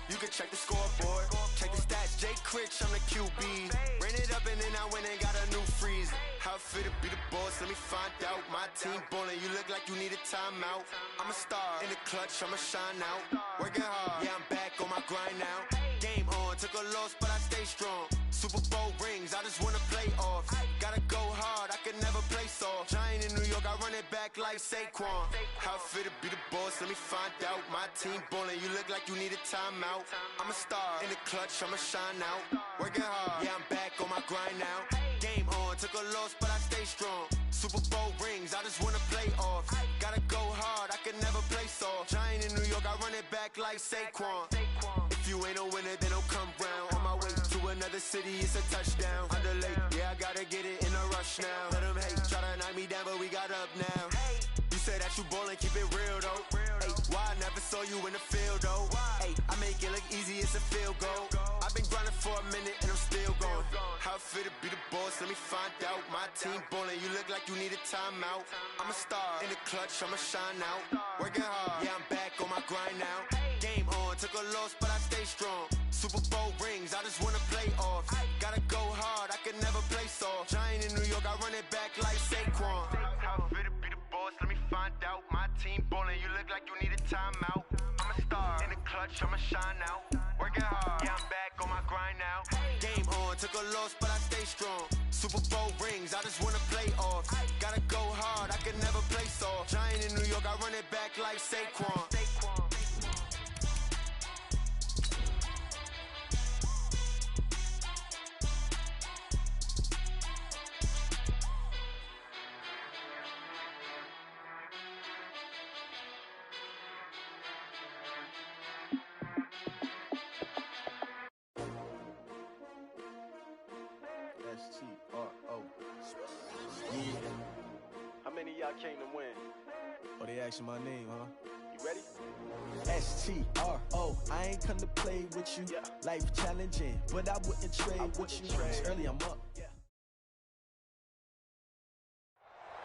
You can check the scoreboard. Check the stats, Jay Critch, I'm the QB. Ran it up and then I went and got a new freeze. How it feel to be the boss, let me find out. My team ballin', you look like you need a timeout. I'm a star, in the clutch, I'ma shine out. Working hard, yeah, I'm back on my grind now. Game on, took a loss, but I stay strong. Super Bowl rings, I just wanna play off. Gotta go hard, I can never play soft. Giant in New York, I run it back like Saquon. How it feel to be the boss, let me find out. My team ballin', you look like you need a timeout. I'm a star, in the clutch, I'ma shine out. Working hard, yeah, I'm back on my grind now. Game on, took a loss, but I stay strong. Super Bowl rings, I just wanna play off. Gotta go hard, I can never play soft. Giant in New York, I run it back like Saquon. If you ain't a winner, then don't come round. On my way to another city, it's a touchdown. Underlay, yeah, I gotta get it in a rush now. Let them hate, try to knock me down, but we got up now. You said that you ballin', keep it real though. Hey, why I never saw you in the field though? Hey, I make it look easy, it's a field goal. I've been grinding for a minute and I'm still going. How it feel to be the boss, let me find out. My team ballin', you look like you need a timeout. I'm a star, in the clutch, I'ma shine out. Working hard, yeah, I'm back on my grind now. Game on, took a loss, but I stay strong. Super Bowl rings, I just wanna play off. Gotta go hard, I can never play soft. Giant in New York, I run it back like Saquon. How it feel to be the boss, let me find out. My team ballin', you look like you need a timeout. I'm a star, in the clutch, I'ma shine out. Working hard, yeah, I'm back on my grind now. Game on, took a loss, but I stay strong. Super Bowl rings, I just wanna play off. Gotta go hard, I can never play soft. Giant in New York, I run it back like Saquon. S-T-R-O. Yeah. How many of y'all came to win? Oh, they asking my name, huh? You ready? S-T-R-O. I ain't come to play with you. Yeah. Life challenging, but I wouldn't trade with you. It's early, I'm up.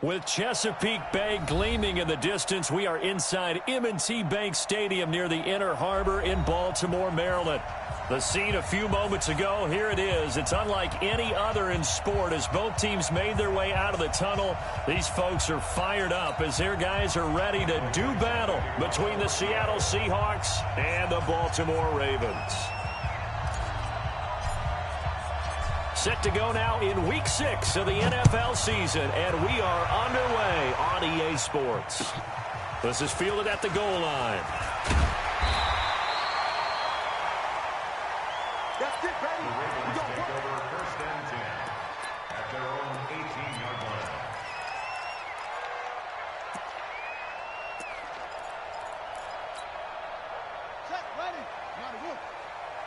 With Chesapeake Bay gleaming in the distance, we are inside M&T Bank Stadium near the Inner Harbor in Baltimore, Maryland. The scene a few moments ago, here it is. It's unlike any other in sport as both teams made their way out of the tunnel. These folks are fired up as their guys are ready to do battle between the Seattle Seahawks and the Baltimore Ravens. Set to go now in Week 6 of the NFL season, and we are underway on EA Sports. This is fielded at the goal line. Let's get ready. We're going to take over first and 10 at their own 18-yard line. Set, ready. Now to work.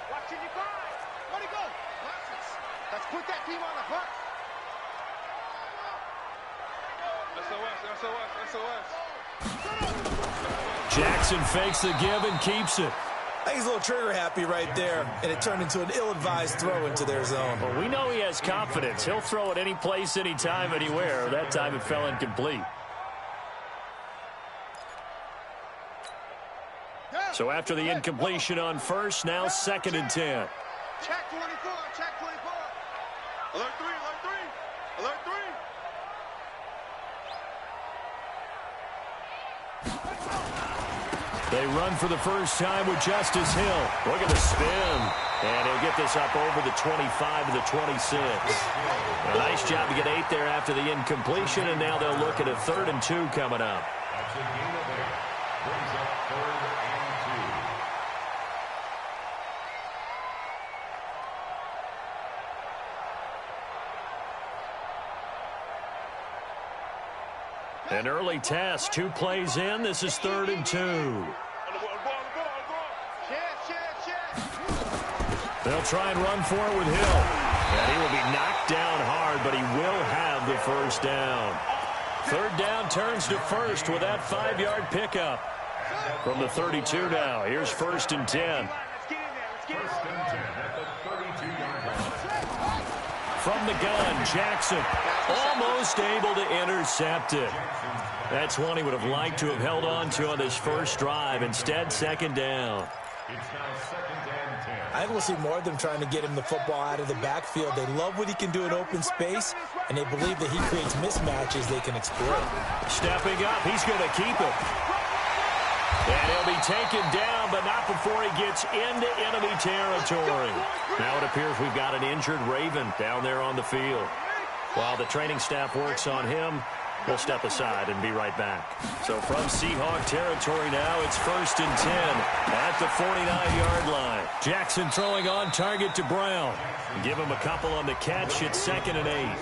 Watching your guys. Where'd he go? Let's put that team on the hunt. SOS. Jackson fakes the give and keeps it. I think he's a little trigger happy right there, and it turned into an ill-advised throw into their zone. Well, we know he has confidence. He'll throw it any place, anytime, anywhere. That time it fell incomplete. So after the incompletion on first, now 2nd and 10. Check 24, check 24. Alert 3, alert 3, alert 3. They run for the first time with Justice Hill. Look at the spin. And he'll get this up over the 25 to the 26. A nice job to get 8 there after the incompletion, and now they'll look at a 3rd and 2 coming up. That's a gain of 8. Brings up 3rd and 2. An early test, 2 plays in. This is 3rd and 2. They'll try and run for it with Hill. And he will be knocked down hard, but he will have the first down. 3rd down turns to first with that 5-yard pickup. From the 32 now, here's 1st and 10. First and 10 at the 32-yard line. From the gun, Jackson almost able to intercept it. That's one he would have liked to have held on to on this first drive. Instead, 2nd down. It's now 2nd and 10. I think we'll see more of them trying to get him the football out of the backfield. They love what he can do in open space, and they believe that he creates mismatches they can exploit. Stepping up, he's going to keep it. And he'll be taken down, but not before he gets into enemy territory. Now it appears we've got an injured Raven down there on the field. While the training staff works on him, we'll step aside and be right back. So from Seahawk territory now, it's 1st and 10 at the 49-yard line. Jackson throwing on target to Brown. Give him a couple on the catch. It's 2nd and 8.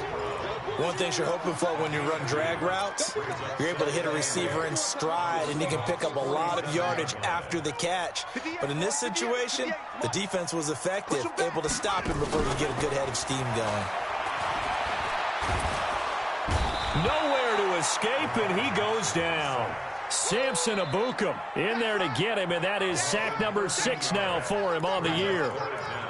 One thing you're hoping for when you run drag routes, you're able to hit a receiver in stride, and he can pick up a lot of yardage after the catch. But in this situation, the defense was effective, able to stop him before he get a good head of steam going. Nowhere to escape, and he goes down. Samson Abukum in there to get him, and that is sack number 6 now for him on the year.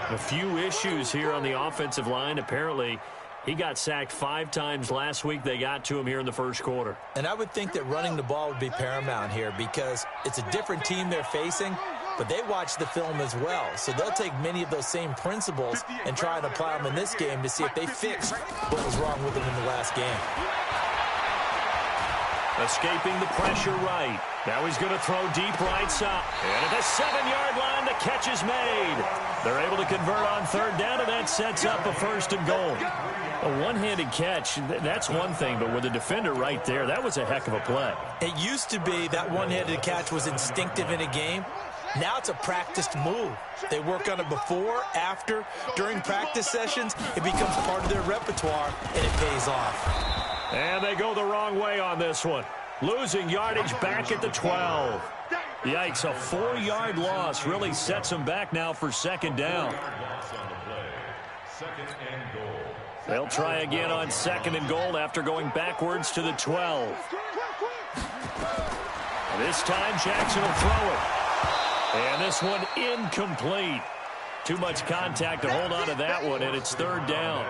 A few issues here on the offensive line. Apparently, he got sacked 5 times last week. They got to him here in the first quarter. And I would think that running the ball would be paramount here because it's a different team they're facing, but they watch the film as well. So they'll take many of those same principles and try and apply them in this game to see if they fixed what was wrong with them in the last game. Escaping the pressure right. Now he's going to throw deep right side. And at the 7-yard line, the catch is made. They're able to convert on 3rd down, and that sets up a 1st and goal. A one-handed catch, that's one thing, but with a defender right there, that was a heck of a play. It used to be that one-handed catch was instinctive in a game. Now it's a practiced move. They work on it before, after, during practice sessions. It becomes part of their repertoire, and it pays off. And they go the wrong way on this one. Losing yardage back at the 12. Yikes, a 4-yard loss really sets them back now for 2nd down. They'll try again on 2nd and goal after going backwards to the 12. This time Jackson will throw it. And this one incomplete. Too much contact to hold on to that one, and it's 3rd down.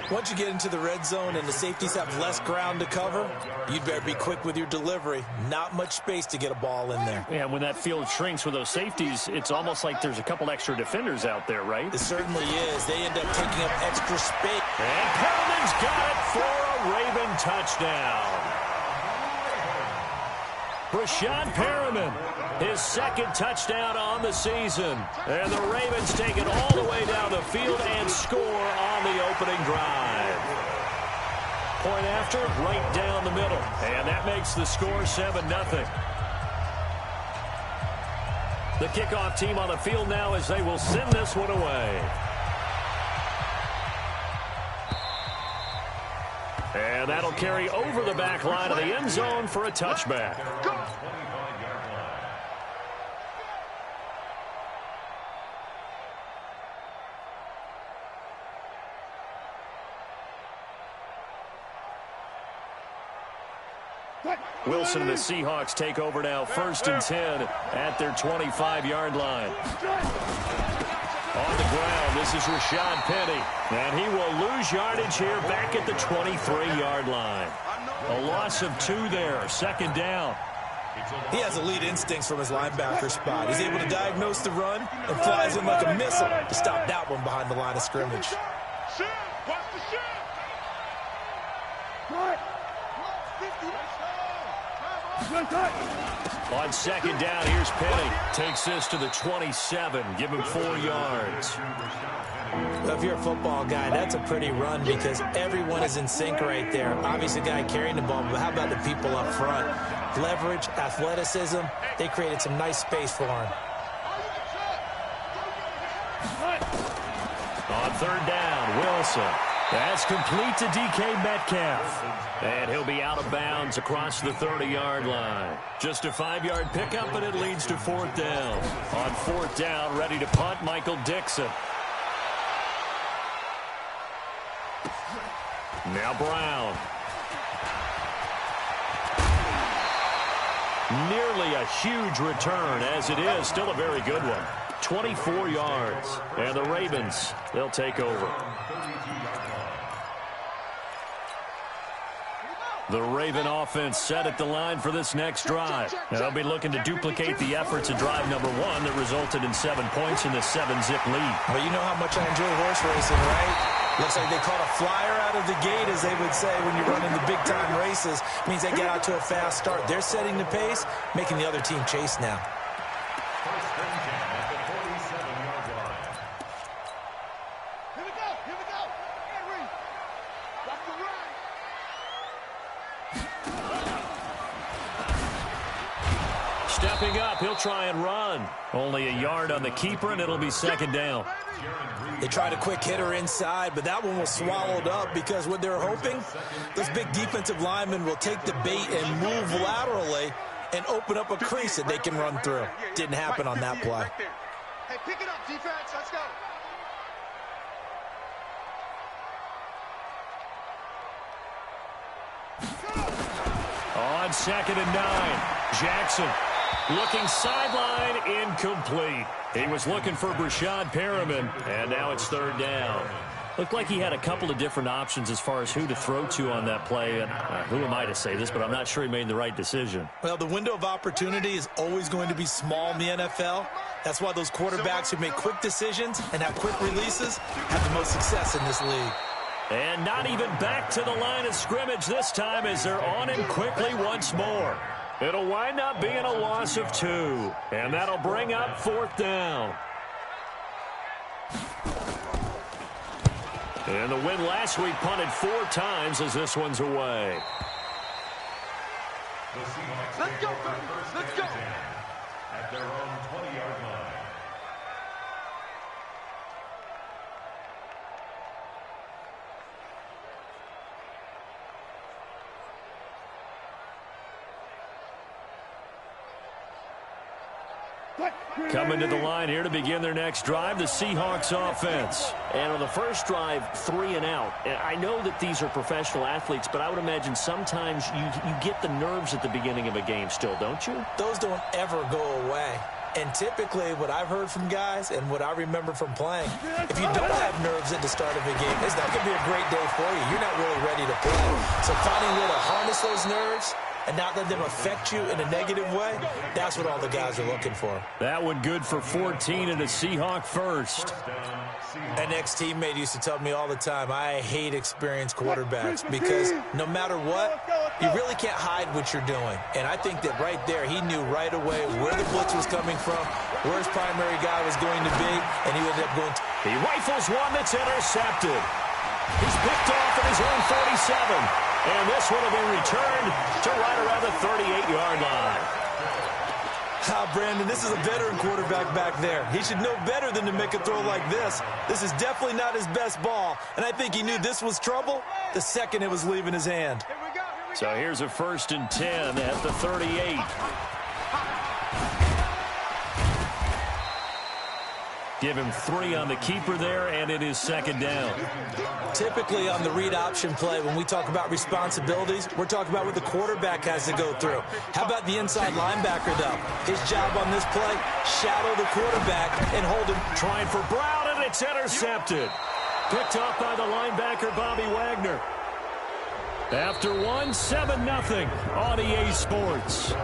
Once you get into the red zone and the safeties have less ground to cover, you'd better be quick with your delivery. Not much space to get a ball in there. Yeah, when that field shrinks with those safeties, it's almost like there's a couple extra defenders out there, right? It certainly is. They end up taking up extra space. And Perriman's got it for a Raven touchdown. Brashad Perriman, his 2nd touchdown on the season. And the Ravens take it all the way down the field and score on the opening drive. Point after, right down the middle. And that makes the score 7-0. The kickoff team on the field now as they will send this one away. And that'll carry over the back line of the end zone for a touchback. Wilson and the Seahawks take over now 1st and 10 at their 25-yard line. On the ground, this is Rashad Penny. And he will lose yardage here back at the 23-yard line. A loss of 2 there, 2nd down. He has elite instincts from his linebacker spot. He's able to diagnose the run and flies in like a missile to stop that one behind the line of scrimmage. On 2nd down, here's Penny. Takes this to the 27. Give him 4 yards. If you're a football guy, that's a pretty run because everyone is in sync right there. Obviously, the guy carrying the ball, but how about the people up front? Leverage, athleticism, they created some nice space for him. On 3rd down, Wilson. That's complete to DK Metcalf. And he'll be out of bounds across the 30-yard line. Just a 5-yard pickup, and it leads to 4th down. On 4th down, ready to punt, Michael Dixon. Now Brown. Nearly a huge return, as it is. Still a very good one. 24 yards. And the Ravens, they'll take over. The Raven offense set at the line for this next drive. And they'll be looking to duplicate the efforts of drive number 1 that resulted in 7 points in the 7-zip lead. Well, you know how much I enjoy horse racing, right? Looks like they caught a flyer out of the gate, as they would say when you're running the big-time races. Means they get out to a fast start. They're setting the pace, making the other team chase now. First and 10 at the 47-yard line. Here we go. Henry. Watch the run. Stepping up, he'll try and run. Only a yard on the keeper, and it'll be second down. They tried a quick hitter inside, but that one was swallowed up because what they're hoping, those big defensive linemen will take the bait and move laterally and open up a crease that they can run through. Didn't happen on that play. Hey, pick it up, defense. Let's go. On 2nd and 9, Jackson looking sideline, incomplete. He was looking for Brashad Perriman, and now it's 3rd down. Looked like he had a couple of different options as far as who to throw to on that play, and who am I to say this, but I'm not sure he made the right decision. Well, the window of opportunity is always going to be small in the NFL. That's why those quarterbacks who make quick decisions and have quick releases have the most success in this league. And not even back to the line of scrimmage this time as they're on him quickly once more. It'll wind up being a loss of 2, and that'll bring up 4th down. And the win last week punted 4 times as this one's away. The Seahawks Let's go, take over let's first go. and 10 at their own 20-yard line. Coming to the line here to begin their next drive, the Seahawks offense. And on the first drive, 3 and out. And I know that these are professional athletes, but I would imagine sometimes you get the nerves at the beginning of a game still, don't you? Those don't ever go away. And typically what I've heard from guys and what I remember from playing, if you don't have nerves at the start of a game, it's not going to be a great day for you. You're not really ready to play. So finding a way to harness those nerves and not let them affect you in a negative way, that's what all the guys are looking for. That one good for 14 and a Seahawk first. An ex-teammate used to tell me all the time, I hate experienced quarterbacks because no matter what, you really can't hide what you're doing. And I think that right there, he knew right away where the blitz was coming from, where his primary guy was going to be, and he ended up going to... He rifles one that's intercepted. He's picked off at his own 47. And this one will be returned to right around the 38-yard line. Brandon, this is a veteran quarterback back there. He should know better than to make a throw like this. This is definitely not his best ball. And I think he knew this was trouble the second it was leaving his hand. So here's a 1st and 10 at the 38. Give him 3 on the keeper there, and it is 2nd down. Typically on the read option play, when we talk about responsibilities, we're talking about what the quarterback has to go through. How about the inside linebacker, though? His job on this play, shadow the quarterback and hold him. Trying for Brown, and it's intercepted. Picked off by the linebacker, Bobby Wagner. After 1, 7-0 on EA Sports.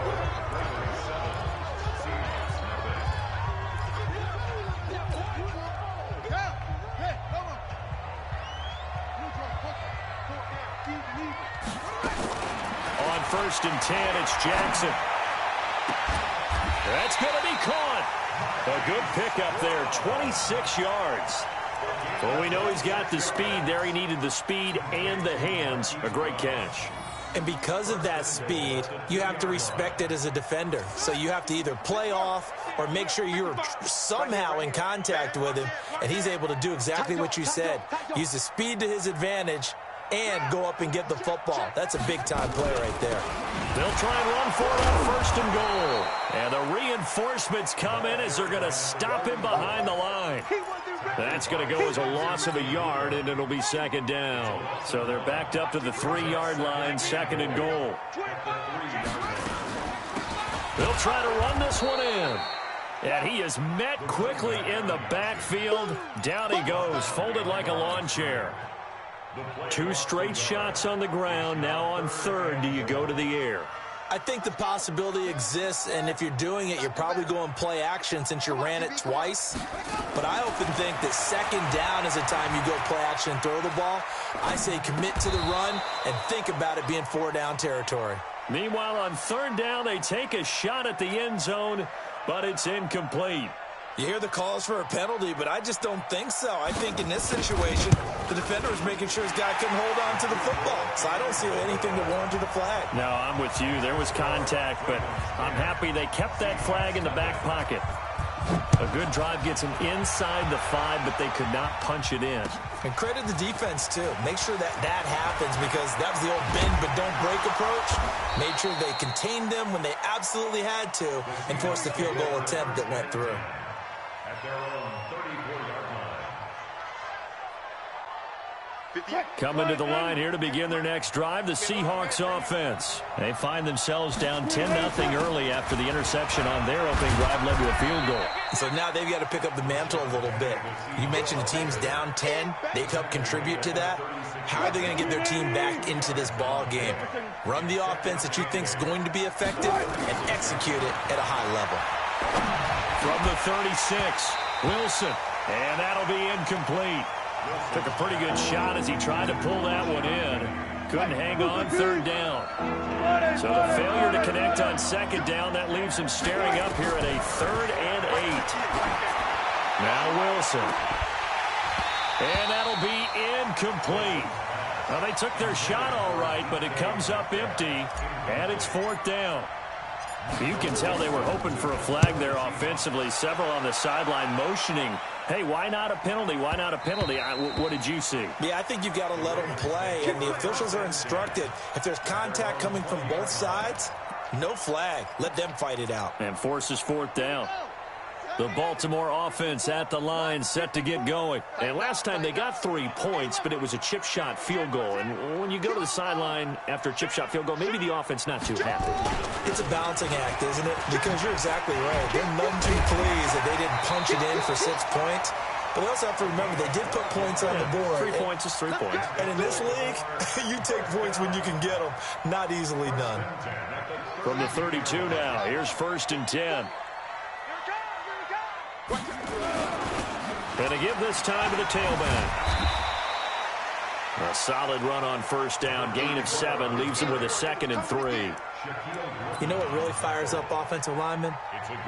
On 1st and 10, it's Jackson. That's going to be caught. A good pickup there, 26 yards. Well, we know he's got the speed there. He needed the speed and the hands. A great catch. And because of that speed, you have to respect it as a defender. So you have to either play off or make sure you're somehow in contact with him. And he's able to do exactly what you said. Use the speed to his advantage and go up and get the football. That's a big-time play right there. They'll try and run for it on 1st and goal. And the reinforcements come in as they're going to stop him behind the line. That's going to go as a loss of a yard, and it'll be 2nd down. So they're backed up to the 3-yard line, 2nd and goal. They'll try to run this one in. And he is met quickly in the backfield. Down he goes, folded like a lawn chair. 2 straight shots on the ground. Now on third, do you go to the air? I think the possibility exists, and if you're doing it, you're probably going play action since you ran it twice. But I often think that second down is the time you go play action and throw the ball. I say commit to the run and think about it being 4-down territory. Meanwhile, on third down, they take a shot at the end zone, but it's incomplete. You hear the calls for a penalty, but I just don't think so. I think in this situation, the defender was making sure his guy couldn't hold on to the football. So I don't see anything that warranted a flag. No, I'm with you. There was contact, but I'm happy they kept that flag in the back pocket. A good drive gets them inside the 5, but they could not punch it in. And credit the defense, too. Make sure that happens, because that was the old bend but don't break approach. Made sure they contained them when they absolutely had to and forced the field goal attempt that went through. At their own 34-yard line. Coming to the line here to begin their next drive, the Seahawks offense. They find themselves down 10-0 early after the interception on their opening drive led to a field goal. So now they've got to pick up the mantle a little bit. You mentioned the team's down 10. They've helped contribute to that. How are they going to get their team back into this ball game? Run the offense that you think is going to be effective and execute it at a high level. From the 36, Wilson, and that'll be incomplete. Took a pretty good shot as he tried to pull that one in. Couldn't hang on third down. So the failure to connect on second down, that leaves him staring up here at a 3rd and 8. Now Wilson. And that'll be incomplete. Well, they took their shot all right, but it comes up empty, and it's 4th down. You can tell they were hoping for a flag there offensively. Several on the sideline motioning, hey, why not a penalty? Why not a penalty? What did you see? Yeah, I think you've got to let them play, and the officials are instructed. If there's contact coming from both sides, no flag. Let them fight it out. And forces 4th down. The Baltimore offense at the line, set to get going. And last time they got 3 points, but it was a chip shot field goal. And when you go to the sideline after a chip shot field goal, maybe the offense not too happy. It's a balancing act, isn't it? Because you're exactly right. They're none too pleased that they didn't punch it in for 6 points. But we also have to remember they did put points on the board. 3 points is 3 points. And in this league, you take points when you can get them. Not easily done. From the 32 now, here's 1st and 10. And to give this time to the tailback. A solid run on 1st down. Gain of 7 leaves him with a 2nd and 3. You know what really fires up offensive linemen?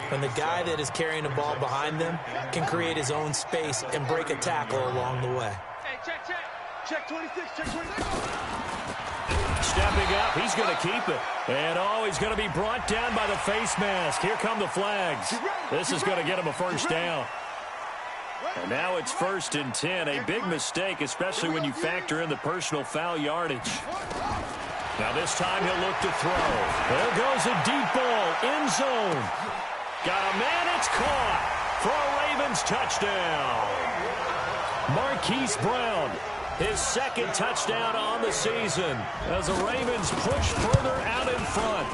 When the guy that is carrying the ball behind them can create his own space and break a tackle along the way. Hey, check. Check 26, check 26. Stepping up, he's going to keep it. And, he's going to be brought down by the face mask. Here come the flags. This is going to get him a 1st down. And now it's 1st and 10. A big mistake, especially when you factor in the personal foul yardage. Now this time he'll look to throw. There goes a deep ball, end zone. Got a man, it's caught for a Ravens touchdown. Marquise Brown, his 2nd touchdown on the season as the Ravens push further out in front.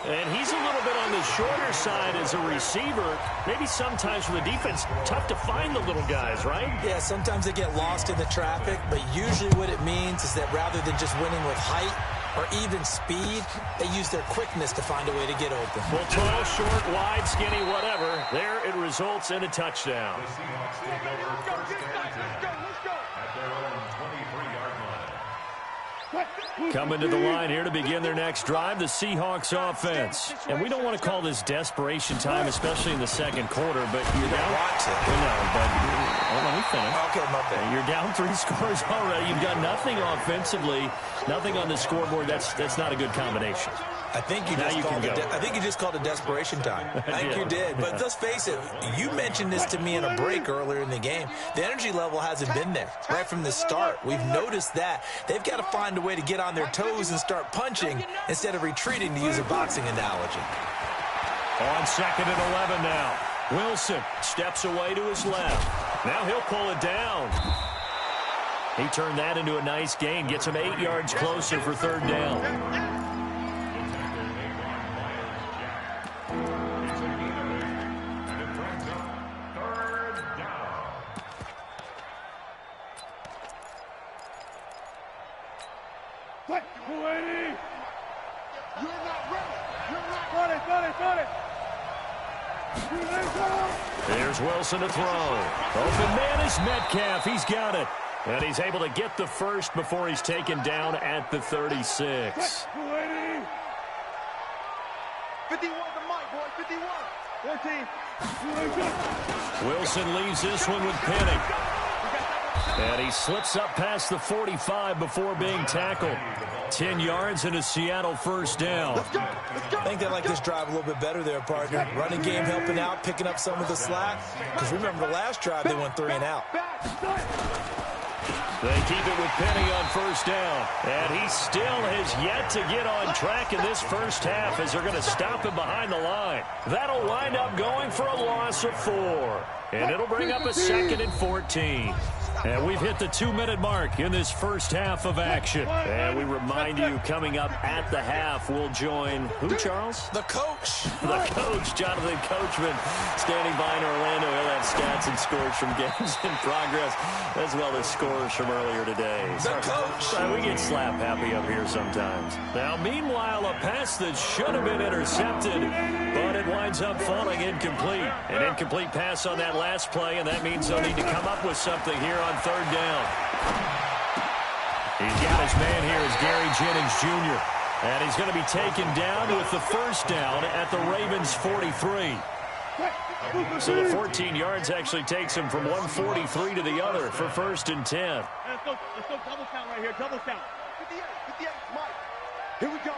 And he's a little bit on the shorter side as a receiver. Maybe sometimes for the defense, tough to find the little guys, right? Yeah, sometimes they get lost in the traffic, but usually what it means is that rather than just winning with height or even speed, they use their quickness to find a way to get open. Well, tall, short, wide, skinny, whatever. There it results in a touchdown. The Seahawks take over 1st and 10 at their own 23-yard line. Coming to the line here to begin their next drive, the Seahawks offense. And we don't want to call this desperation time, especially in the 2nd quarter, but you're down. Let me finish. Okay, my bad. You're down 3 scores already. You've got nothing offensively, nothing on the scoreboard. That's not a good combination. I think you just called it desperation time. I think you did. But let's face it, you mentioned this to me in a break earlier in the game. The energy level hasn't been there right from the start. We've noticed that. They've got to find a way to get on their toes and start punching instead of retreating, to use a boxing analogy. On 2nd and 11 now. Wilson steps away to his left. Now he'll pull it down. He turned that into a nice gain. Gets him 8 yards closer for 3rd down. 280. You're not ready. You're not ready. There's Wilson to throw. Open man is Metcalf. He's got it. And he's able to get the first before he's taken down at the 36. 280. 51 to Mike, boy. 51. 14. Wilson leaves this one with Penny. And he slips up past the 45 before being tackled. 10 yards and a Seattle first down. I think they like this drive a little bit better there, partner. Running game helping out, picking up some of the slack. Because remember the last drive, they went 3 and out. They keep it with Penny on first down. And he still has yet to get on track in this first half as they're going to stop him behind the line. That'll wind up going for a loss of 4. And it'll bring up a 2nd and 14. And we've hit the 2-minute mark in this first half of action. And we remind you, coming up at the half, we'll join who, Charles? The coach. The coach, Jonathan Coachman, standing by in Orlando. He'll have stats and scores from games in progress, as well as scores from earlier today. The coach. We get slap happy up here sometimes. Now, meanwhile, a pass that should have been intercepted, but it winds up falling incomplete. An incomplete pass on that last play, and that means they'll need to come up with something here on third down. He's got his man here as Gary Jennings Jr. And he's going to be taken down with the first down at the Ravens 43. So the 14 yards actually takes him from 143 to the other for first and 10. Let's go double count right here. Double count. 58, Mike. Here we go.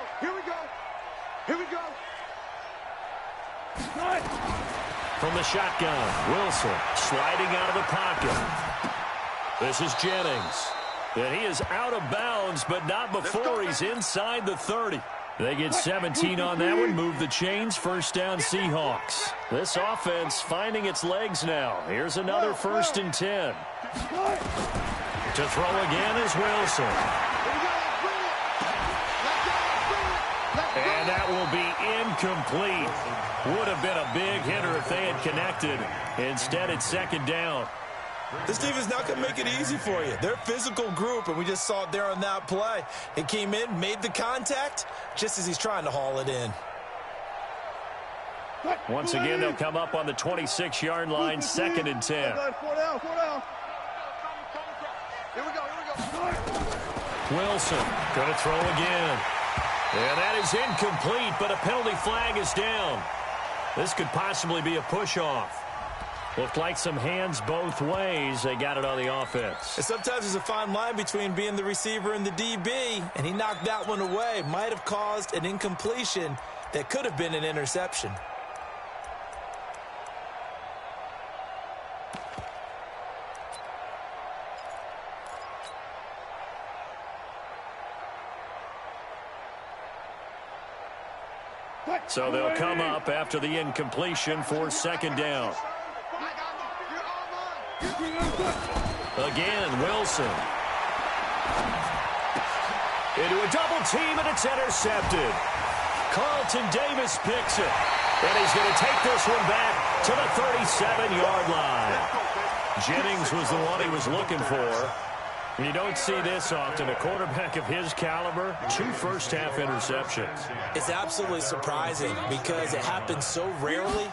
From the shotgun, Wilson sliding out of the pocket. This is Jennings. And he is out of bounds, but not before he's inside the 30. They get 17 on that one, move the chains, first down Seahawks. This offense finding its legs now. Here's another first and 10. To throw again is Wilson. And that will be incomplete. Would have been a big hitter if they had connected. Instead, it's second down. This team is not going to make it easy for you. They're a physical group, and we just saw it there on that play. It came in, made the contact, just as he's trying to haul it in. Once again, they'll come up on the 26-yard line, second and 10. 4 down. Here we go. Wilson going to throw again. And that is incomplete, but a penalty flag is down. This could possibly be a push-off. Looked like some hands both ways. They got it on the offense. And sometimes there's a fine line between being the receiver and the DB, and he knocked that one away. Might have caused an incompletion that could have been an interception. So they'll come up after the incompletion for second down. Again, Wilson. Into a double team, and it's intercepted. Carlton Davis picks it. And he's going to take this one back to the 37-yard line. Jennings was the one he was looking for. You don't see this often. A quarterback of his caliber, 2 first-half interceptions. It's absolutely surprising because it happens so rarely.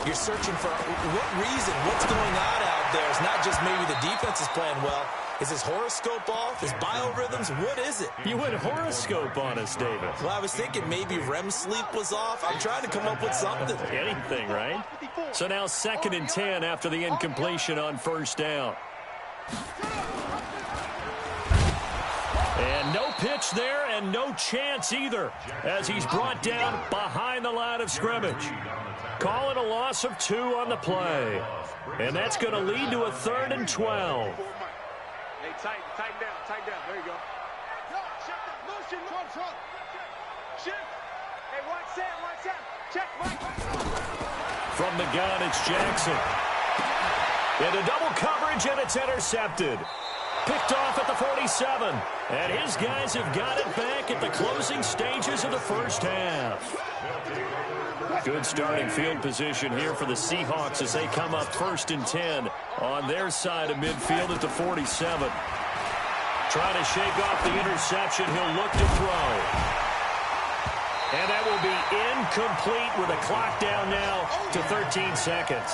You're searching for what reason, what's going on out there. It's not just maybe the defense is playing well. Is his horoscope off? His biorhythms? What is it? You went horoscope on us, David. Well, I was thinking maybe REM sleep was off. I'm trying to come up with something. Anything, right? So now second and 10 after the incompletion on first down. And no pitch there and no chance either as he's brought down behind the line of scrimmage. Call it a loss of 2 on the play. And that's going to lead to a 3rd and 12. Hey, tighten down. There you go. Motion, front. Shift. Hey, watch Sam. Check, Mike. From the gun, it's Jackson. Into double coverage, and it's intercepted. Picked off at the 47. And his guys have got it back at the closing stages of the first half. Good starting field position here for the Seahawks as they come up 1st and 10 on their side of midfield at the 47. Trying to shake off the interception. He'll look to throw. And that will be incomplete with a clock down now to 13 seconds.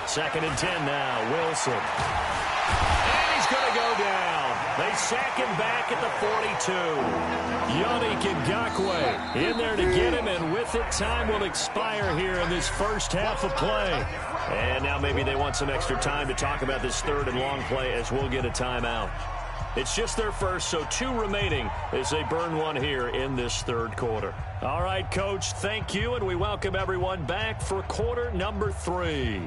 Second and 10 now. Wilson. And he's going to go down. They sack him back at the 42. Yannick Ngakoue in there to get him, and with it, time will expire here in this first half of play. And now maybe they want some extra time to talk about this third and long play as we'll get a timeout. It's just their first, so 2 remaining as they burn one here in this third quarter. All right, Coach, thank you, and we welcome everyone back for quarter number 3.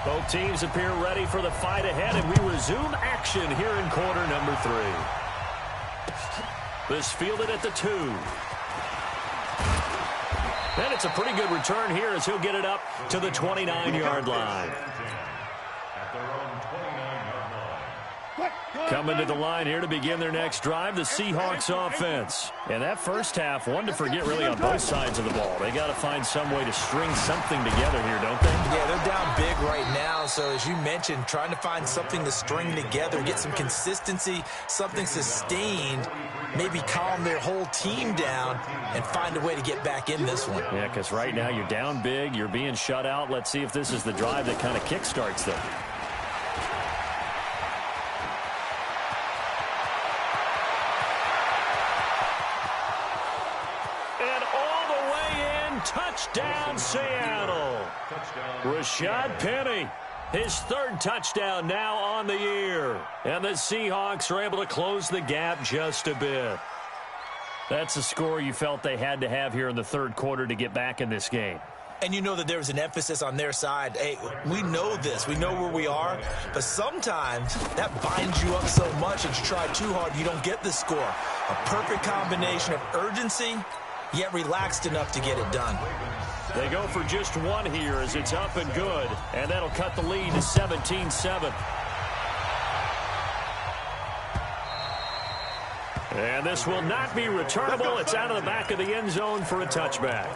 Both teams appear ready for the fight ahead, and we resume action here in quarter number 3. This fielded at the 2. And it's a pretty good return here as he'll get it up to the 29-yard line. Coming to the line here to begin their next drive, the Seahawks offense. And that first half, one to forget really on both sides of the ball. They got to find some way to string something together here, don't they? Yeah, they're down big right now. So as you mentioned, trying to find something to string together, get some consistency, something sustained, maybe calm their whole team down and find a way to get back in this one. Yeah, because right now you're down big, you're being shut out. Let's see if this is the drive that kind of kickstarts them. Touchdown, Seattle. Rashad Penny, his 3rd touchdown now on the year. And the Seahawks are able to close the gap just a bit. That's a score you felt they had to have here in the third quarter to get back in this game. And you know that there was an emphasis on their side. Hey, we know this. We know where we are. But sometimes that binds you up so much that you try too hard, you don't get the score. A perfect combination of urgency, yet relaxed enough to get it done. They go for just 1 here as it's up and good, and that'll cut the lead to 17-7. And this will not be returnable. It's out of the back of the end zone for a touchback.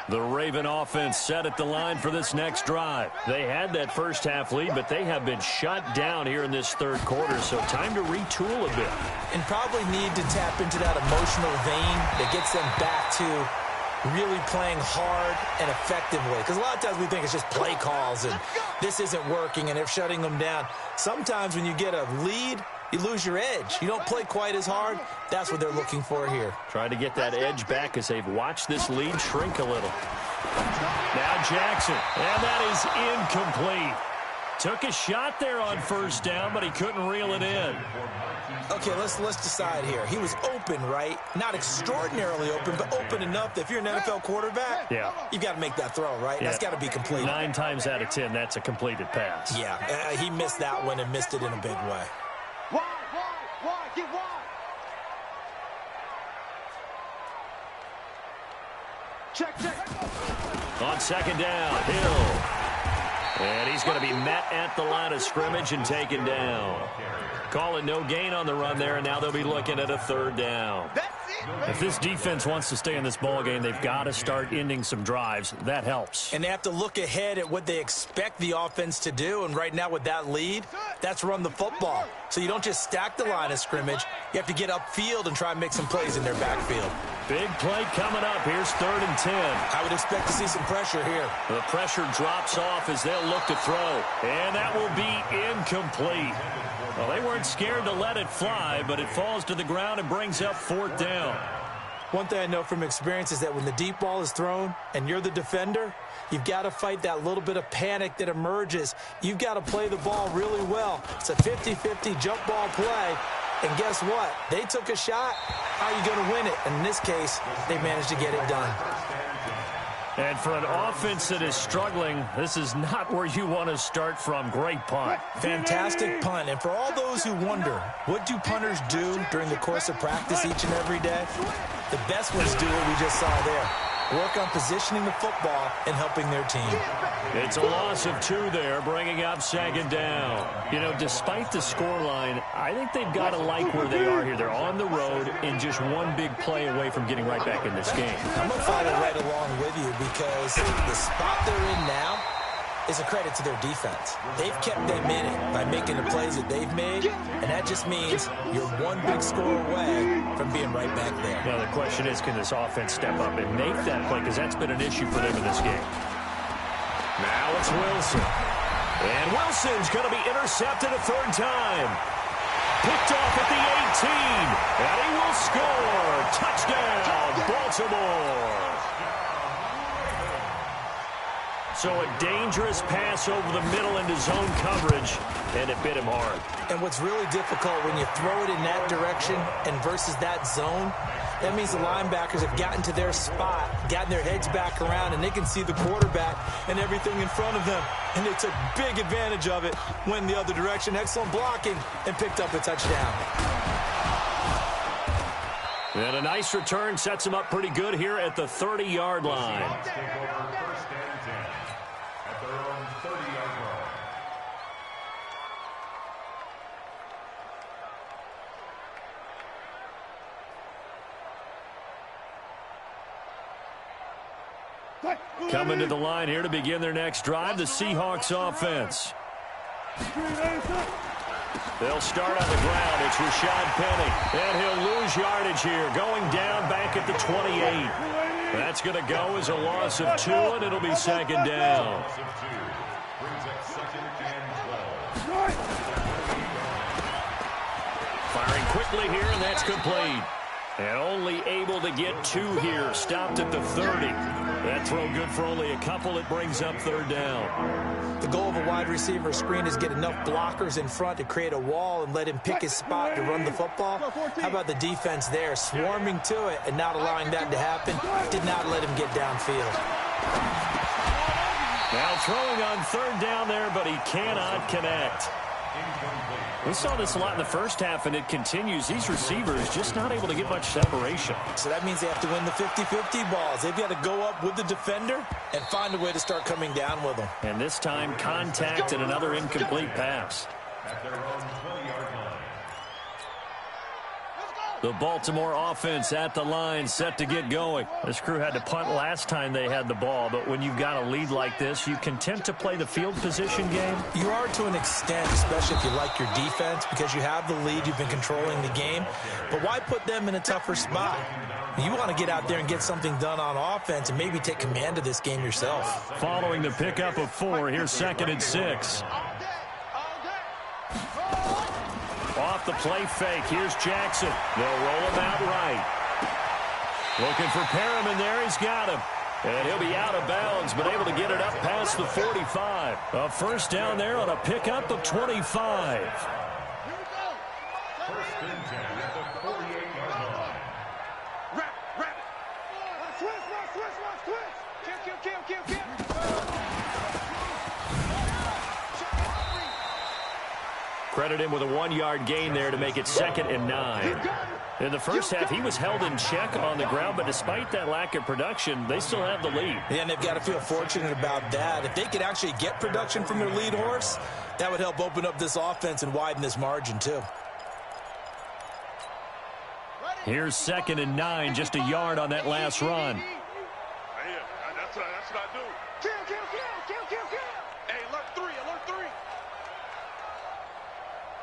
The Raven offense set at the line for this next drive. They had that first half lead, but they have been shut down here in this third quarter, so time to retool a bit. And probably need to tap into that emotional vein that gets them back to really playing hard and effectively. Because a lot of times we think it's just play calls and this isn't working and they're shutting them down. Sometimes when you get a lead, you lose your edge. You don't play quite as hard. That's what they're looking for here. Trying to get that edge back as they've watched this lead shrink a little. Now Jackson, and that is incomplete. Took a shot there on first down, but he couldn't reel it in. Okay, let's decide here. He was open, right? Not extraordinarily open, but open enough that if you're an NFL quarterback, you've got to make that throw, right? Yeah. That's got to be complete. 9 times out of 10, that's a completed pass. Yeah, he missed that one and missed it in a big way. Get wide. Check. On second down, Hill. And he's going to be met at the line of scrimmage and taken down. Calling no gain on the run there, and now they'll be looking at a third down. If this defense wants to stay in this ballgame, they've got to start ending some drives. That helps. And they have to look ahead at what they expect the offense to do. And right now with that lead, that's run the football. So you don't just stack the line of scrimmage. You have to get upfield and try and make some plays in their backfield. Big play coming up. Here's 3rd and 10. I would expect to see some pressure here. The pressure drops off as they'll look to throw. And that will be incomplete. Well, they weren't scared to let it fly, but it falls to the ground and brings up 4th down. One thing I know from experience is that when the deep ball is thrown and you're the defender, you've got to fight that little bit of panic that emerges. You've got to play the ball really well. It's a 50-50 jump ball play. And guess what? They took a shot. How are you going to win it? And in this case, they managed to get it done. And for an offense that is struggling, this is not where you want to start from. Great punt. Fantastic punt. And for all those who wonder, what do punters do during the course of practice each and every day? The best ones do what we just saw there. work on positioning the football and helping their team. It's a loss of 2 there, bringing up second down. You know, despite the scoreline, I think they've got to like where they are here. They're on the road and just one big play away from getting right back in this game. I'm going to follow right along with you because the spot they're in now is a credit to their defense. They've kept them in it by making the plays that they've made, and that just means you're one big score away from being right back there. Now, the question is, can this offense step up and make that play? Because that's been an issue for them in this game. Now it's Wilson. And Wilson's going to be intercepted a 3rd time. Picked off at the 18. And he will score. Touchdown, Baltimore. So a dangerous pass over the middle into zone coverage, and it bit him hard. And what's really difficult when you throw it in that direction and versus that zone, that means the linebackers have gotten to their spot, gotten their heads back around, and they can see the quarterback and everything in front of them. And they took big advantage of it, went the other direction, excellent blocking, and picked up a touchdown. And a nice return sets him up pretty good here at the 30-yard line. Coming to the line here to begin their next drive, the Seahawks offense. They'll start on the ground. It's Rashad Penny. And he'll lose yardage here, going down back at the 28. That's going to go as a loss of 2, and it'll be second down. Firing quickly here, and that's complete. And only able to get 2 here. Stopped at the 30. That throw good for only a couple. It brings up 3rd down. The goal of a wide receiver screen is get enough blockers in front to create a wall and let him pick his spot to run the football. How about the defense there, swarming to it and not allowing that to happen? Did not let him get downfield. Now throwing on 3rd down there, but he cannot connect. We saw this a lot in the first half, and it continues. These receivers just not able to get much separation. So that means they have to win the 50-50 balls. They've got to go up with the defender and find a way to start coming down with them. And this time, contact and another incomplete pass. At their own 20-yard line. The Baltimore offense at the line, set to get going. This crew had to punt last time they had the ball, but when you've got a lead like this, you content to play the field position game? You are to an extent, especially if you like your defense, because you have the lead, you've been controlling the game. But why put them in a tougher spot? You want to get out there and get something done on offense and maybe take command of this game yourself. Following the pickup of 4, here's 2nd and 6. Off the play fake. Here's Jackson. They'll roll him out right. Looking for Perriman there. He's got him. And he'll be out of bounds, but able to get it up past the 45. A 1st down there on a pickup of 25. First and 10 at the 48-yard line. Wrap it. Twist. Kill. Credit him with a 1-yard gain there to make it 2nd and 9. In the first half, he was held in check on the ground, but despite that lack of production, they still have the lead. Yeah, and they've got to feel fortunate about that. If they could actually get production from their lead horse, that would help open up this offense and widen this margin, too. Here's 2nd and 9, just a yard on that last run. That's what I do. Kill. Hey, alert 3.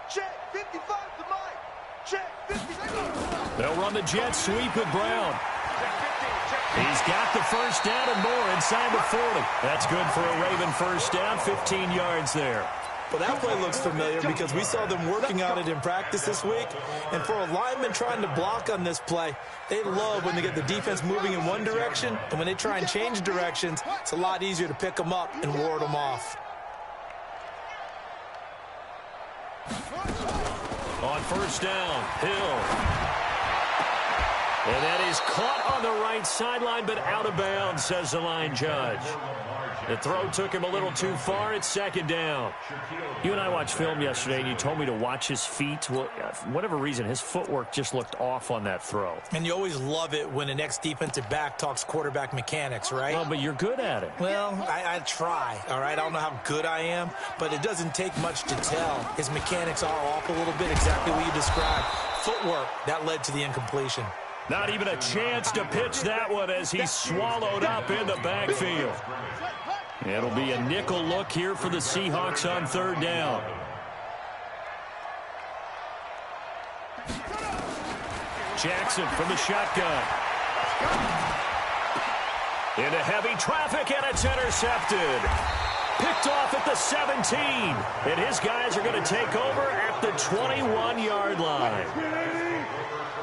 Check, 55 to Mike. Check, 50. They'll run the jet sweep with Brown. He's got the 1st down and more inside the 40. That's good for a Raven 1st down, 15 yards there. Well, that play looks familiar because we saw them working on it in practice this week. And for a lineman trying to block on this play, they love when they get the defense moving in one direction. And when they try and change directions, it's a lot easier to pick them up and ward them off. On 1st down, Hill. And that is caught on the right sideline, but out of bounds, says the line judge. The throw took him a little too far. It's second down. You and I watched film yesterday, and you told me to watch his feet. Well, for whatever reason, his footwork just looked off on that throw. And you always love it when an ex-defensive back talks quarterback mechanics, right? Well, but you're good at it. Well, I try, all right? I don't know how good I am, but it doesn't take much to tell. His mechanics are off a little bit, exactly what you described. Footwork, that led to the incompletion. Not even a chance to pitch that one as he's swallowed up in the backfield. It'll be a nickel look here for the Seahawks on third down. Jackson from the shotgun. Into heavy traffic, and it's intercepted. Picked off at the 17. And his guys are going to take over at the 21-yard line.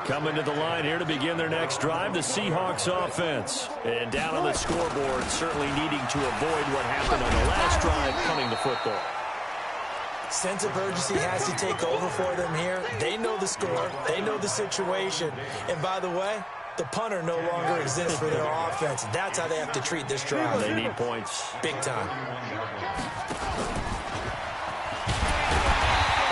Coming to the line here to begin their next drive, the Seahawks offense. And down on the scoreboard, certainly needing to avoid what happened on the last drive, punting the football. Sense of urgency has to take over for them here. They know the score. They know the situation. And by the way, the punter no longer exists for their offense. That's how they have to treat this drive. They need points. Big time.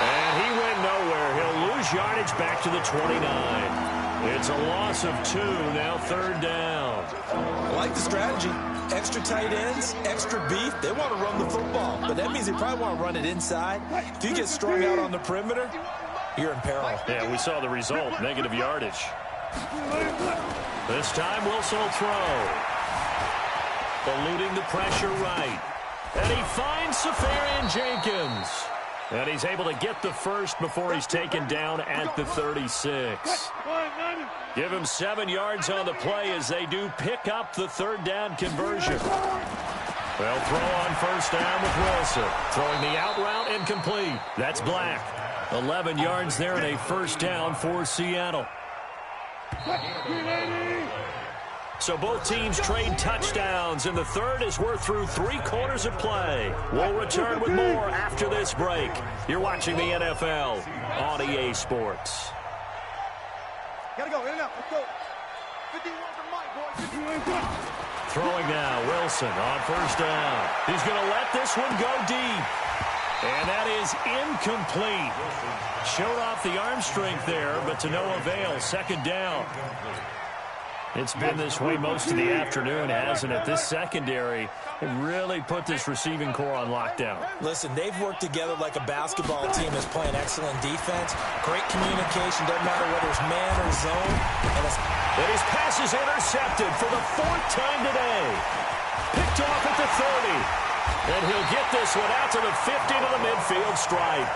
And he went nowhere. He'll lose yardage back to the 29. It's a loss of 2, now third down. I like the strategy. Extra tight ends, extra beef. They want to run the football, but that means they probably want to run it inside. If you get strung out on the perimeter, you're in peril. Yeah, we saw the result, negative yardage. This time Wilson will throw. Eluding the pressure right. And he finds Safarian Jenkins. And he's able to get the first before he's taken down at the 36. Give him 7 yards on the play as they do pick up the third down conversion. They'll throw on first down with Wilson. Throwing the out route incomplete. That's Black. 11 yards there and a first down for Seattle. So both teams trade touchdowns, and the third as we're through 3 quarters of play. We'll return with more after this break. You're watching the NFL on EA Sports. Gotta go, in and out, let's go. 51 for Mike, boys. Throwing now, Wilson on first down. He's going to let this one go deep. And that is incomplete. Showed off the arm strength there, but to no avail. Second down. It's been this way most of the afternoon, hasn't it? This secondary really put this receiving core on lockdown. Listen, they've worked together like a basketball team that's playing excellent defense. Great communication, doesn't matter whether it's man or zone. And his pass is intercepted for the 4th time today. Picked off at the 30. And he'll get this one out to the 50 to the midfield stripe.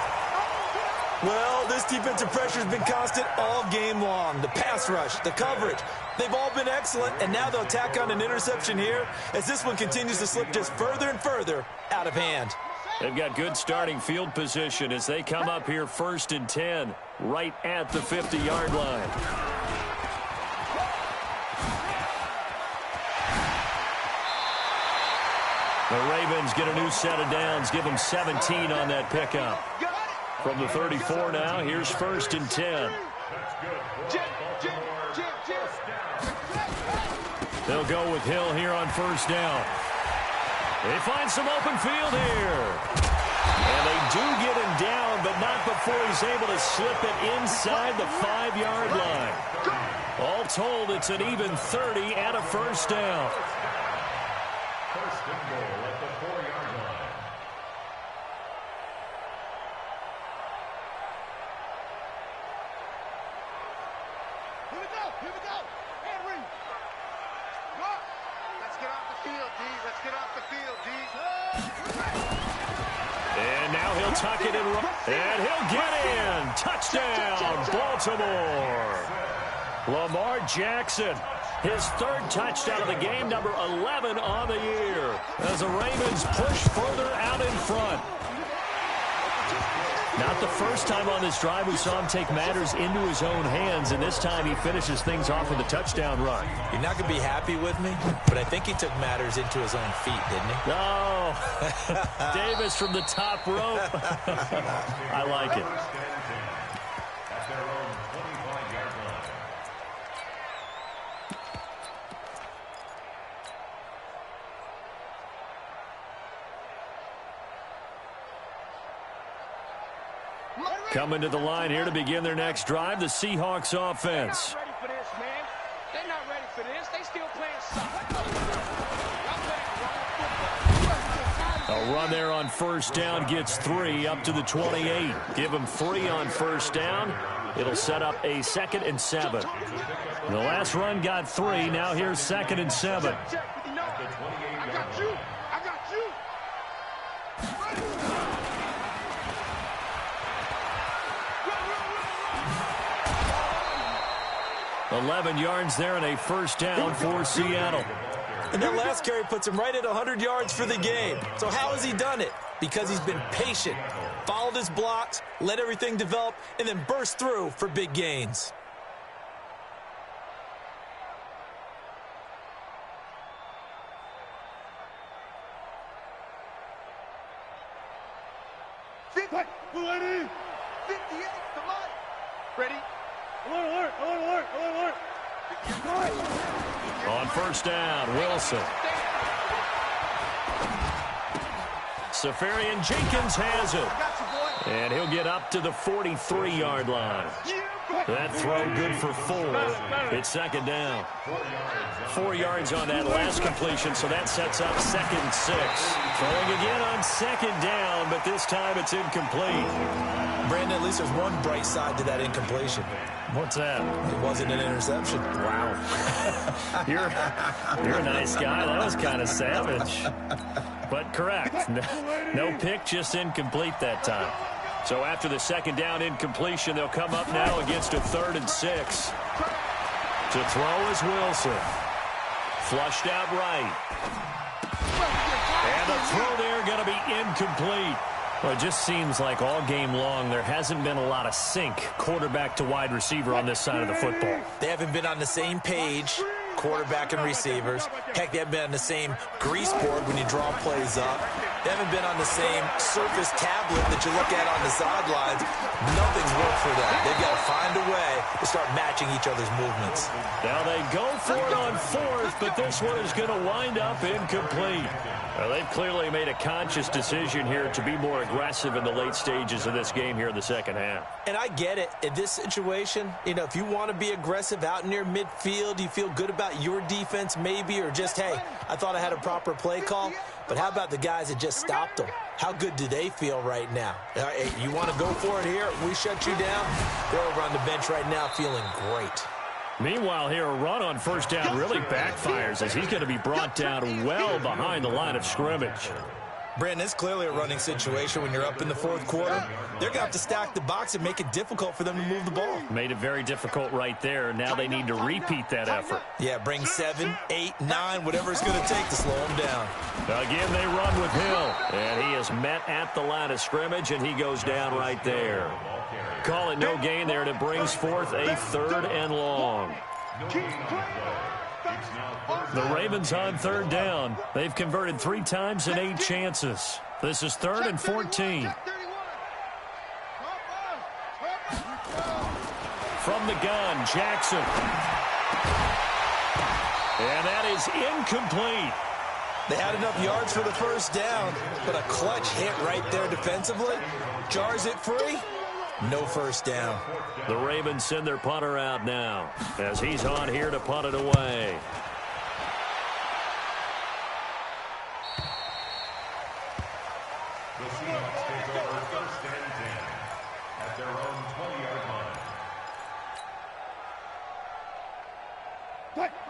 Well, this defensive pressure has been constant all game long. The pass rush, the coverage, they've all been excellent, and now they'll tack on an interception here as this one continues to slip just further and further out of hand. They've got good starting field position as they come up here 1st and 10, right at the 50-yard line. The Ravens get a new set of downs, give them 17 on that pickup. From the 34 now, here's 1st and 10. They'll go with Hill here on first down. They find some open field here. And they do get him down, but not before he's able to slip it inside the 5-yard line. All told, it's an even 30 and a first down. First and goal at the 4-yard line. Here we go, here we go. Henry. Go. Let's get off the field, D. Let's get off the field, D. And now he'll tuck it in. And he'll get in. Touchdown, Baltimore. Lamar Jackson. His 3rd touchdown of the game, number 11 on the year, as the Ravens push further out in front. Not the first time on this drive we saw him take matters into his own hands, and this time he finishes things off with a touchdown run. You're not going to be happy with me, but I think he took matters into his own feet, didn't he? No. Davis from the top rope. I like it. At their own 25-yard line. Coming to the line here to begin their next drive, the Seahawks offense. They're not ready for this, man. They're not ready for this. They still playing soccer. A run there on first down gets 3 up to the 28. Give them 3 on first down. It'll set up a 2nd and 7. The last run got 3. Now here's 2nd and 7. I got you. I got you. 11 yards there and a first down for Seattle. And that last carry puts him right at 100 yards for the game. So how has he done it? Because he's been patient, followed his blocks, let everything develop, and then burst through for big gains. Ready? 58, come on. Ready? Alert, alert, alert, alert, alert. On first down, Wilson. Safarian Jenkins has it. And he'll get up to the 43-yard line. That throw good for 4. It's 2nd down. 4 yards on that last completion, so that sets up 2nd and 6. Throwing again on 2nd down, but this time it's incomplete. Brandon, at least there's one bright side to that incompletion. What's that? It wasn't an interception. Wow. You're a nice guy. That was kind of savage. But correct. No pick, just incomplete that time. So after the 2nd down incompletion, they'll come up now against a 3rd and 6. To throw is Wilson. Flushed out right. And the throw there going to be incomplete. Well, it just seems like all game long there hasn't been a lot of sync quarterback to wide receiver on this side of the football. They haven't been on the same page, quarterback and receivers. Heck, they haven't been on the same grease board when you draw plays up. They haven't been on the same surface tablet that you look at on the sidelines. Nothing's worked for them. They've got to find a way to start matching each other's movements. Now they go for it on 4th, but this one is going to wind up incomplete. Well, they've clearly made a conscious decision here to be more aggressive in the late stages of this game here in the second half. And I get it. In this situation, you know, if you want to be aggressive out near midfield, you feel good about your defense maybe, or just, hey, I thought I had a proper play call. But how about the guys that just stopped them? How good do they feel right now? Hey, you want to go for it here? We shut you down? They're over on the bench right now feeling great. Meanwhile, here, a run on first down really backfires as he's going to be brought down well behind the line of scrimmage. Brandon, it's clearly a running situation when you're up in the 4th quarter. They're going to have to stack the box and make it difficult for them to move the ball. Made it very difficult right there. Now they need to repeat that effort. Yeah, bring 7, 8, 9, whatever it's going to take to slow them down. Again, they run with Hill. And he is met at the line of scrimmage, and he goes down right there. Call it no gain there, and it brings forth a 3rd and long. The Ravens on 3rd down. They've converted 3 times in 8 chances. This is 3rd and 14. From the gun, Jackson. And that is incomplete. They had enough yards for the first down, but a clutch hit right there defensively. Jars it free. No first down. The Ravens send their punter out now as he's on here to punt it away. The Seahawks take over 1st and 10 at their own 20-yard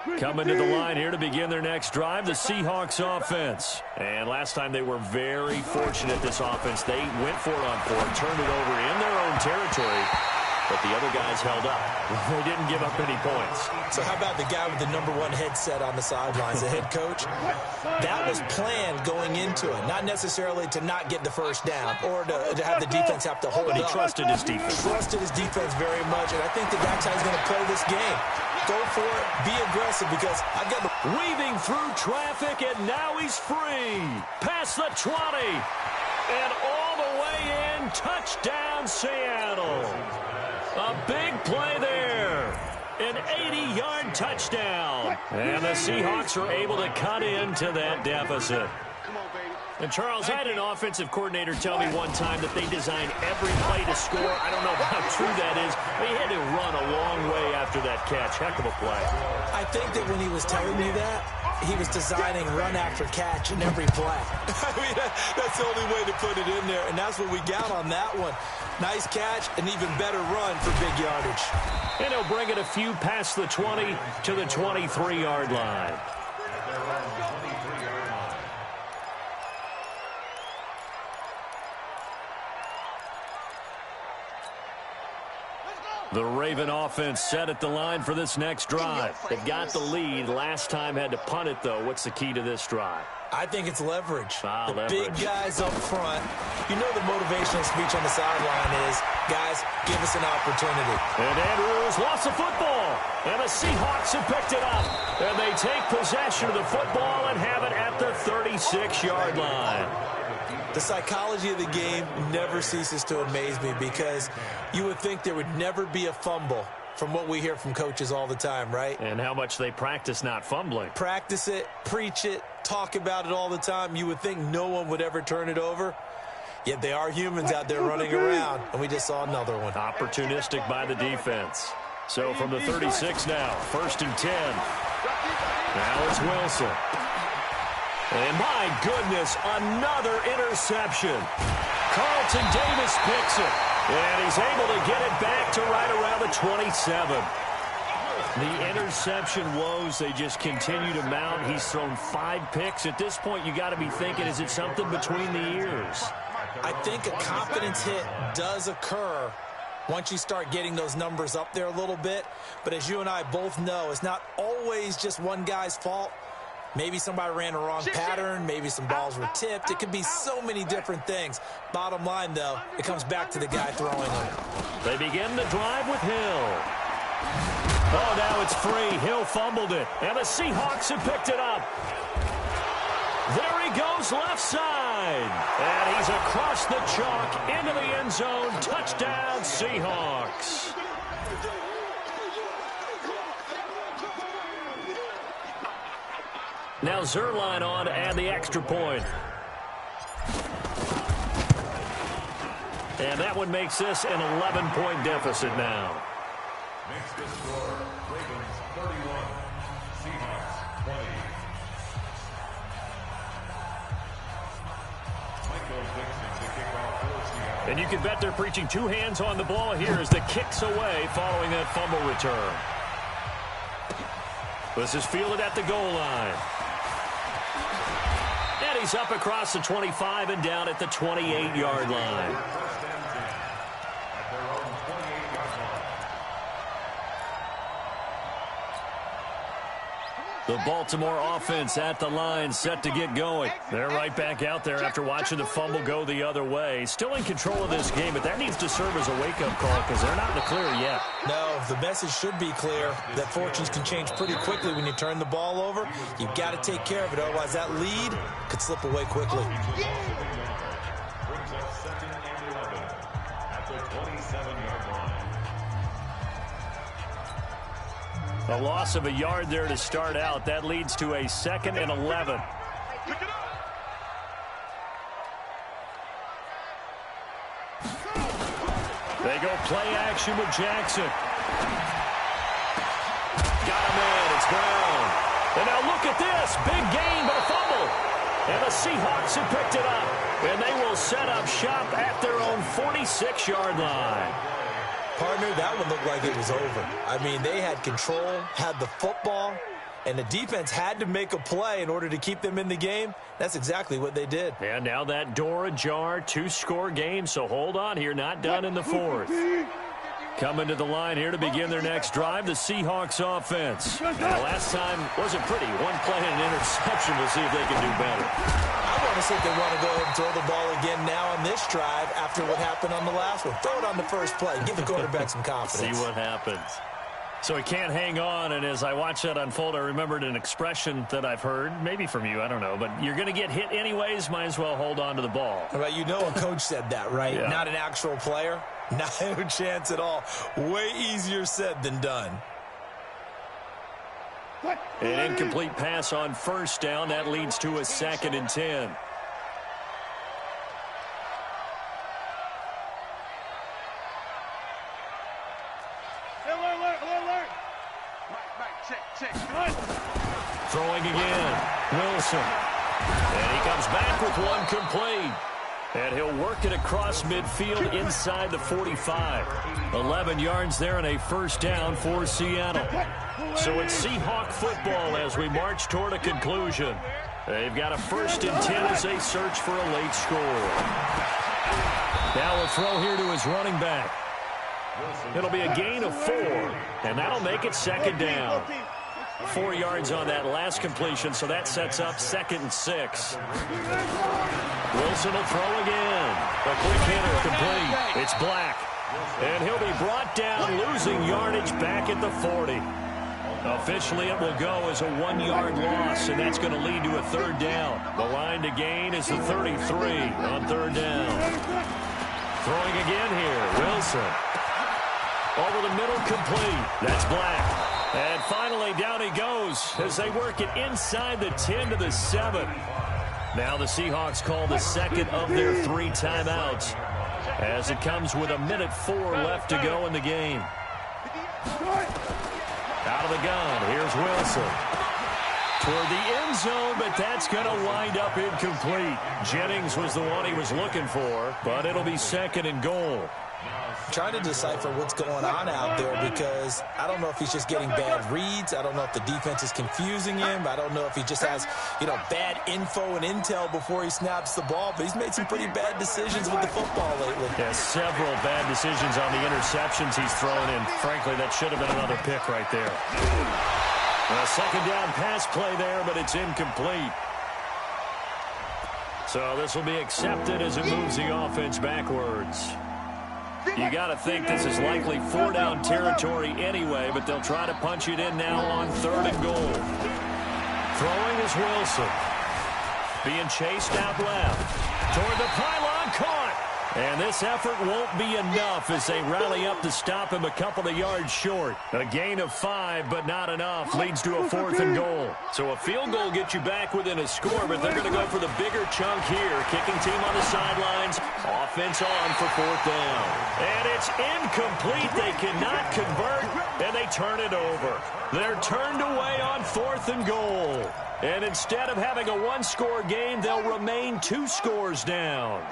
line. Coming to the line here to begin their next drive, the Seahawks offense. And last time they were very fortunate, this offense. They went for it on 4th, turned it over in their own territory, but the other guys held up. They didn't give up any points. So how about the guy with the #1 headset on the sidelines, the head coach? That was planned going into it, not necessarily to not get the first down or to have the defense have to hold but up. He trusted his defense. Trusted his defense very much, and I think that's how he's going to play this game. Go for it, be aggressive, because I've got the... Weaving through traffic, and now he's free. Past the 20. And all the way in, touchdown Seattle. A big play there. An 80-yard touchdown. And the Seahawks are able to cut into that deficit. Come on, baby. And, Charles, I had an offensive coordinator tell me one time that they design every play to score. I don't know how true that is. But he had to run a long way after that catch. Heck of a play. I think that when he was telling me that, he was designing run after catch in every play. I mean, that's the only way to put it in there, and that's what we got on that one. Nice catch, an even better run for big yardage. And he'll bring it a few past the 20 to the 23-yard line. The Raven offense set at the line for this next drive. They've got the lead. Last time had to punt it, though. What's the key to this drive? I think it's leverage. The leverage. Big guys up front. You know the motivational speech on the sideline is, guys, give us an opportunity. And Andrews lost the football. And the Seahawks have picked it up. And they take possession of the football and have it at their 36-yard line. The psychology of the game never ceases to amaze me because you would think there would never be a fumble from what we hear from coaches all the time, right? And how much they practice not fumbling. Practice it, preach it, talk about it all the time. You would think no one would ever turn it over. Yet they are humans out there running around, and we just saw another one. Opportunistic by the defense. So from the 36 now, 1st and 10. Now it's Wilson. And my goodness, another interception. Carlton Davis picks it. And he's able to get it back to right around the 27. The interception woes, they just continue to mount. He's thrown 5 picks. At this point, you got to be thinking, is it something between the ears? I think a confidence hit does occur once you start getting those numbers up there a little bit. But as you and I both know, it's not always just one guy's fault. Maybe somebody ran a wrong pattern. Maybe some balls were tipped. It could be so many different things. Bottom line, though, it comes back to the guy throwing them. They begin the drive with Hill. Oh, now it's free. Hill fumbled it. And the Seahawks have picked it up. There he goes left side. And he's across the chalk into the end zone. Touchdown, Seahawks. Now Zerline on to add the extra point. And that one makes this an 11-point deficit now. Makes the score, Ravens 31, Seahawks 20. Michael Dixon to kick off for Seattle. And you can bet they're preaching 2 hands on the ball here as the kick's away following that fumble return. This is fielded at the goal line. And he's up across the 25 and down at the 28-yard line. The Baltimore offense at the line, set to get going. They're right back out there after watching the fumble go the other way. Still in control of this game, but that needs to serve as a wake-up call because they're not in the clear yet. No, the message should be clear that fortunes can change pretty quickly when you turn the ball over. You've got to take care of it, otherwise that lead could slip away quickly. Brings up 2nd and 11 at the 27-yard line. A loss of a yard there to start out. That leads to a 2nd and 11. They go play action with Jackson. Got him in. It's Brown. And now look at this. Big gain, but a fumble. And the Seahawks have picked it up. And they will set up shop at their own 46-yard line. Partner, that one looked like it was over. I mean, they had control, had the football, and the defense had to make a play in order to keep them in the game. That's exactly what they did. And now that door ajar, 2-score game, so hold on here, not done in the 4th. Coming to the line here to begin their next drive, the Seahawks offense. And last time wasn't pretty. 1 play and an interception. We'll see if they can do better. I want to see if they want to go ahead and throw the ball again now on this drive after what happened on the last one. Throw it on the first play. Give the quarterback some confidence. See what happens. So he can't hang on, and as I watch that unfold, I remembered an expression that I've heard, maybe from you, I don't know, but you're going to get hit anyways, might as well hold on to the ball. Well, you know a coach said that, right? Yeah. Not an actual player. No chance at all. Way easier said than done. An incomplete pass on 1st down. That leads to a 2nd and 10. Wilson. And he comes back with one complete. And he'll work it across midfield inside the 45. 11 yards there and a first down for Seattle. So it's Seahawk football as we march toward a conclusion. They've got a 1st and 10 as they search for a late score. Now we'll throw here to his running back. It'll be a gain of 4, and that'll make it 2nd down. 4 yards on that last completion, so that sets up 2nd and 6. Wilson will throw again. A quick hitter complete. It's Black. And he'll be brought down, losing yardage back at the 40. Officially, it will go as a 1-yard loss, and that's going to lead to a 3rd down. The line to gain is the 33 on 3rd down. Throwing again here, Wilson. Over the middle, complete. That's Black. And finally, down he goes as they work it inside the 10 to the 7. Now the Seahawks call the 2nd of their 3 timeouts as it comes with 1:04 left to go in the game. Out of the gun, here's Wilson. Toward the end zone, but that's going to wind up incomplete. Jennings was the one he was looking for, but it'll be 2nd and goal. Trying to decipher what's going on out there because I don't know if he's just getting bad reads. I don't know if the defense is confusing him. I don't know if he just has, bad info and intel before he snaps the ball. But he's made some pretty bad decisions with the football lately. Yeah, several bad decisions on the interceptions he's thrown in. Frankly, that should have been another pick right there. A 2nd down pass play there, but it's incomplete. So this will be accepted as it moves the offense backwards. You got to think this is likely 4-down territory anyway, but they'll try to punch it in now on 3rd and goal. Throwing is Wilson. Being chased out left. Toward the pylon, caught. And this effort won't be enough as they rally up to stop him a couple of yards short. A gain of 5, but not enough. Leads to a 4th and goal. So a field goal gets you back within a score, but they're going to go for the bigger chunk here. Kicking team on the sidelines. Offense on for 4th down. And it's incomplete. They cannot convert, and they turn it over. They're turned away on 4th and goal. And instead of having a 1-score game, they'll remain 2 scores down.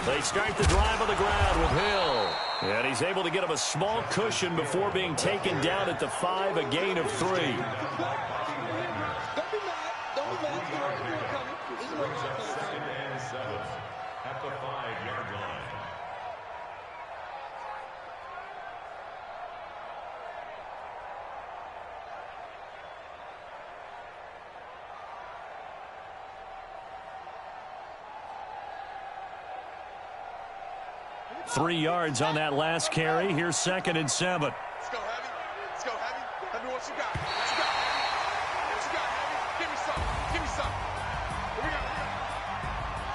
They start the drive on the ground with Hill. And he's able to get him a small cushion before being taken down at the 5, a gain of 3. At the 5-yard line. Three yards on that last carry. Here's 2nd and 7. Let's go, Heavy. Let's go, Heavy. Heavy, what you got? What you got, Heavy? What you got, Heavy? Give me some. Give me some. Here we go. Here we go.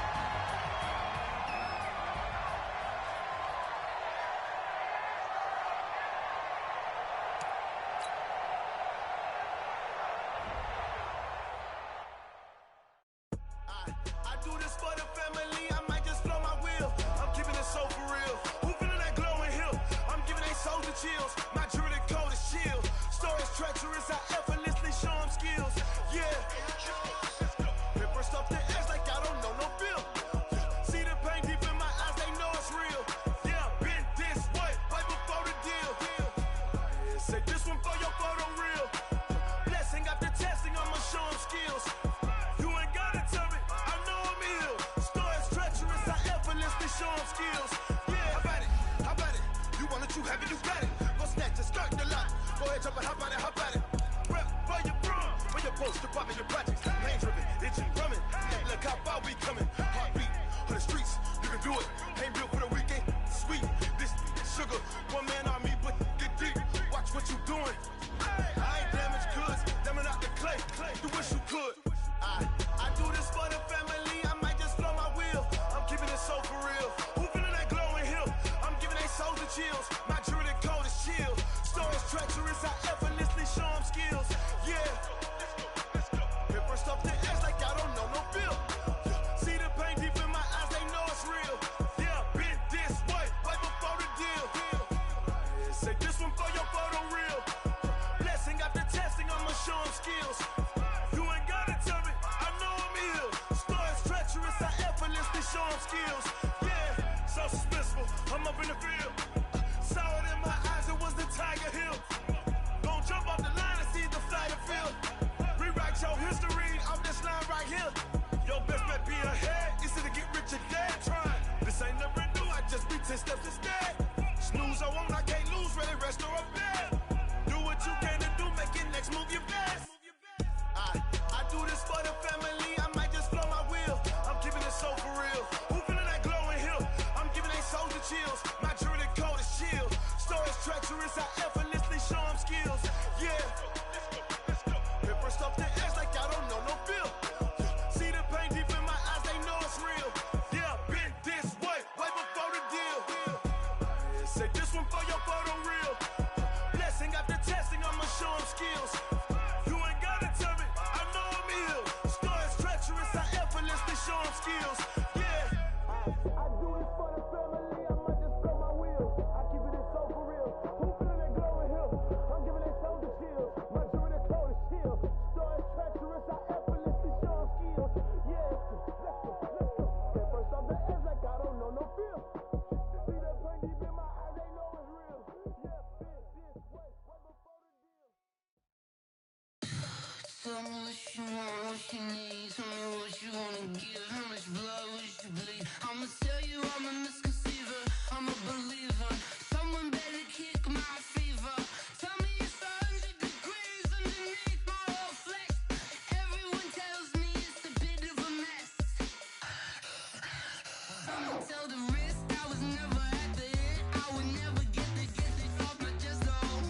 1 skills. Yeah. I do this for the family, I might just spell my wheels. I keep it so for real. Who feeling that glowing hill? I'm giving it soldier chills. My jewelry the cold is chill. Story treacherous, I effortlessly show them skills. Yeah, let's go. Get first off the edge like I don't know no feel. See the pain deep in my eyes, they know it's real. Yeah, this way before the deal. Tell me what you want, what you need. Tell me what you wanna give. How much blood would you bleed? I'ma tell you I'm a misconceiver. I'm a believer. Someone better kick my fever. Tell me it's 100 degrees underneath my whole flesh. Everyone tells me it's a bit of a mess. Someone tell the risk I was never at the end. I would never get it off my chest though.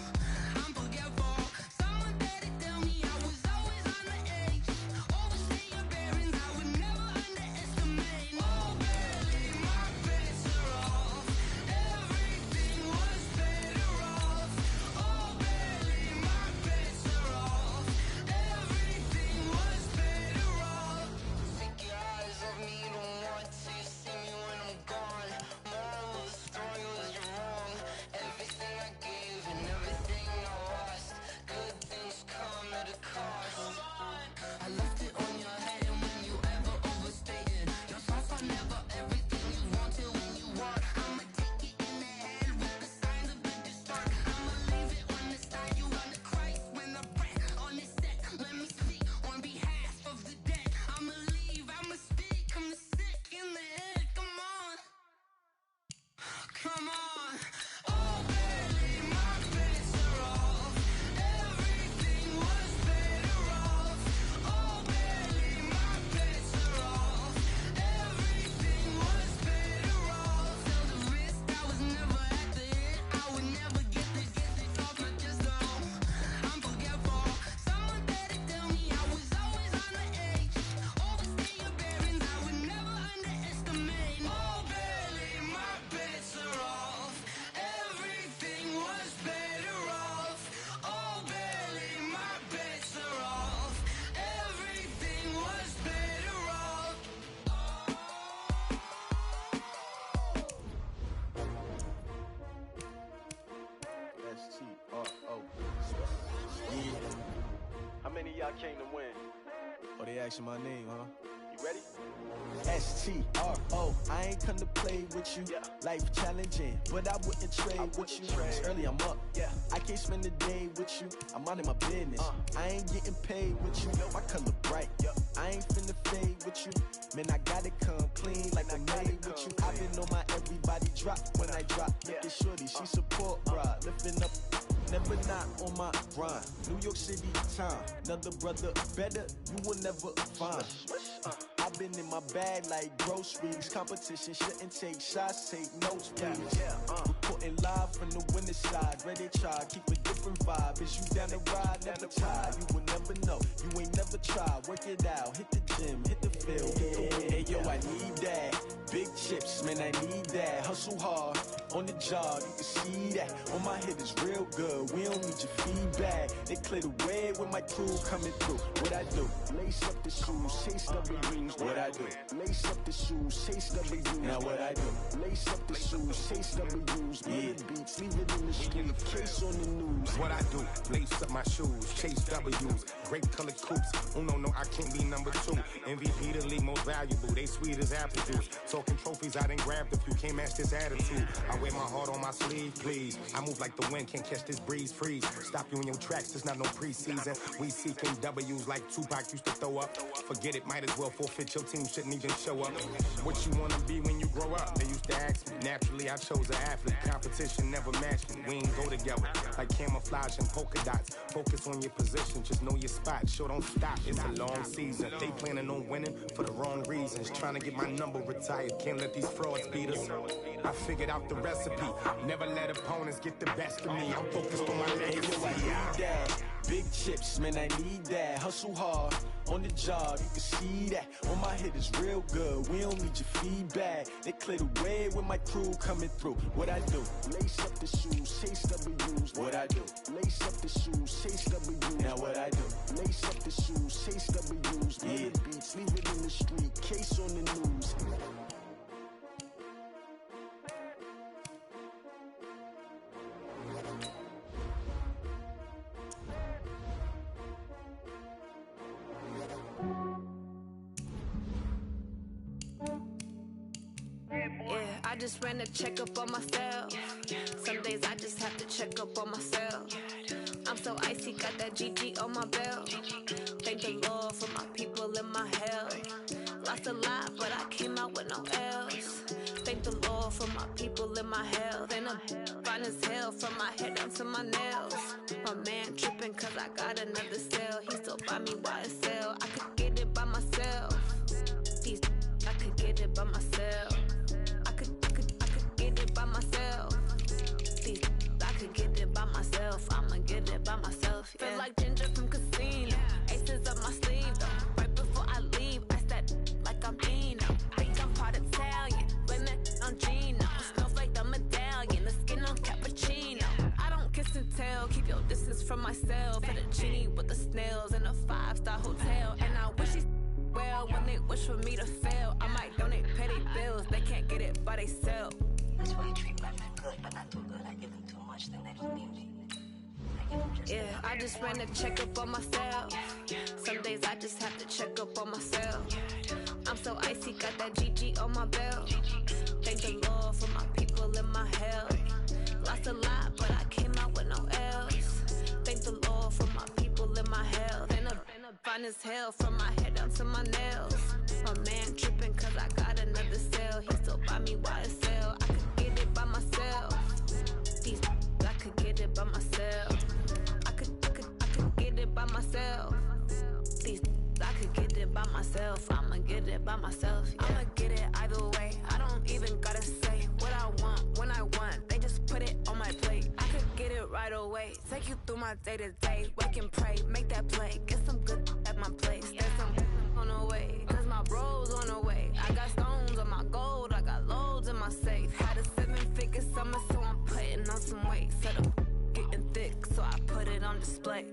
I'm forgetful. Someone better tell me I was always on the edge. Overstay your bearings, I would never underestimate. Oh baby, my bets are off. Everything was better off. Oh baby, my bets are off. Everything was better off. Take your eyes off me, you don't want to see me when I'm gone. Moral of the story was you're wrong. Everything I gave and everything I lost. Good things come at a cost. I left it on your head, and when you ever overstay it, your thoughts are never everything you wanted when you want. I'ma take it in the head with the signs of a distort. I'ma leave it on the side. You wanna Christ when I breath on this set. Let me speak on behalf of the dead. I'ma leave, I'ma speak. I'm the sick in the head. Come on, come on. Oh baby, my bets are off. Everything was better off. Oh baby, my bets are off. Everything was better off. Tell the risk I was never at the end. I would never get it off my chest though. I'm forgetful. Someone better tell me I was always on the edge. Overstay your bearings, I would never underestimate. Oh baby, my bets are off. Everything was better off. Oh baby, my bets are off. Everything was better off. S-T-R-O. Yeah. How many of y'all came to win? Oh, they asking my name, huh? You ready? S-T-R-O. I ain't come to play with you. Yeah. Life challenging, but I wouldn't trade with you. It's early, I'm up. Yeah. I can't spend the day with you. I'm minding my business. I ain't getting paid with you. My color bright. I ain't finna fade with you. Man, I gotta come clean like I'm made with you. I've been on my everybody drop when I drop. Look at shorty, she support ride. Lifting up, never not on my grind. New York City time. Another brother better, you will never find. I've been in my bag like groceries. Competition shouldn't take shots, take notes, please. Reporting live from the winning side. Ready to try, keep a different vibe. Is you down the ride, never tired. You will never know, you ain't never tried. Work it out, hit the gym, hit the field, hit the win. Hey yo, I need that. Big chips, man, I need that. Hustle hard, on the job, you can see that. On my head is real good, we don't need your feedback. They clear the way with my crew coming through. What I do? Lace up the shoes, chase W's. What I do? Lace up the shoes, chase W's. Now what I do? Lace up the shoes, chase W's. Yeah, beats, leave it in the street, case on the news. What I do? Lace up my shoes, chase W's. Great color coops. Oh no, I can't be number 2. MVP the league most valuable. They sweet as apple juice. Talking trophies, I done grabbed a few. Can't match this attitude. I wear my heart on my sleeve, please. I move like the wind, can't catch this breeze. Freeze. Stop you in your tracks. There's not no preseason. We seeking W's like Tupac used to throw up. Forget it, might as well forfeit. Your team shouldn't even show up. What you wanna be when you grow up? They used to ask me. Naturally, I chose an athlete. Competition never matched me. We ain't go together like camouflage and polka dots. Focus on your position, just know your spot. Sure, don't stop. It's a long season. They planning on winning for the wrong reasons. Trying to get my number retired. Can't let these frauds beat us. I figured out the recipe. Never let opponents get the best of me. I'm focused on my legacy. Big chips, man, I need that. Hustle hard on the job, you can see that. On my head is real good, we don't need your feedback. They clear the way with my crew coming through. What I do? Lace up the shoes, chase W's. What I do? Lace up the shoes, chase W's. Now what I do? Lace up the shoes, chase W's. Yeah. Beats, leave it in the street, case on the news. I just ran a checkup on myself. Some days I just have to check up on myself. I'm so icy, got that GG on my belt. Thank the Lord for my people in my hell. Lost a lot, but I came out with no L's. Thank the Lord for my people in my health. And I'm fine as hell from my head down to my nails. My man tripping cause I got another cell. He still buy me YSL. I could get it by myself. These I could get it by myself. I could get it by myself. These I could get it by myself. I'ma get it by myself. Yeah. Feel like Ginger from Casino. Aces up my sleeve though. Right before I leave, I said like I'm Dino. Think I'm part Italian. Blame it on Gino. Smells like the medallion. The skin on cappuccino. I don't kiss and tell. Keep your distance from myself. For the genie with the snails in a 5-star hotel. And I wish he's well when they wish for me to fail. I might donate petty bills. They can't get it by they self. That's why you treat my men good, but not too good. I give them too much, then they don't need me. Yeah, I just ran a checkup on myself. Some days I just have to check up on myself. I'm so icy, got that GG on my belt. Thank the Lord for my people in my hell. Lost a lot, but I came out with no L's. Thank the Lord for my people in my hell. Then I'm fine as hell from my head down to my nails. My man tripping cause I got another cell. He still buy me YSL. I could get it by myself. These I could get it by myself. I could get it by myself. These I could get it by myself. I'ma get it by myself. Yeah. I'ma get it either way. I don't even gotta say what I want when I want. They just put it on my plate. I could get it right away. Take you through my day to day. Wake and pray, make that play. Get some good at my place. There's some on the way. Cause my bro's on the way. I got stones on my gold. I got loads in my safe. Had a 7-figure summer, so I'm putting on some weight. Set up getting thick, so I put it on display.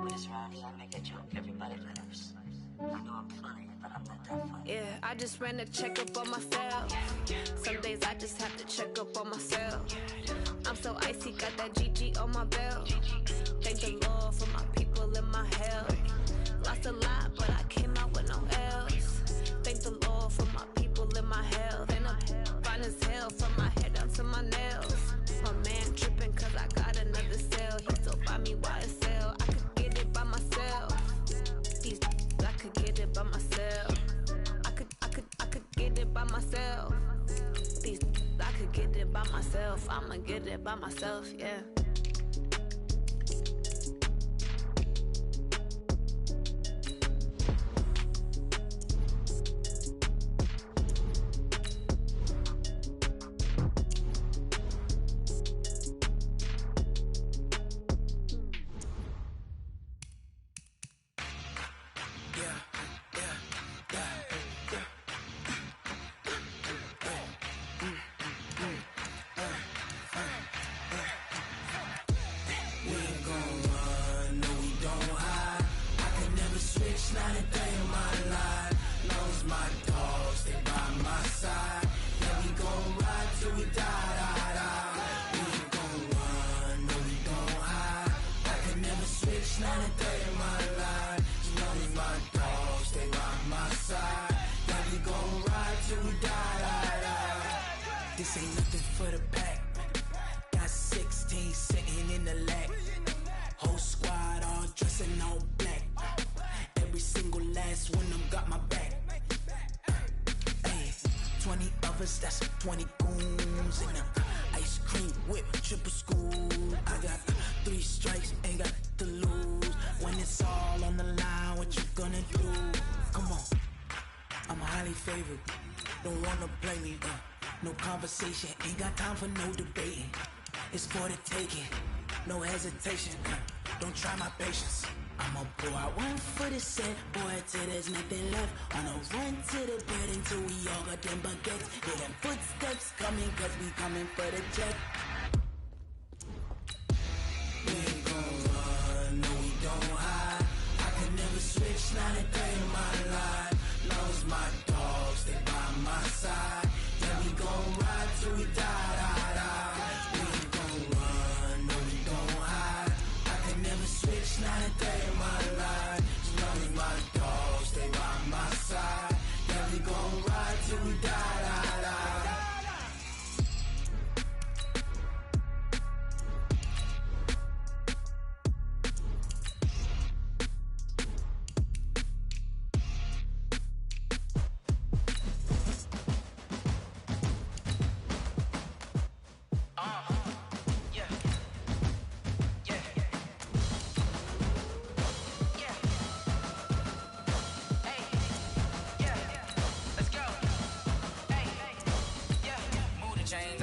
With this rhyme, I make a joke, everybody laughs. I know I'm funny, but I'm not that funny. Yeah, I just ran a checkup on myself. Some days I just have to check up on myself. I'm so icy, got that GG on my belt. Thank the Lord for my people in my hell. Lost a lot, but I came out with no L's. Thank the Lord for my people in my hell. Then I'm fine as hell from my head down to my nails. My man tripping cause I got another cell. He still buy me YSL. I could get it by myself. These I could get it by myself. I could get it by myself. These I could get it by myself. I'ma get it by myself, yeah. This ain't nothing for the pack. Got 16 sitting in the lap. Whole squad all dressing all black. Every single last one of them got my back. Hey, 20 of us, that's 20 goons in a ice cream whip, triple school. I got 3 strikes, ain't got to lose. When it's all on the line, what you gonna do? Come on, I'm highly favored. Don't wanna play me, no conversation, ain't got time for no debating. It's for the taking, no hesitation. don't try my patience. I'ma pour out one for the set, boy, till there's nothing left. On a run to the bed until we all got them baguettes. Hear them footsteps coming, cause we coming for the check. We ain't gon' run, no we don't hide. I can never switch, not a day in my life. Lost my dogs, they by my side. Yeah, we gon' ride till we die, die, die. We ain't gon' run, no we don't hide. I can never switch, not a day in my life. As long as my dogs, they by my side. Yeah, we gon' ride till we die, die, die.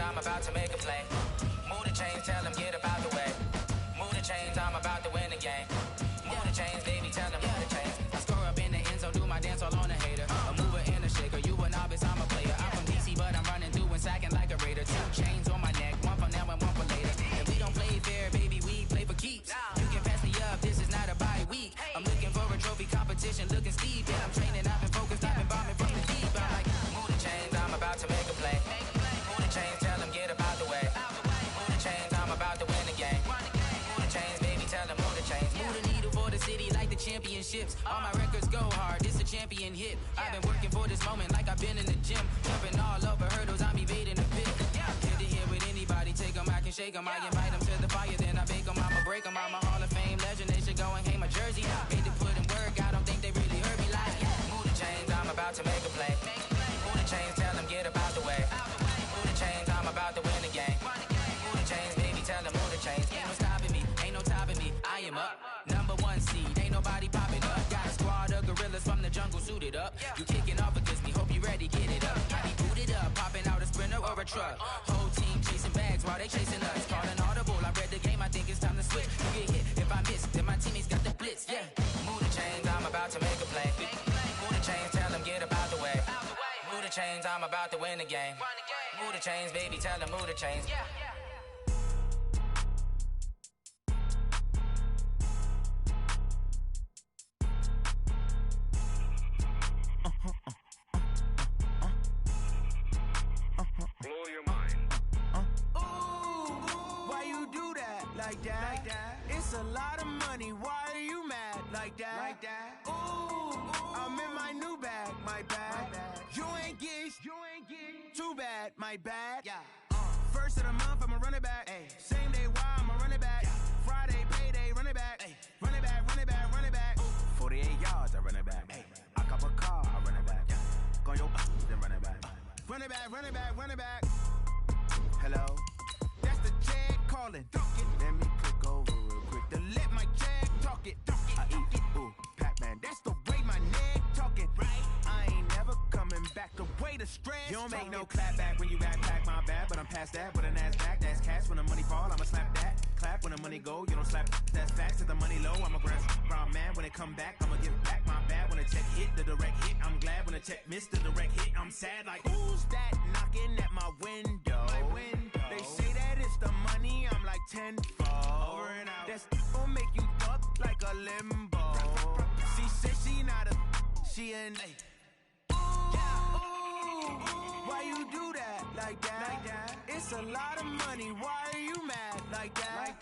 I'm about to make a play. Move the chains, tell them get up out the way. Move the chains, I'm about to win the game. Move the chains, baby, tell them move the chains. I score up in the end zone, do my dance all on a hater. A mover and a shaker, you a novice, I'm a player. I'm from DC, but I'm running through and sacking like a raider. 2 chains on my neck, one for now and one for later. And we don't play fair, baby, we play for keeps. You can pass me up, this is not a bye week. I'm looking for a trophy competition, looking steep. Yeah, I'm training, I've been focused, I've been bombing from the deep. I'm like, move the chains, I'm about to make a play. Move the chains, tell them get up out the way. Move the chains, I'm about to win the game. Move the chains, baby, tell them move the chains. Move the needle for the city like the championships. All my records go hard, this a champion hit. I've been working for this moment like I've been in the gym. Jumping all over hurdles, I'm evading the pit. Get to here with anybody, take them, I can shake them. I invite them to the fire, then I bake them. I'ma break them, I'm a Hall of Fame legend. They should go and hang my jersey. Made to put in work, I don't think they really heard me like. Move the chains, I'm about to make a play. Move the chains, tell them get up out the way. Move the chains, I'm about to win the game. Move the chains, baby, tell them move the chains. Ain't no stopping me, ain't no topping me. I am up, number 1 seed, ain't nobody popping up. Got a squad of gorillas from the jungle suited up. You kicking off against me, hope you ready, get it up. I be booted up, popping out a sprinter or a truck. Whole team chasing bags while they chasing us. Calling audible, I read the game, I think it's time to switch. You get hit, if I miss, then my teammates got the blitz, yeah. Move the chains, I'm about to make a play. Move the chains, tell them get up out the way. Move the chains, I'm about to win the game. Move the chains, baby, tell them move the chains. Blow your mind. Ooh, why you do that like that? It's a lot of money. Why are you mad like that? Ooh, I'm in my new bag, my bad. You ain't get too bad, my bad. First of the month, I'ma run it back. Same day, why I'ma run it back. Friday, payday, run it back. Run it back, run it back, run it back. 48 yards, I run it back. I cop a car, I run it back. Go your then run it back. Run it back, run it back, run it back. Hello, that's the Jag calling. Let me click over real quick to let my Jag talk it. I eat, ooh, Pac-Man, that's the way my neck talking. I ain't never coming back the way the stress. You don't make no clap back when you backpack, my bad, but I'm past that. With an ass back, that's cash. When the money fall, I'ma slap that. Clap when the money go, you don't slap. That's facts. If the money low, I'ma grab brown man. When it come back, I'ma give back my bad. When the check hit, the direct hit, I'm glad. When the check missed the direct hit, I'm sad. Like, who's that knocking at my window? They say that it's the money, I'm like tenfold. Over and out. That's gon' make you fuck like a limbo. She said she not a, she an ooh, why you do that like that? It's a lot of money, why are you mad like that?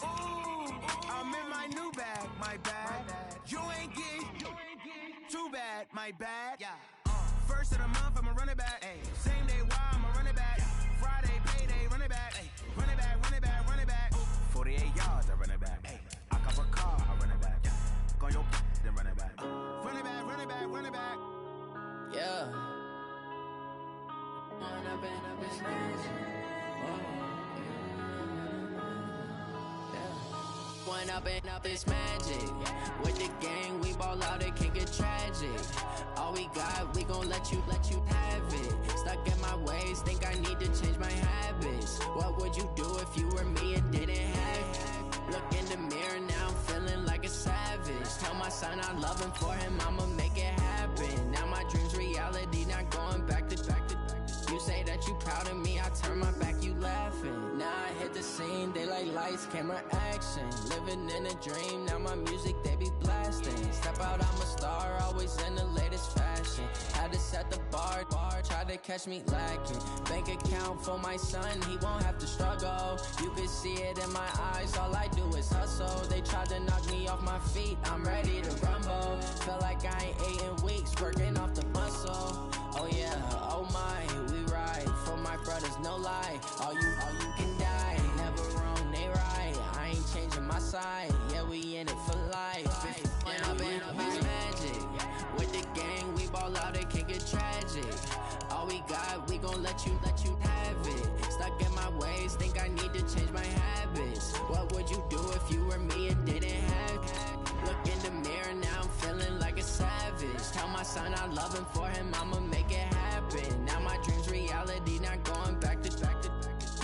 Ooh, I'm in my new bag, my bad. You ain't get too bad, my bad. First of the month, I'ma run it back. Same day, why I'ma run it back. Friday, payday, run it back. Run it back, run it back, run it back. 48 yards, I run it back. I cop a car, I run it back. Go your then run it back. Run it back, run it back, run it back. Yeah. Run up and up his hands. One up and up is magic. With the gang, we ball out, it can get tragic. All we got, we gon' let you have it. Stuck in my ways, think I need to change my habits. What would you do if you were me and didn't have it? Look in the mirror now, I'm son, I love him, for him, I'ma make it happen. Now my dream's reality, not going back to. You say that you proud of me, I turn my back, you laughing. Now I hit the scene, they like lights, camera, action. Living in a dream, now my music, they be blasting. Step out, I'm a star, always in the latest fashion. Had to set the bar, try to catch me lacking. Bank account for my son, he won't have to struggle. You can see it in my eyes, all I do is hustle. They tried to knock me off my feet, I'm ready to rumble. Feel like I ain't ate in weeks, working off the muscle. Oh yeah, oh my, we ride for my brothers, no lie. All you can die, never wrong, they right. I ain't changing my side, yeah, we in it for life. It's magic. With the gang, we ball out, it can get tragic. All we got, we gon' let you have it. Stuck in my ways, think I need to change my habits. What would you do if you were me and didn't have it? Look in the mirror, now I'm feeling like a savage. Tell my son I love him, for him, I'ma make it happen. Now my dream's reality, not going back to.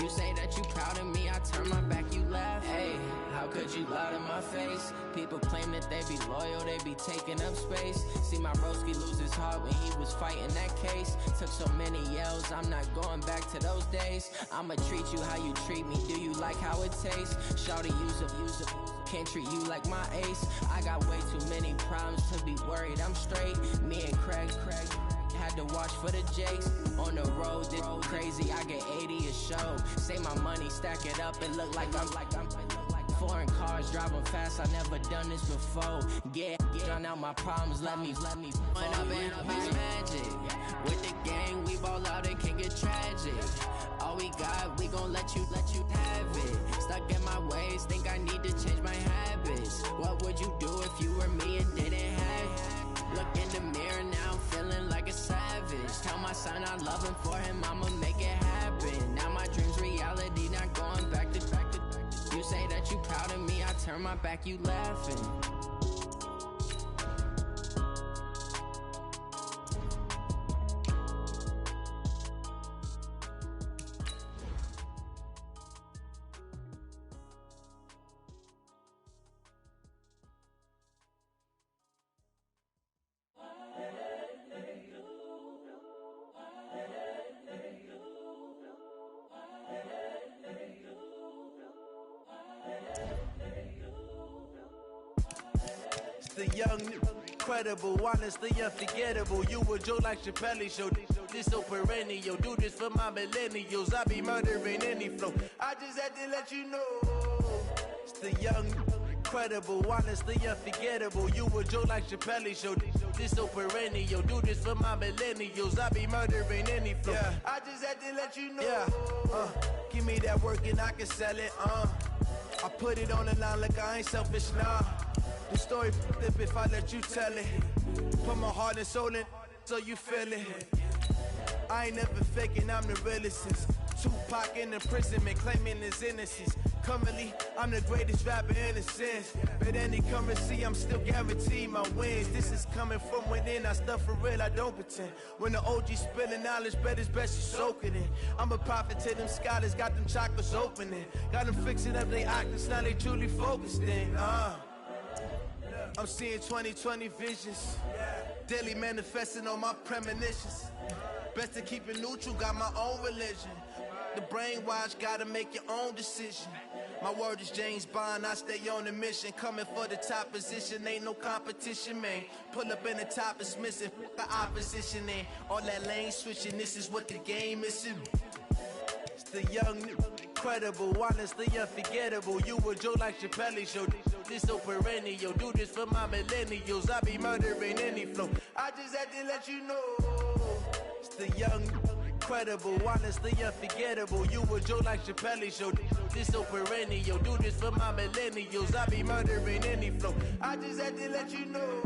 You say that you proud of me, I turn my back, you laugh. Hey, how could you lie to my face? People claim that they be loyal, they be taking up space. See my broski lose his heart when he was fighting that case. Took so many yells, I'm not going back to those days. I'ma treat you how you treat me, do you like how it tastes? Shawty, use up, can't treat you like my ace. I got way too many problems to be worried, I'm straight. Me and Craig had to watch for the Jakes. On the road, this crazy, I get 80 a show. Say my money, stack it up, and look like I'm foreign cars, driving fast, I never done this before. Get on out my problems, let me fall. It's magic. With the gang, we ball out, it can get tragic. All we got, we gon' let you have it. Stuck in my ways, think I need to change my habits. What would you do if you were me and didn't have it? Look in the mirror, now I'm feeling like a savage. Tell my son I love him, for him, I'ma make it happen. Now my dream's reality, not going back to. You say that you proud of me, I turn my back, you laughing. The young, incredible, honestly unforgettable. You a Joe like Chappelle show. This so perennial. Do this for my millennials. I be murdering any flow. I just had to let you know. It's the young, incredible, honestly unforgettable. You a Joe like Chappelle show. This so perennial. Do this for my millennials. I be murdering any flow. Yeah. I just had to let you know. Yeah. Give me that work and I can sell it. I put it on the line like I ain't selfish, nah. The story flip if I let you tell it. Put my heart and soul in so you feel it. I ain't never faking, I'm the realest since Tupac in imprisonment, claiming his innocence. Currently, I'm the greatest rapper in a sense. But any currency, I'm still guaranteed my wins. This is coming from within, I stuff for real, I don't pretend. When the OG spilling knowledge, bet it's best you soak it in. I'm a prophet to them scholars, got them chakras opening. Got them fixing up they octaves, now they truly focused in. I'm seeing 2020 visions, daily manifesting on my premonitions. Best to keep it neutral, got my own religion. The brainwash, gotta make your own decision. My word is James Bond, I stay on a mission. Coming for the top position, ain't no competition, man. Pull up in the top, it's missing, the opposition ain't. All that lane switching, this is what the game is. It's the young, incredible, honestly unforgettable. You a Joe like Chappelle show. This so perennial. Do this for my millennials. I be murdering any flow. I just had to let you know. It's the young, incredible, honestly unforgettable. You a Joe like Chappelle show. This so perennial. Do this for my millennials. I be murdering any flow. I just had to let you know.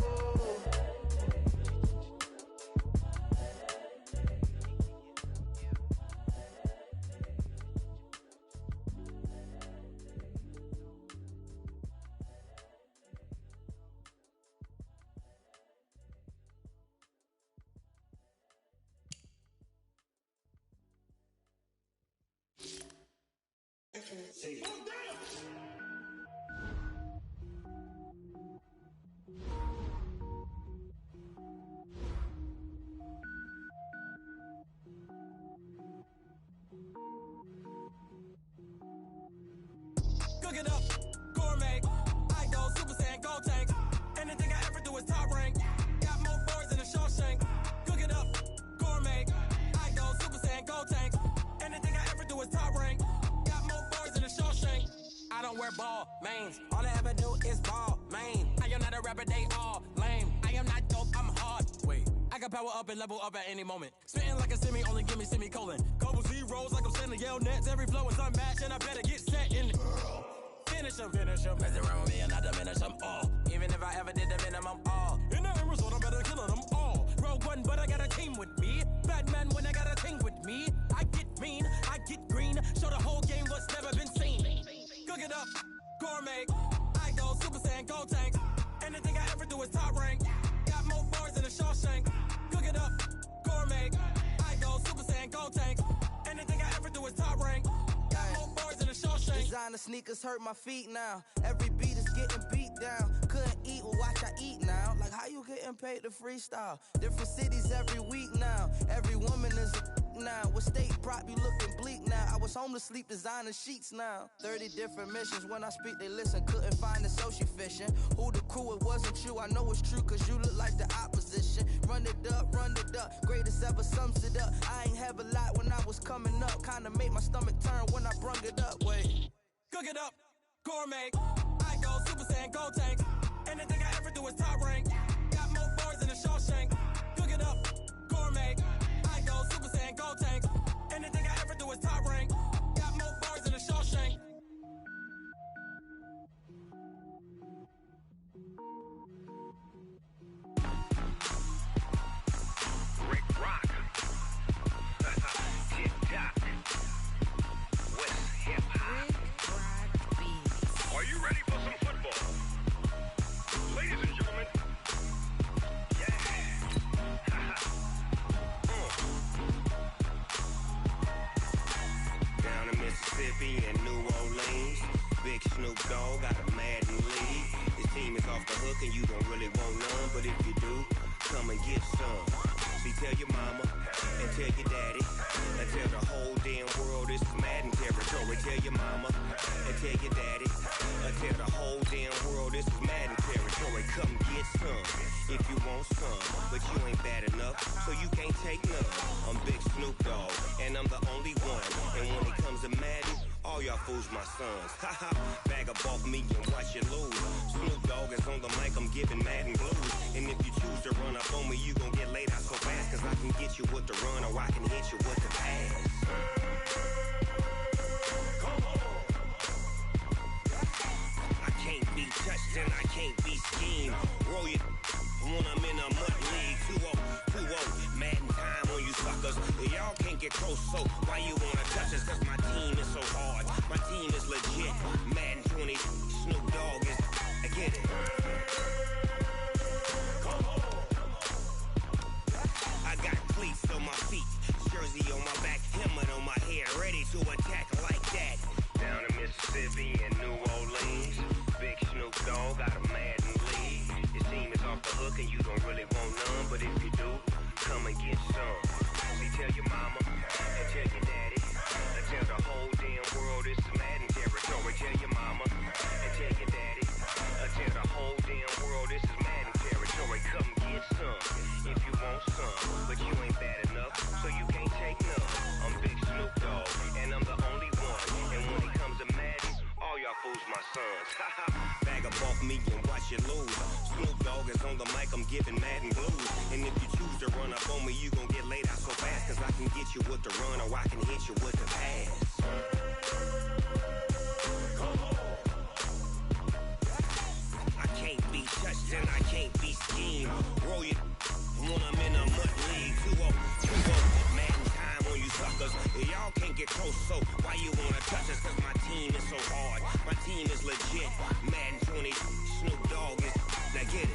ball, mains. All I ever do is ball, main. I am not a rapper, they all lame. I am not dope, I'm hard. Wait, I can power up and level up at any moment. Spitting like a semi, only give me semicolon. Couple zeros like I'm sending yell nets. Every flow is unmatched and I better get set in. Finish them. Mess around with me and I diminish them all. Even if I ever did the minimum all. In the result, I'm better killing them all. Rogue one, but I got a team with me. Batman when I got a team with me. I get mean, I get green. Show the whole game what's never been seen. Cook it up, gourmet. I go Super Saiyan, Gold Tank. Anything I ever do is top rank. Got more bars than a Shawshank. Cook it up, gourmet. I go Super Saiyan, Gold Tank. Anything I ever do is top rank. Got more bars than a Shawshank. Designer sneakers hurt my feet now. Every beat is getting beat down. Couldn't eat, well watch I eat now. Like how you getting paid to freestyle? Different cities every week now. Every woman is a now. With state prop you looking bleak now. I was home to sleep designer sheets now. 30 different missions. When I speak they listen. Couldn't find it so she fishing. Who the crew, it wasn't you. I know it's true cause you look like the opposition. Run it up. Greatest ever sums it up. I ain't have a lot when I was coming up. Kinda made my stomach turn when I brung it up. Wait. Cook it up, gourmet. I go Super Saiyan, Gold Tank. Anything I ever do is top rank. Got more bars than a Shawshank. Cook it up, gourmet. I go Super Saiyan, Gold Tank. Anything I ever do is top rank. Got more bars than a Shawshank. Rick Rock. Tip-top. West hip-hop. Are you ready for some football? Ladies and gentlemen. Yeah. Down in Mississippi and New Orleans, Big Snoop Dogg got a Madden league. His team is off the hook and you don't really want none, but if you do, come and get some. See, tell your mama and tell your daddy and tell the whole damn world this is Madden territory. Tell your mama and tell your daddy and tell the whole damn world this is Madden territory. Come get some if you want some, but you ain't bad enough, so you can't take none. I'm Big Snoop Dogg and I'm the only one. And when it comes to Madden, all y'all fools my sons. Haha, bag up off me and watch you lose. Snoop Dogg is on the mic, I'm giving Madden blues. And if you choose to run up on me, you gon' get laid out so fast. Cause I can get you with the run or I can hit you with the pass. I can't be touched and I can't be schemed. Roll it when I'm in a mud league. 2-0, Madden time on you suckers. Y'all can't get close, so why you wanna touch us? Cause my team is so hard, my team is legit. Madden 20, Snoop Dogg is, I get it. I got cleats on my feet, jersey on my back, helmet on my head, ready to attack like that. Down in Mississippi and New Orleans, Big Snoop Dogg got a Madden league. His team is off the hook and you don't really want none, but if you do, come and get some. See, tell your mama and tell your daddy and tell the whole damn world this is Madden territory. Tell your mama and tell your daddy and tell the whole damn world this is Madden territory. Come get some if you want some, but you ain't bad enough, so you can't take none. I'm Big Snoop Dogg and I'm the only one. And when it comes to Madden, all y'all fools my sons. Bag up off me and watch you lose. Snoop Dogg is on the mic, I'm giving Madden blues. And if you choose to run up on me, you gon' get laid out so fast. Cause I can get you with the run or I can hit you with the pass. I can't be touched and I can't be schemed. Roll it when I'm in a mud league. 2-0, Madden time on you suckers. Y'all can't get close, so why you wanna touch us? Cause my team is so hard, my team is legit. Madden 20, Snoop Dogg is, now get it.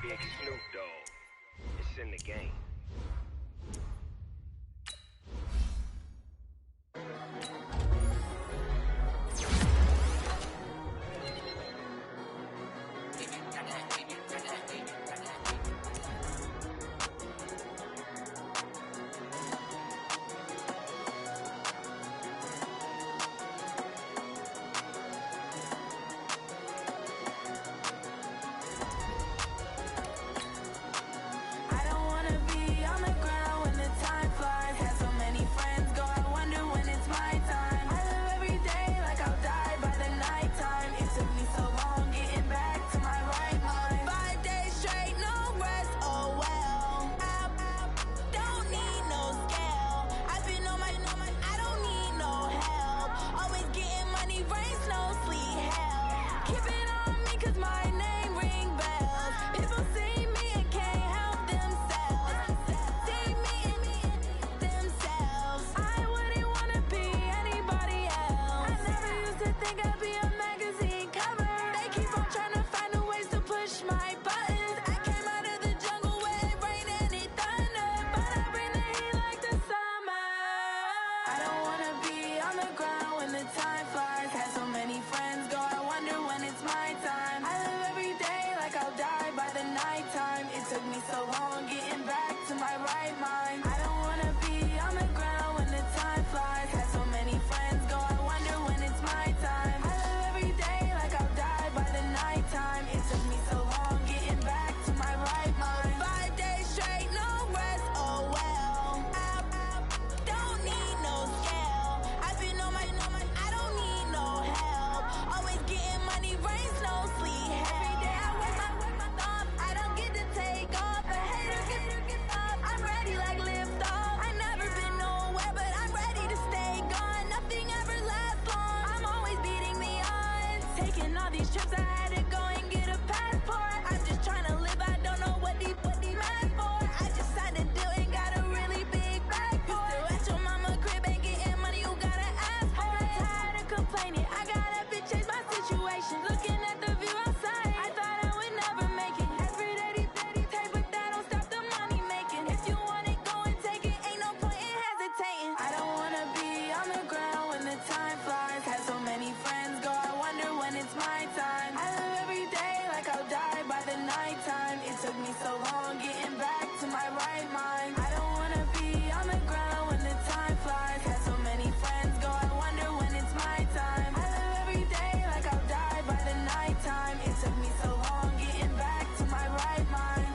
Big Snoop Dogg, it's in the game. these trips, I had to go and get a passport. I'm just trying to live, I don't know what these mad for. I just signed a deal and got a really big bag for it. Still at your mama crib, ain't getting money, you gotta ask for it. I'm tired of complaining, I gotta change my situation. Looking at the view outside, I thought I would never make it. Every day they take, but that don't stop the money making. If you want it, go and take it, ain't no point in hesitating. I don't wanna be on the ground when the time flies. Had so many friends go, I wonder when it's my time. I live every day like I'll die by the nighttime. It took me so long getting back to my right mind. I don't wanna be on the ground when the time flies. Had so many friends go, I wonder when it's my time. I live every day like I'll die by the nighttime. It took me so long getting back to my right mind.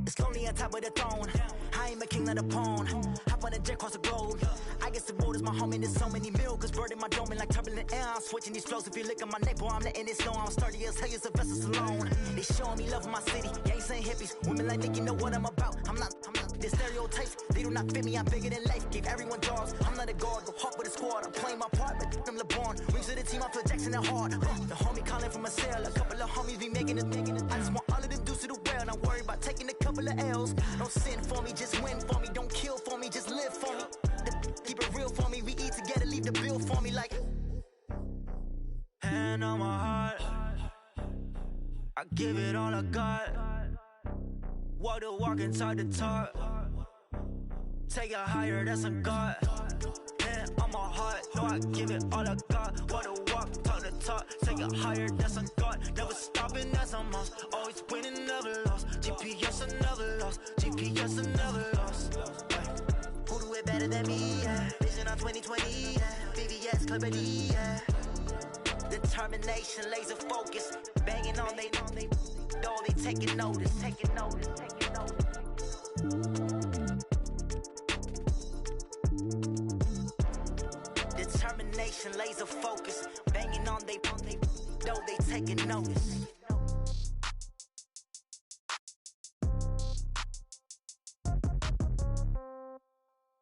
It's lonely on top of the throne. I am a king, not a pawn. Hop on a jet across the globe. I guess the road is my home and there's so many milkers burning my dome and like turbulent air. I'm switching these flows. If you look at my neck, boy, I'm letting it snow. I'm sturdy as hell, as a vessel alone. They showing me love in my city. Gangs and hippies, women like Nicky know what I'm about. I'm not the stereotypes. They do not fit me. I'm bigger than life. Give everyone jobs. I'm not a guard. Go hard with a squad. I'm playing my part, but I'm LeBron. Rings to the team. I feel Jackson and hard. The homie calling from a cell. A couple of homies be making it. I just want all of them dudes to do well. Not worry about taking a couple of L's. Don't sin for me, just win for me. Don't kill for me, just live for me. Keep it real for me. We eat together, leave the bill for me like. Hand on my heart, I give it all I got. Walk the walk and talk the talk. Take it higher, that's a God. Hand on my heart, no, I give it all I got. Walk the walk, talk the talk. Take it higher, that's a God. Never stopping, that's a must. Always winning, never lost. GPS, I never lost. GPS, I never lost. Who do it better than me? Yeah. Vision on 2020. Yeah. VVS, Clarity. Yeah. Determination, laser focus. Banging on they know they taking notice. Taking notice. Taking notice. Determination, laser focus. Banging on they know they taking notice.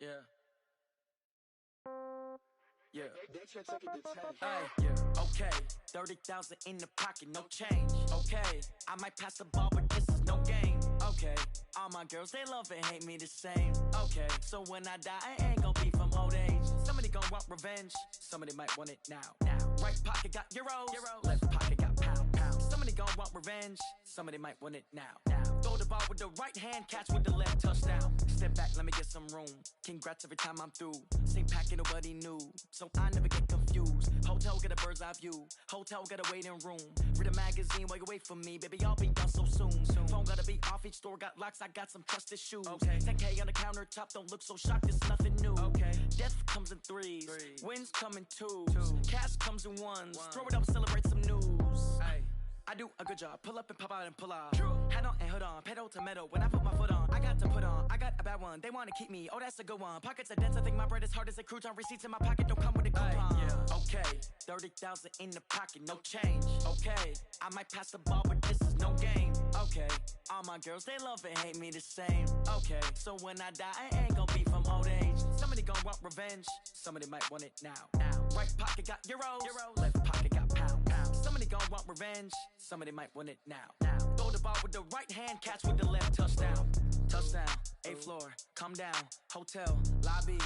Yeah. Yeah. Hey, yeah. Okay. 30,000 in the pocket, no change. Okay. I might pass the ball, but this is no game. Okay. All my girls, they love and hate me the same. Okay. So when I die, I ain't gon' be from old age. Somebody gon' want revenge. Somebody might want it now. Right pocket got euros. Left pocket got pound. Somebody gon' want revenge. Somebody might want it now. Throw the ball with the right hand, catch with the left, touchdown. Step back, let me get some room. Congrats every time I'm through. Same packet, nobody knew, so I never get confused. Hotel get a bird's eye view. Hotel got a waiting room. Read a magazine while you wait for me, baby. I'll be done so soon. Phone gotta be off. Each store got locks. I got some trusted shoes. Okay. 10K on the countertop. Don't look so shocked. It's nothing new. Okay. Death comes in threes. Wins come in twos. Cash comes in ones. Throw it up, celebrate some news. Ay. I do a good job. Pull up and pop out and pull out. Hat on and hood on. Pedal to metal. When I put my foot on, I got to put on. I got a bad one. They want to keep me. Oh, that's a good one. Pockets are dense. I think my bread is hard as a crouton. Receipts in my pocket don't come with a coupon. Yeah. Okay. 30,000 in the pocket. No change. Okay. I might pass the ball, but this is no game. Okay. All my girls, they love and hate me the same. Okay. So when I die, I ain't gonna be from old age. Somebody gonna want revenge. Somebody might want it now. Right pocket got euros. Left pocket got pound. Somebody gonna want revenge. Somebody might want it now. Throw the ball with the right hand, catch with the left, touchdown. Touchdown, 8th floor, come down, hotel, lobby.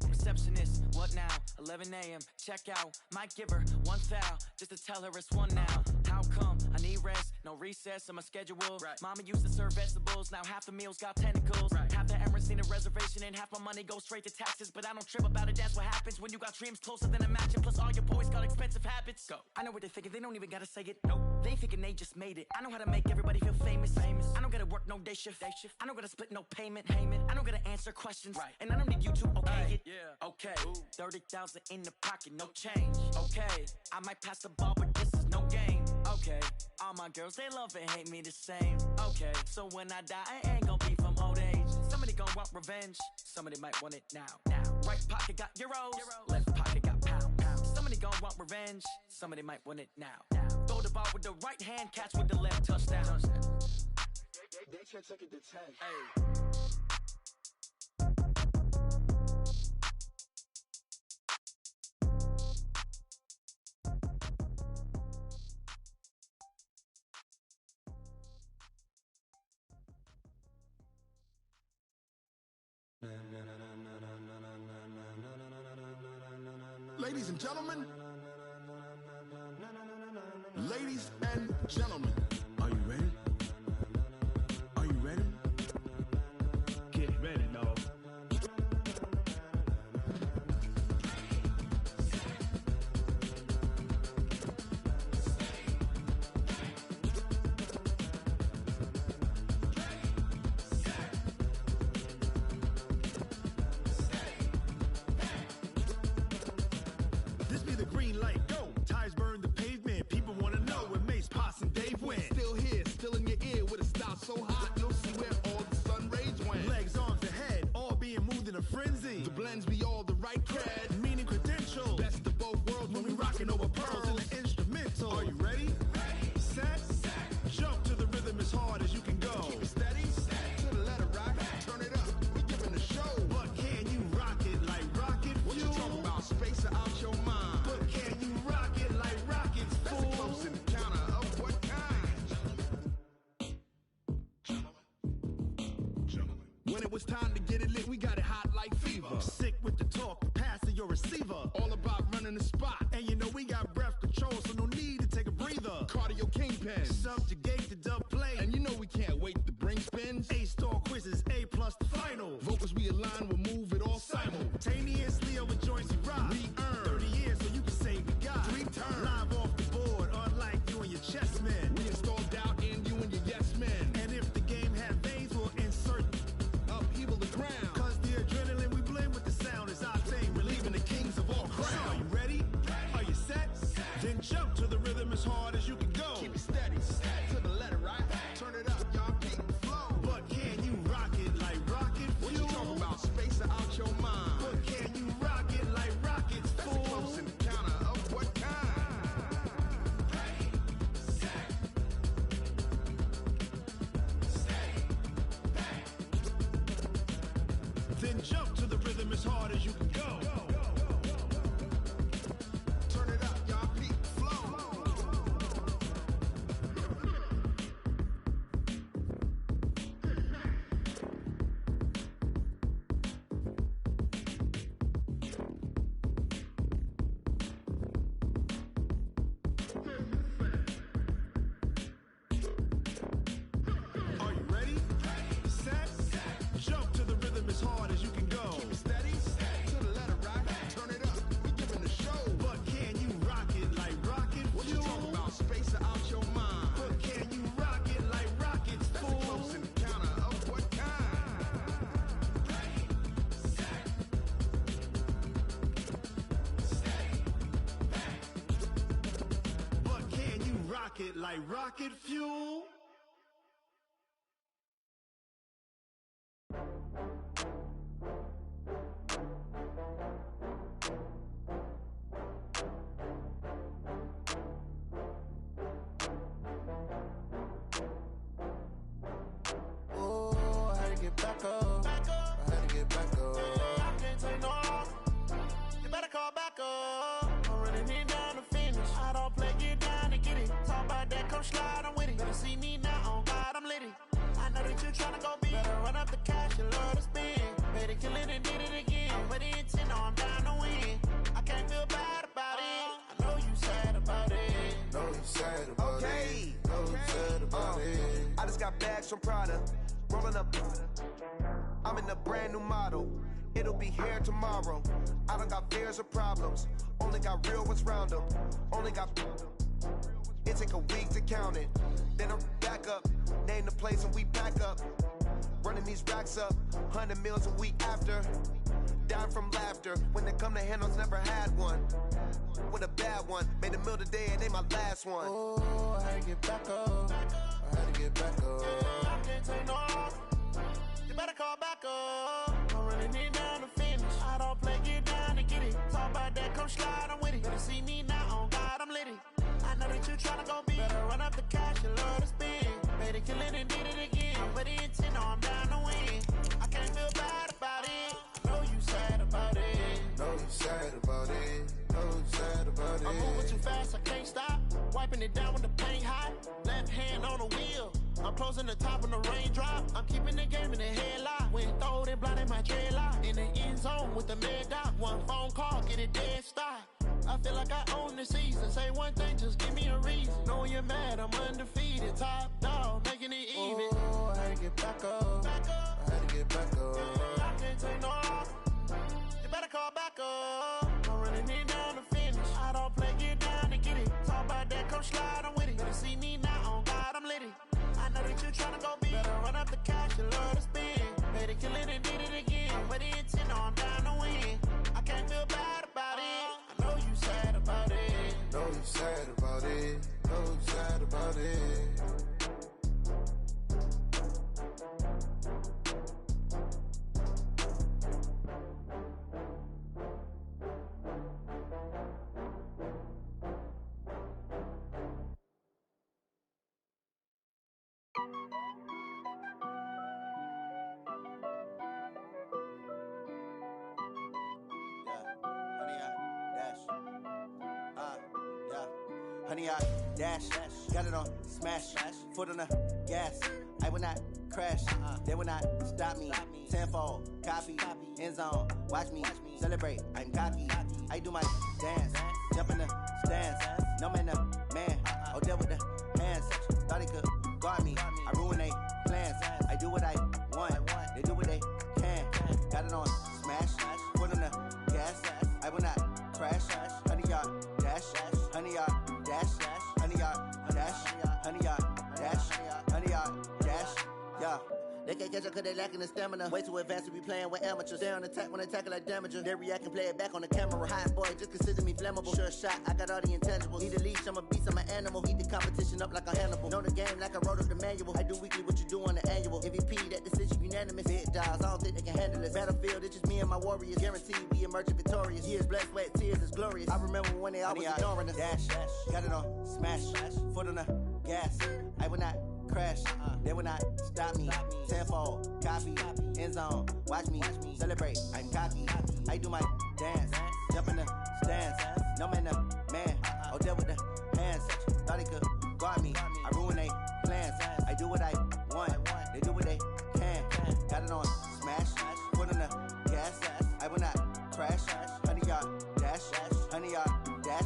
Receptionist, what now? 11 a.m., check out. Might give her one foul, just to tell her it's one now. How come? I need rest, no recess in my schedule. Mama used to serve vegetables, now half the meals got tentacles. Half the Emirates need a reservation and half my money goes straight to taxes. But I don't trip about it, that's what happens when you got dreams closer than a match. Plus all your boys got expensive habits. Go. I know what they're thinking, they don't even gotta say it. Nope. They ain't thinking they just made it. I know how to make everybody feel famous. I don't gotta work no day shift. I don't gotta split no payment. I don't gotta answer questions. And I don't need you to okay it. Yeah. Okay. 30,000 in the pocket, no change. Okay. I might pass the ball, but this is no game. Okay. All my girls, they love and hate me the same. Okay. So when I die, I ain't gonna be from old age. Somebody gon' gon' want revenge. Somebody might want it now. Right pocket got euros, left pocket got pounds. Somebody gon' want revenge. Somebody might want it now. Throw the ball with the right hand, catch with the left, touchdown. They can't take it to 10. Hey. Ladies and gentlemen, ladies and gentlemen, are you ready? Are you ready? Get ready, dog. This be the green light, go. Ties burn the pavement. People wanna know where Mace, Potts, and Dave went. Still here, still in your ear with a style so hot, you'll see where all the sun rays went. Legs, arms, the head, all being moved in a frenzy. The blends be all the right cred, meaning credentials. Best of both worlds when we rockin' over pearls in the instrumental. Are you ready? Set, jump to the rhythm as hard as you can go. Keep it steady, to the letter right. Turn it up, we giving the show. But can you rock it like rocket fuel? What you talking about? Space out your mind. But can you rock it like rockets, fool? That's a close encounter of what kind? When it was time to get it lit, we got it hot like fever. Sick with the talk, pass to your receiver. All about running the spot. And you know we got breath control, so no need to take a breather. Cardio kingpin, subjugate the dub play. And you know we can't wait to bring spins. A-star quizzes, A+ the final. Vocals we align, we'll move it all simultaneously over joints we rock. We earn 30 years so you can say we got 3 turns. Live off the board, unlike you and your chess men. We install doubt in you and your yes men. And if the game had veins, we'll insert upheaval the ground. Cause the adrenaline we blend with the sound is our thing, relieving the kings of all crowns. So are you ready? Are you set? Then jump to the rhythm as hard as you can go. Keep it steady, to the letter right. Turn it up, y'all keep the flow. But can you rock it like rocket fuel? What you talking about? Space out your mind. But can you rock it like rockets, fool? That's a close encounter of what kind? Then jump to the rhythm as hard as you can go. Turn it up, y'all keep the flow. Are you ready? Set, jump to the rhythm as hard as you can go. Keep it steady, to the letter right. Turn it up, we giving the show. But can you rock it like rocket fuel? What you talking about? Space out your mind. But can you rock it like rockets, fool? That's a close encounter of what kind? But can you rock it like rocket fuel? Oh, I had to get back up. I had to get back up. I can't take no loss. You better call back up. I'm running it down to finish. I don't play, get down to get it. Talk about that, come slide, I'm with it. Better see me now, on God, I'm litty. I know that you tryna go big. Better run up the cash, you love to spend. Better kill it and did it again. I'm with the intent, no, I'm down to win. I can't feel bad about it. I know you sad about it. Know you sad about it. Know you sad about it. I just got bags from Prada, rolling up. I'm in a brand new model. It'll be here tomorrow. I don't got fears or problems. Only got real ones round them. Only got. It take a week to count it. Then I'm back up. Name the place and we back up. Running these racks up. 100 meals a week after. Dying from laughter. When they come to handles, never had one. With a bad one. Made a meal today and they my last one. Oh, I had to get back up. I had to get back up. I can't take no loss. You better call back up. slide, I'm with it. Better see me now, on God, I'm litty. I know that you tryna go big. Better run up the cash, you love to spend. Made it, kill it, and did it again. But the intent, no, I'm down to win. I can't feel bad about it. I know you sad about it. Know you sad about it. Know you sad about it. I'm moving too fast, I can't stop. Wiping it down when the paint hot. Left hand on the wheel. I'm closing the top when the raindrop. I'm keeping the game in the headlock. When throwed and blinded my dreadlock. In the end zone with the mad dot. One phone call, get it dead stop. I feel like I own the season. Say one thing, just give me a reason. Knowing you're mad, I'm undefeated. Top dog, making it even. Oh, I had to get back up. I had to get back up. I can't take no loss. You better call back up. I'm running it down to finish. I don't play, get down to get it. Talk about that, come slide, I'm with it. Better see me now, on God, I'm litty. I know that you tryna go big. Better run up the cash, you love to spend. Made it, kill it, and did it again. But the intent, no, I'm down to win. I can't feel bad about it. I know you sad about it. Know you sad about it. Know you sad about it. Honey, I dash, got it on smash, foot on the gas. I will not crash, they will not stop me. Tenfold, copy, end zone, watch me celebrate. I'm cocky, I do my dance, jump in the stands. No man, the man, oh deal with the hands. Thought he could guard me, I ruin they plans. I do what I want, they do what they can. Got it on smash, foot on the gas. I will not crash, honey, y'all dash, honey, y'all dash, honey, y'all dash, honey, y'all dash, honey, y'all dash, yeah. They can't catch up cause they lacking the stamina. Way too advanced to be playing with amateurs. Stay on attack when they tackle like damager. They react and play it back on the camera. Hot boy, just consider me flammable. Sure shot, I got all the intangibles. Need a leash, I'm a beast, I'm an animal. Heat the competition up like a Hannibal. Know the game like I wrote up the manual. I do weekly what you do on the annual. MVP, that decision unanimous. Big dials, I don't think they can handle it. Battlefield, it's just me and my warriors. Guaranteed we emerging victorious. Years, blood, sweat, tears is glorious. I remember when they always ignoring us. Dash, got it on smash, foot on the gas. I will not crash, they will not stop me. Tenfold, copy, end zone, watch me celebrate. I'm cocky, I do my dance, jump in the stands. No man, the man, oh deal with the hands. Thought he could guard me, I ruin they plans. I do what I want, they do what they can. Got it on smash, foot on the gas. I will not crash, honey, y'all dash, honey, y'all dash,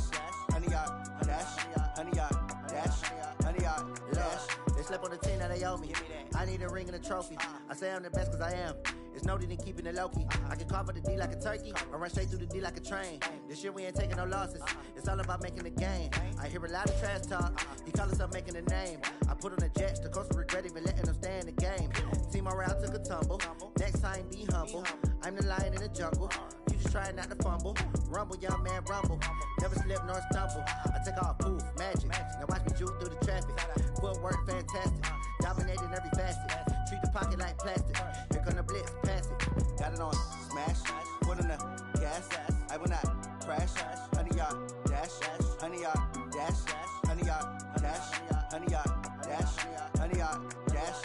honey, y'all dash, honey, y'all dash, honey, y'all dash. They slept on the team that they owe me. I need a ring and a trophy. I say I'm the best cause I am. It's no need in keeping it low-key. I can carve up the D like a turkey or run straight through the D like a train. This year we ain't taking no losses. It's all about making the game. I hear a lot of trash talk. He call himself making a name. I put on the Jets. The coach regret even letting them stay in the game. Team morale took a tumble. Next time be humble. I'm the lion in the jungle. You just trying not to fumble. Rumble, young man, rumble. Never slip nor stumble. I take off, poof, magic. Now watch me juke through the traffic. Footwork fantastic. Dominating every facet. Treat the pocket like plastic. Here come the blitz, pass it. Got it on smash. Foot on the gas. I will not crash. Honey, y'all dash. Honey, y'all dash. Honey, y'all dash. Honey, y'all dash. Honey, y'all dash.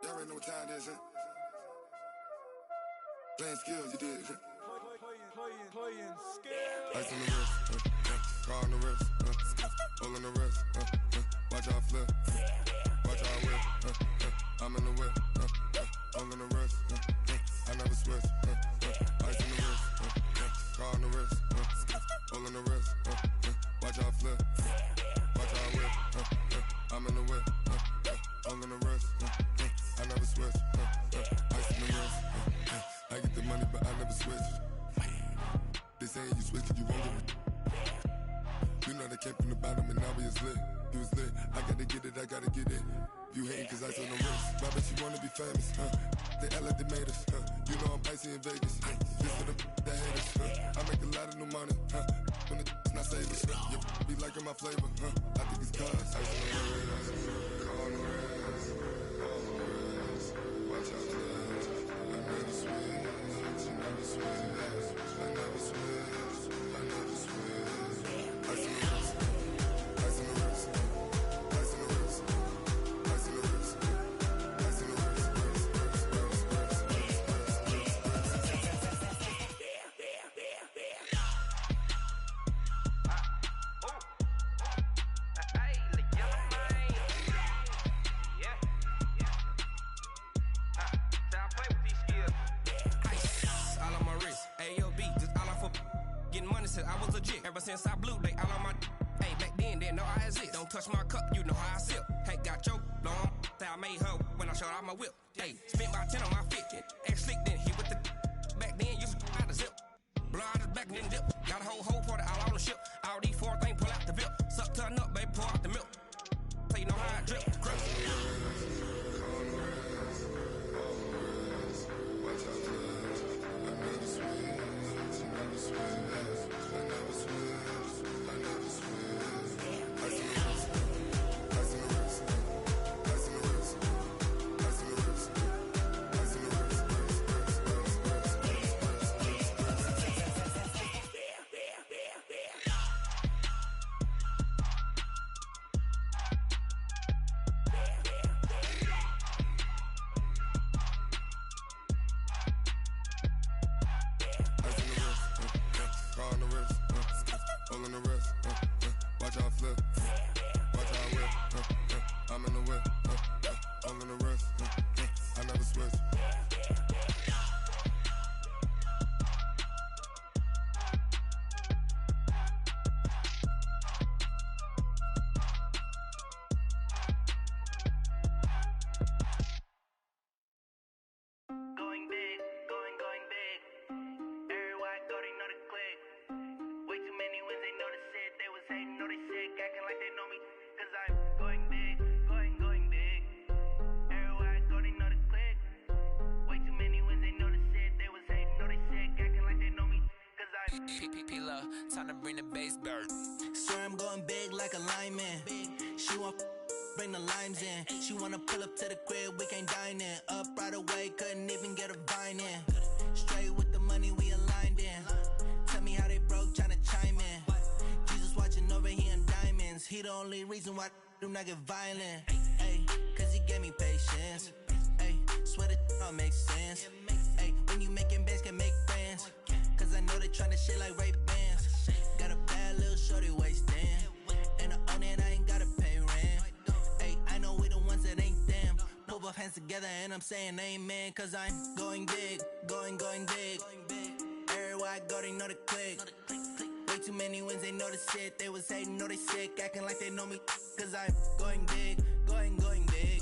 Y'all already know what time it is, huh? Playing skills, you did. Playing skills. Ice on the wrist, car on the wrist, hole on the wrist, watch how I flip, watch how I whip, I'm in the whip, hole on the wrist, I never switch, ice on the wrist, car on the wrist, hole on the wrist, watch how I flip, watch how I whip, I'm in the whip, hole on the wrist, I never switch, ice on the wrist, I get the money but I never switch. They saying you switch cause you won't get it. You know they came from the bottom and now we is lit. You was lit, I gotta get it, I gotta get it. You hating cause ice on the wrist. I bet you wanna be famous, They act like they made us, You know I'm icy in Vegas, This for the that hate us, I make a lot of new money, when the not saving. You be liking my flavor, huh? I think it's cause ice on the wrist, on the wrist, on the wrist. Watch out, cuz I never switch, I never switch, I never switch, I never switch. Ice on the wrist, ice on the wrist, ice on the wrist, ice on the wrist, ice on the wrist. I was legit. Ever since I blew, they all on my. Hey, back then, didn't know I exist. Don't touch my cup, you know how I sip. Hey, got your long. I made her when I showed out my whip. Hey, spent about 10 on my fit. Act slick, then hit with the. Back then, used to out the zip. Blow out the back, then dip. Got a whole party all on the ship. All these four things, pull out the VIP. Suck, turn up, baby, pour out the milk. So you know how I drip. Grip. Time to bring the bass bird. Swear I'm going big like a lineman. She want bring the limes in. She wanna pull up to the crib, we can't dine in. Up right away, couldn't even get a vine in. Straight with the money we aligned in. Tell me how they broke, tryna chime in. Jesus watching over here in diamonds. He the only reason why I do not get violent. Ay, cause he gave me patience. Ay, swear that all makes sense. Ay, when you making bands can make friends. Cause I know they tryna shit like Ray Bans. Got a bad little shorty wasting. And I own it, I ain't gotta pay rent. Ay, I know we the ones that ain't them. Put both hands together and I'm saying amen. Cause I'm going big, going big. Everywhere I go, they know the click. Way too many wins, they know the shit. They was hating, know they sick, acting like they know me. Cause I'm going big, going big.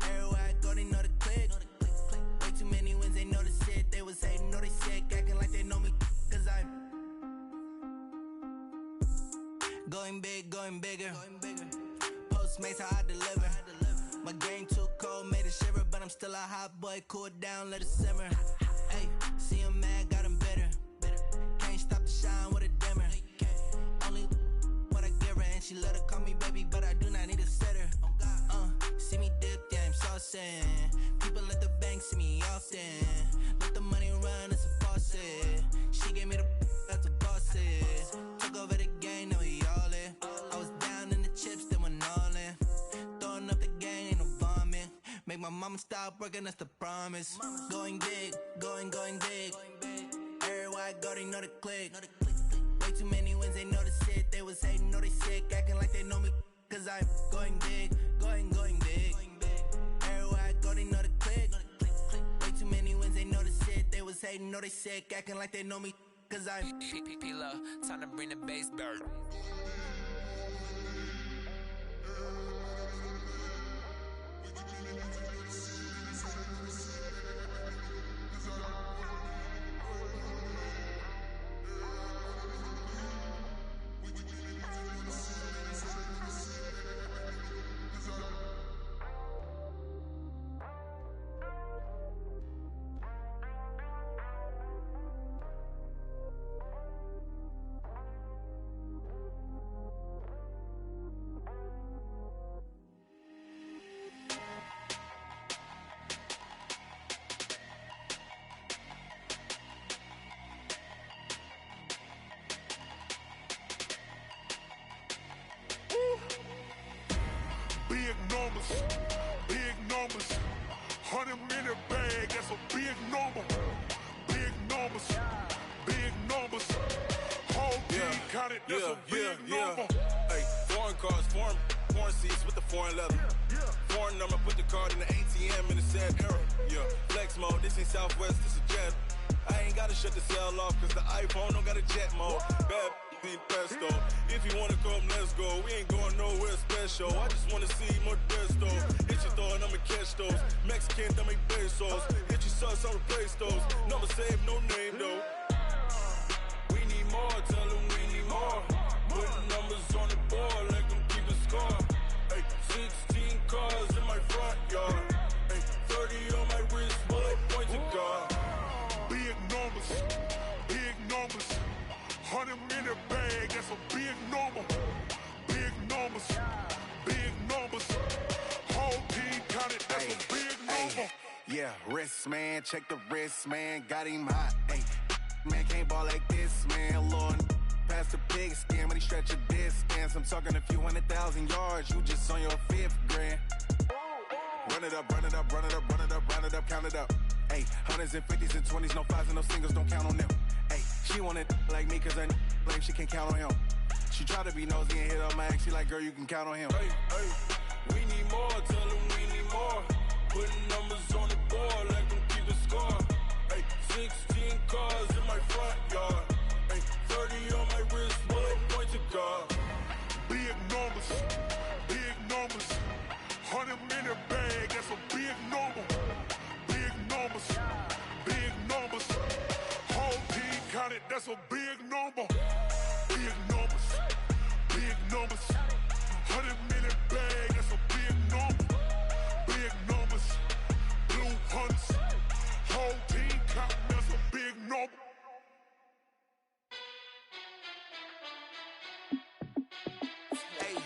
Everywhere I go, they know the click. Way too many wins, they know the shit. They was hating, know they sick, acting like they know me. Cause I'm going big, going bigger. Postmates how I deliver. My game too cold, made it shiver. But I'm still a hot boy, cool it down, let it simmer. Hey, see him mad, got him bitter. Can't stop the shine with a dimmer. Only what I give her, and she let her call me baby, but I do not need a sitter. See me dip, yeah, I'm saucing. People at the bank see me often. Let the money run, it's a faucet. She gave me the that's a boss it. Took over the game, now we all in. I was down in the chips, then went all in. Throwing up the gang, ain't no vomit. Make my mama stop working, that's the promise. Going big, going big. Everywhere I go, they know the click. Way too many wins, they know the shit. They was hating, know they sick, acting like they know me. Cause I'm going big, going big. Everywhere I go, they know the click. Way too many wins, they know the shit. They was hating, know they sick, acting like they know me. Cause I'm P-P-P-Love, time to bring the bass bird. That's a big number. Hey, foreign cars, foreign seats with the foreign leather. Foreign number, put the card in the ATM in the sad era. Yeah, flex mode, this ain't Southwest, this a jet. I ain't gotta shut the cell off, cause the iPhone don't got a jet mode. Bad ain't pesto. If you wanna come, let's go. We ain't going nowhere special. I just wanna see Modesto. Hit your thought, I'ma catch those. Mexican, that make pesos. Hit your sus, I'll replace those. Number saved, no name though. We need more, tell them we need more. Putting numbers on the board, like them keep the score. Hey, 16 cars in my front yard. Hey, 30 on my wrist, while I point to God. Big numbers, big numbers. 100 in the bag, that's a big number. Big numbers, big numbers. Whole team counted, that's a big number. Yeah, wrist man, check the wrist man, got him hot. Ay, man can't ball like this, man. Lord, past the pig skin, but he stretch a distance. I'm talking a few 100,000 yards, you just on your 5th grand. Run it up, run it up, run it up, run it up, run it up, count it up. Ay, 100s and 50s and 20s, no 5s and no singles, don't count on them. Ay, she want it like me, cause I like she can't count on him. She try to be nosy and hit up my ex, she like, girl, you can count on him. Hey, hey, we need more, tell them we need more. Putting numbers on the board, like them keep the score. Hey, 16 cars in my front yard. Hey, 30 on my wrist, while I point to God. Big numbers, big numbers. 100 in the bag, that's a big number. Big numbers, big numbers. Whole team counted, that's a big number. Big numbers, big numbers. 100 in the bag, that's a big number. Big numbers, blue hunts. Whole team counting, that's a big number. Hey,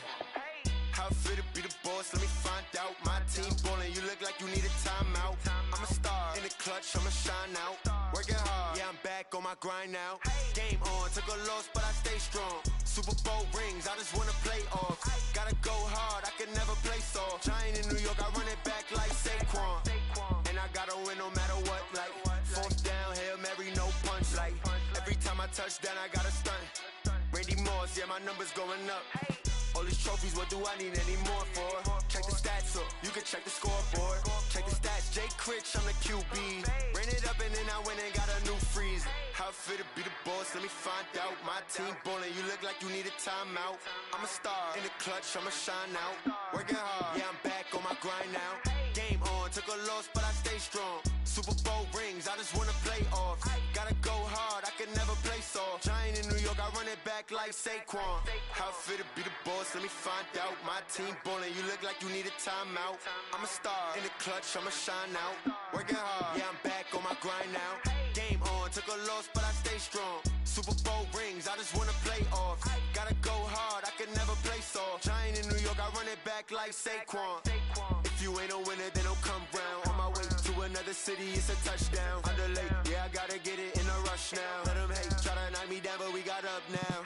how it feel to be the boss? Let me find out. My team ballin', you look like you need a timeout. I'm a star in the clutch, I'ma shine out. Working hard, yeah, I'm back on my grind now. Game on, took a loss, but I stay strong. Super Bowl rings, I just wanna play off. Gotta go hard, I can never play soft. Giant in New York, I run it back like Saquon. And I gotta win no matter what, like fourth down, Hail Mary, no punch. Like every time I touch down, I gotta stunt. Randy Moss, yeah, my numbers going up. All these trophies, what do I need any more for? Check the stats up, you can check the scoreboard. Check the stats, Jay Critch, I'm the QB. Ran it up and then I went and got a new freeze. How it feel to be the boss, let me find out. My team ballin', you look like you need a timeout. I'm a star in the clutch, I'ma shine out. Working hard, yeah, I'm back on my grind now. Game on, took a loss, but I stay strong. Super Bowl rings, I just wanna play off. Gotta go hard, I can never play soft. Giant in New York, I run it back like Saquon. How it feel to be the boss, let me find out. My team ballin', you look like you need a timeout. I'm a star in the clutch, I'ma shine out. Working hard, yeah, I'm back on my grind now. Game on, took a loss, but I stay strong. Super Bowl rings, I just wanna play off. Gotta go hard, I can never play soft. Giant in New York, I run it back like Saquon. If you ain't a winner, then don't come round. On my way to another city, it's a touchdown. Underlay, yeah, I gotta get it in a rush now. Let them hate, try to knock me down, but we got up now.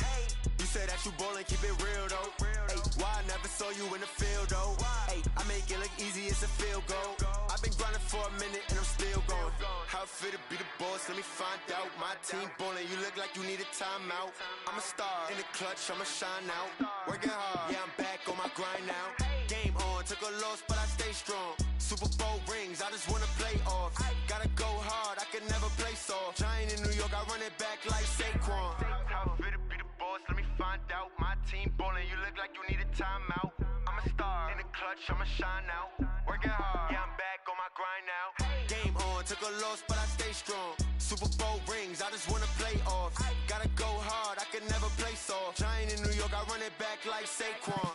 You said that you ballin', keep it real though. Ay, why I never saw you in the field though? Ay, I make it look easy, it's a field goal. I've been grinding for a minute and I'm still going. How it feel to be the boss, let me find out. My team ballin', you look like you need a timeout. I'm a star in the clutch, I'ma shine out. Working hard, yeah, I'm back on my grind now. Game on, took a loss, but I stay strong. Super Bowl rings, I just wanna play off. Gotta go hard, I can never play soft. Giant in New York, I run it back like Saquon. How it feel to be the boss, let me find out. My team ballin', you look like you need a timeout. I'm a star in the clutch, I'ma shine out. Working hard, yeah, I'm back on my grind now. Game on, took a loss, but I stay strong. Super Bowl rings, I just wanna play off. Gotta go hard, I can never play soft. Giant in New York, I run it back like Saquon.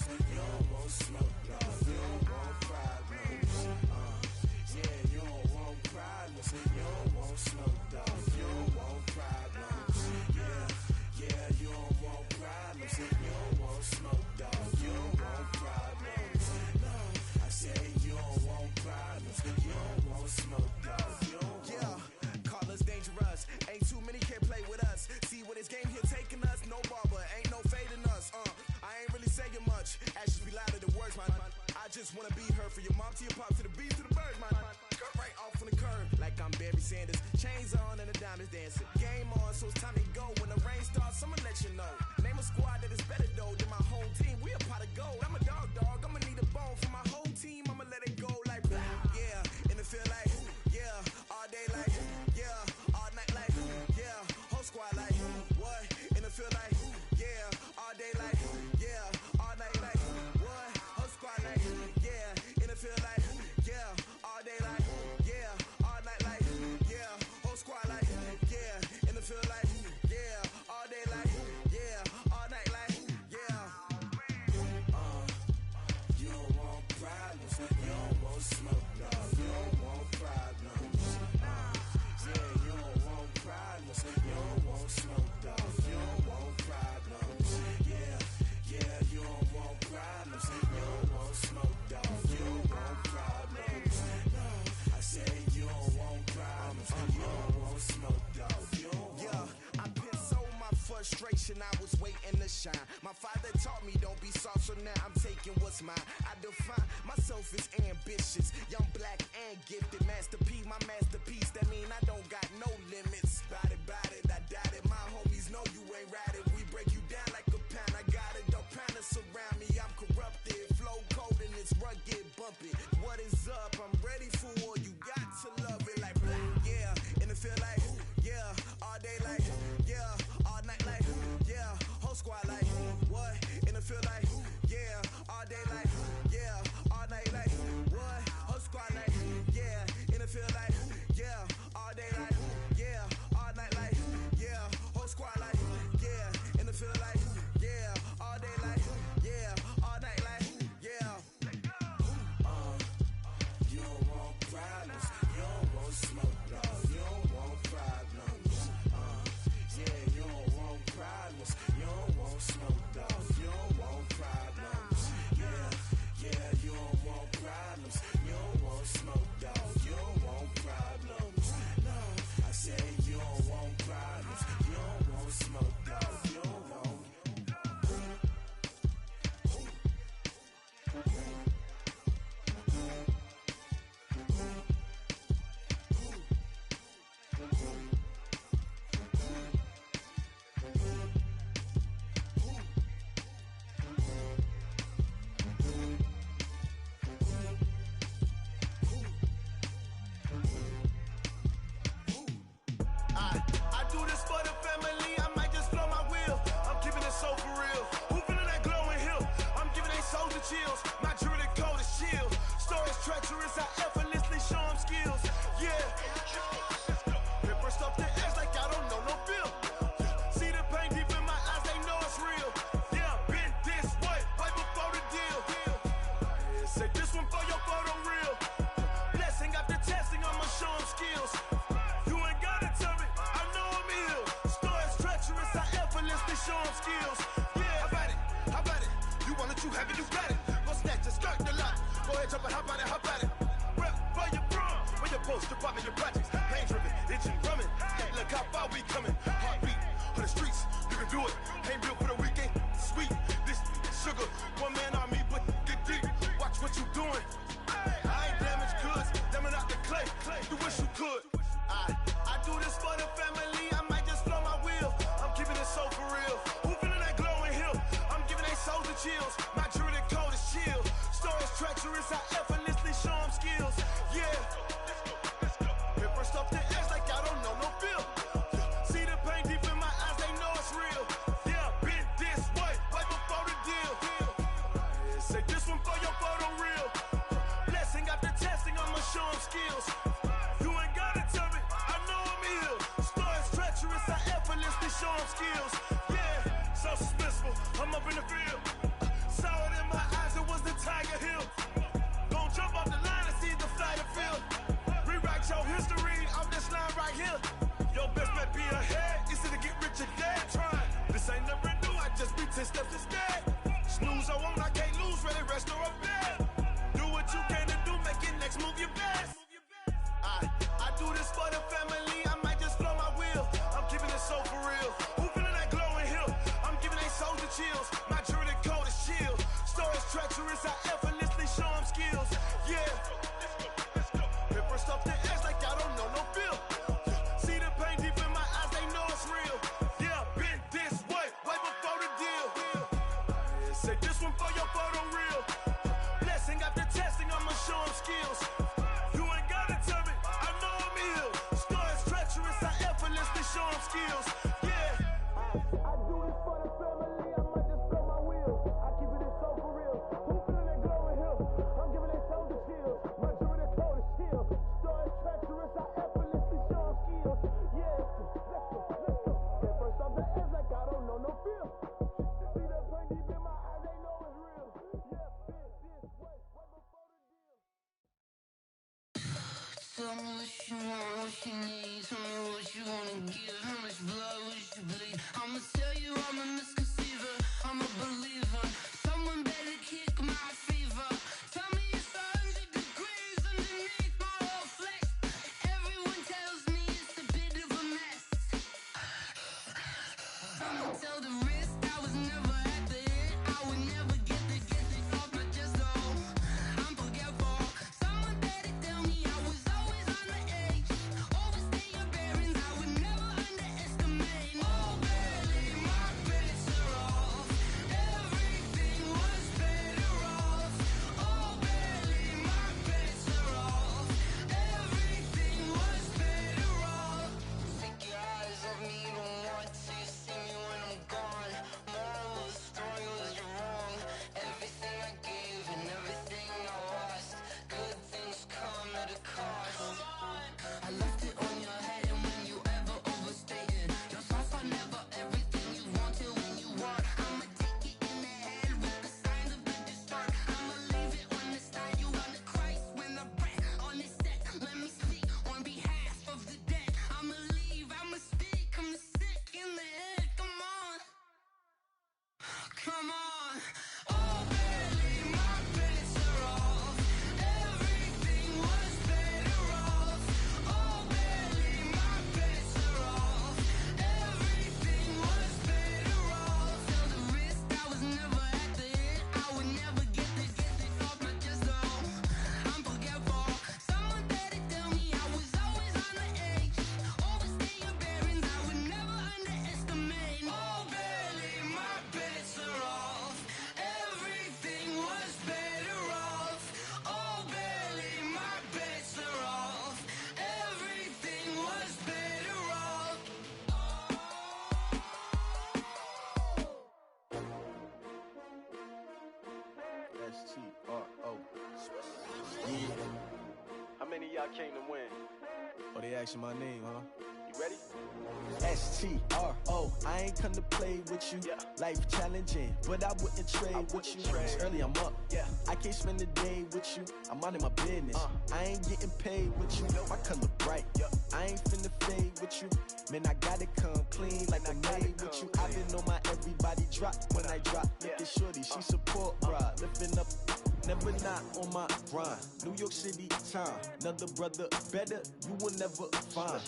problems. You don't want smoke, dog. You don't want problems. Yeah, you don't want problems. You don't want smoke, dog. You don't want problems. Yeah, you don't want problems. You don't want smoke, dog. You don't want problems. No, I say you don't want problems. You don't want smoke, dog. You don't want. Call us dangerous. Ain't too many can play with us. See what this game here taking us. No barber, ain't no fading us. I ain't really saying much. Actions be louder than words, man. I just wanna be heard for your mom to your pop to the beat to the birds, man. Cut right off on the curb like I'm Barry Sanders. Chains on and the diamonds dancing. Game on, so it's time to go. When the rain starts, I'ma let you know. Name a squad that is better though than my home team. We a pot of gold. I'm a dog. I'ma need a bone for my whole team. I'ma let it go like blah. Yeah, and it feel like yeah, all day like yeah, all night like yeah, whole squad like what? And it feel like yeah, all day like yeah, all night like what? Whole squad like yeah, and it feel like yeah, all day like yeah, all night like yeah, whole squad like yeah, and it feel like yeah, all day like yeah, all night like yeah. You don't want problems. You don't want smoke, dog. You don't want problems. Yeah, you don't want problems. You don't want smoke, dog. You don't want problems. Yeah, you don't want problems. You don't want smoke, dog. You don't want problems. No, I say you don't want problems. You don't want smoke, dog. You don't want. I put so my frustration, I was waiting to shine. My father taught me don't be soft, so now I'm taking what's mine. I define myself as ambitious, young, black, and gifted. Master P, my masterpiece. That mean I don't got no limits. Bout it, I doubt it. My homies know you ain't ratted. We break you down like a pound. I got it, dog pounders surround me. I'm corrupted, flow cold and it's rugged, bumpy. What is up? I'm ready for war. You got to love it like blah. Yeah, and it feel like yeah, all day like yeah, all night like yeah, whole squad like what? And it feel like yeah, all day like yeah, all night like what? Whole squad like yeah, and it feel like yeah, all day like yeah, all night like yeah, whole squad like yeah, and it feel like yeah, all day like yeah, all night like yeah. You don't want problems. You don't want smoke, dog. You don't want problems. Yeah, you don't want problems. You don't want smoke, dog. You don't want problems. Yeah, you don't want problems. You don't want smoke, dog. You don't want problems. No, I say you don't want problems. You don't want smoke, dog. You don't want. I do this for the family, I might just blow my wheel. I'm keeping it so for real. Who feeling that glowing hill? I'm giving they souls the chills. My jewelry cold as chill. Stories treacherous, I effortlessly show them skills. Yeah. Paper stuff the edge like I don't know no feel. See the pain deep in my eyes, they know it's real. Yeah, been this way, right before the deal. Say this one for your photo real. Blessing after testing, I'ma show them skills. You ain't gotta tell me, I know I'm ill. Stories treacherous, I effortlessly show them skills. Yeah, how about it? You want it, you have it, you got it. Go snatch the skirt, the lot. Go ahead, jump it, how about it? Rep for your prom, where your post, department, your projects. Pain driven, itching, drumming. Hey, look how far we coming. Heartbeat on the streets, you can do it. Ain't built for the weekend, sweet. This sugar, one man army, but get deep. Watch what you doing. I ain't damaged goods, damn out the clay. You wish you could. I do this for the family, I might just blow my wheel. I'm keeping it so for real. Who feeling that glowing hill? I'm giving they souls the chills. My jewelry cold as chill. Stories treacherous, I effortlessly show them skills. Yeah. Paper stuff the edge like I don't know no feel. See the pain deep in my eyes, they know it's real. Yeah, been this way, right before the deal. almost ready, rest or a bed. Do what you can to do, make it next move your best. I do this for the family, I might just blow my wheel. I'm keeping it so for real. Who feeling that glowing hill? I'm giving they souls the chills. My jewelry cold is chill. Stories treacherous, I effortlessly show them skills. Yeah. Hit first off the edge like I don't know no feel. See the pain deep in my eyes, they know it's real. Yeah, been this way before the deal. Say this one for your photo reel. Blessing after testing, I'ma show them skills. You ain't gotta tell me, I know I'm ill. Stories treacherous, I effortlessly show them skills. Yeah. I do this for the family, I might just blow my wheel. I keep it so for real. Who feeling that glowing hill? I'm giving they souls the chills. My jewelry cold is chill. Stories treacherous, I effortlessly show them skills. Yeah, let's go. Hit first off the edge like I don't know no feel. See that pain deep in my eyes, they know it's real. Yeah, been this way before the deal. Tell me what you want, what you need. Tell me what you wanna give. How much blood would you bleed? I'ma tell you I'm a misconceiver. I'm a believer. Someone better kick my fever. Tell me it's 100 degrees underneath my whole flesh. Everyone tells me it's a bit of a mess. I'ma tell the risk I was never at the end. I would never get it off my chest though. I'm forgetful. Someone better tell me I was always on the edge. Overstay your bearings, I would never underestimate. Oh barely, my bets are off. Everything was better off. Oh barely, my bets are off. Everything was better off. Take your eyes off me, don't want to see me when I'm gone. Moral of the story was you're wrong. Everything I gave and everything I lost. Good things come at a cost. I left it on your head, and when you ever overstay it, your thoughts are never everything you wanted when you want. I'ma take it in the head with the signs of the distort. I'ma leave it on the side. You want the Christ when the breath on this set. Let me speak on behalf of the dead. I'ma leave, I'ma speak. I'm the sick in the head. Come on, come on. Oh, barely, my bets are off. Everything was better off. Oh, barely, my bets are off. Everything was better off. Tell the risk I was never at the end. I would never get it off my chest though. I'm forgetful. Someone better tell me I was always on the edge. Overstay your bearings, I would never underestimate. Oh, barely, my bets are off. Everything was better off. Oh, barely, my bets are off. Everything was better off. S-T-R-O. Yeah. How many of y'all came to win? Oh, they asking my name, huh? You ready? S-T-R-O. I ain't come to play with you. Life challenging, but I wouldn't trade with you. It's early, I'm up. I can't spend the day with you. I'm out of my business. I ain't getting paid with you. My color bright. I ain't finna fade with you. Man, I gotta come clean like I made with you. I've been on my everybody drop when I drop. Look at shorty, she support ride. Lifting up, never not on my grind. New York City time. Another brother better, you will never find.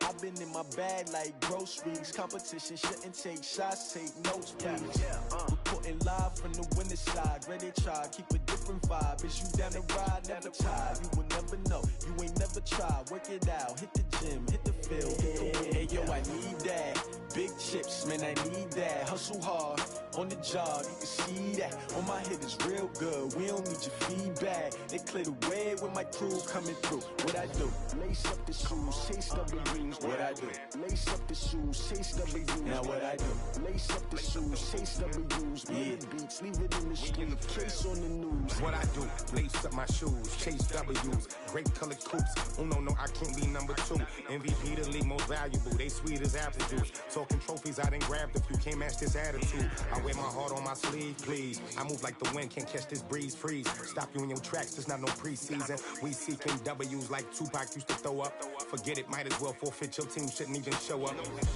I've been in my bag like groceries. Competition shouldn't take shots, take notes, please. Reporting live from the winning side. Ready to try, keep a different vibe. Is you down the ride, never tired. You will never know, you ain't never tried. Work it out, hit the gym, hit the field, hit the win. Hey yo, I need that. Big chips, man, I need that. Hustle hard, on the job, you can see that. On my hit is real good, we don't need your feedback. They clear the way with my crew coming through. What I do? Lace up the shoes, chase W's. What I do? Lace up the shoes, chase W's. Now what I do? Lace up the shoes, chase W's. Beats, leave it in the street, case on the news. What I do? Lace up my shoes, chase W's. Great colored coops. Oh no, I can't be number 2. MVP the league most valuable. They sweet as apple juice. Talking trophies, I done grabbed a few. Can't match this attitude. I wear my heart on my sleeve, please. I move like the wind, can't catch this breeze. Freeze. Stop you in your tracks, there's not no preseason. We seeking W's like Tupac used to throw up. Forget it, might as well forfeit. Your team shouldn't even show up.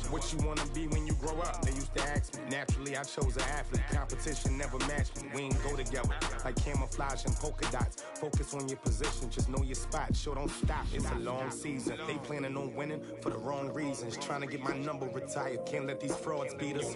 What you wanna be when you grow up? They used to ask me. Naturally, I chose an athlete. Competition never match me, we ain't go together. Like camouflage and polka dots. Focus on your position, just know your spot. Sure, don't stop, it's a long season. They planning on winning for the wrong reasons. Trying to get my number retired, can't let these frauds beat us.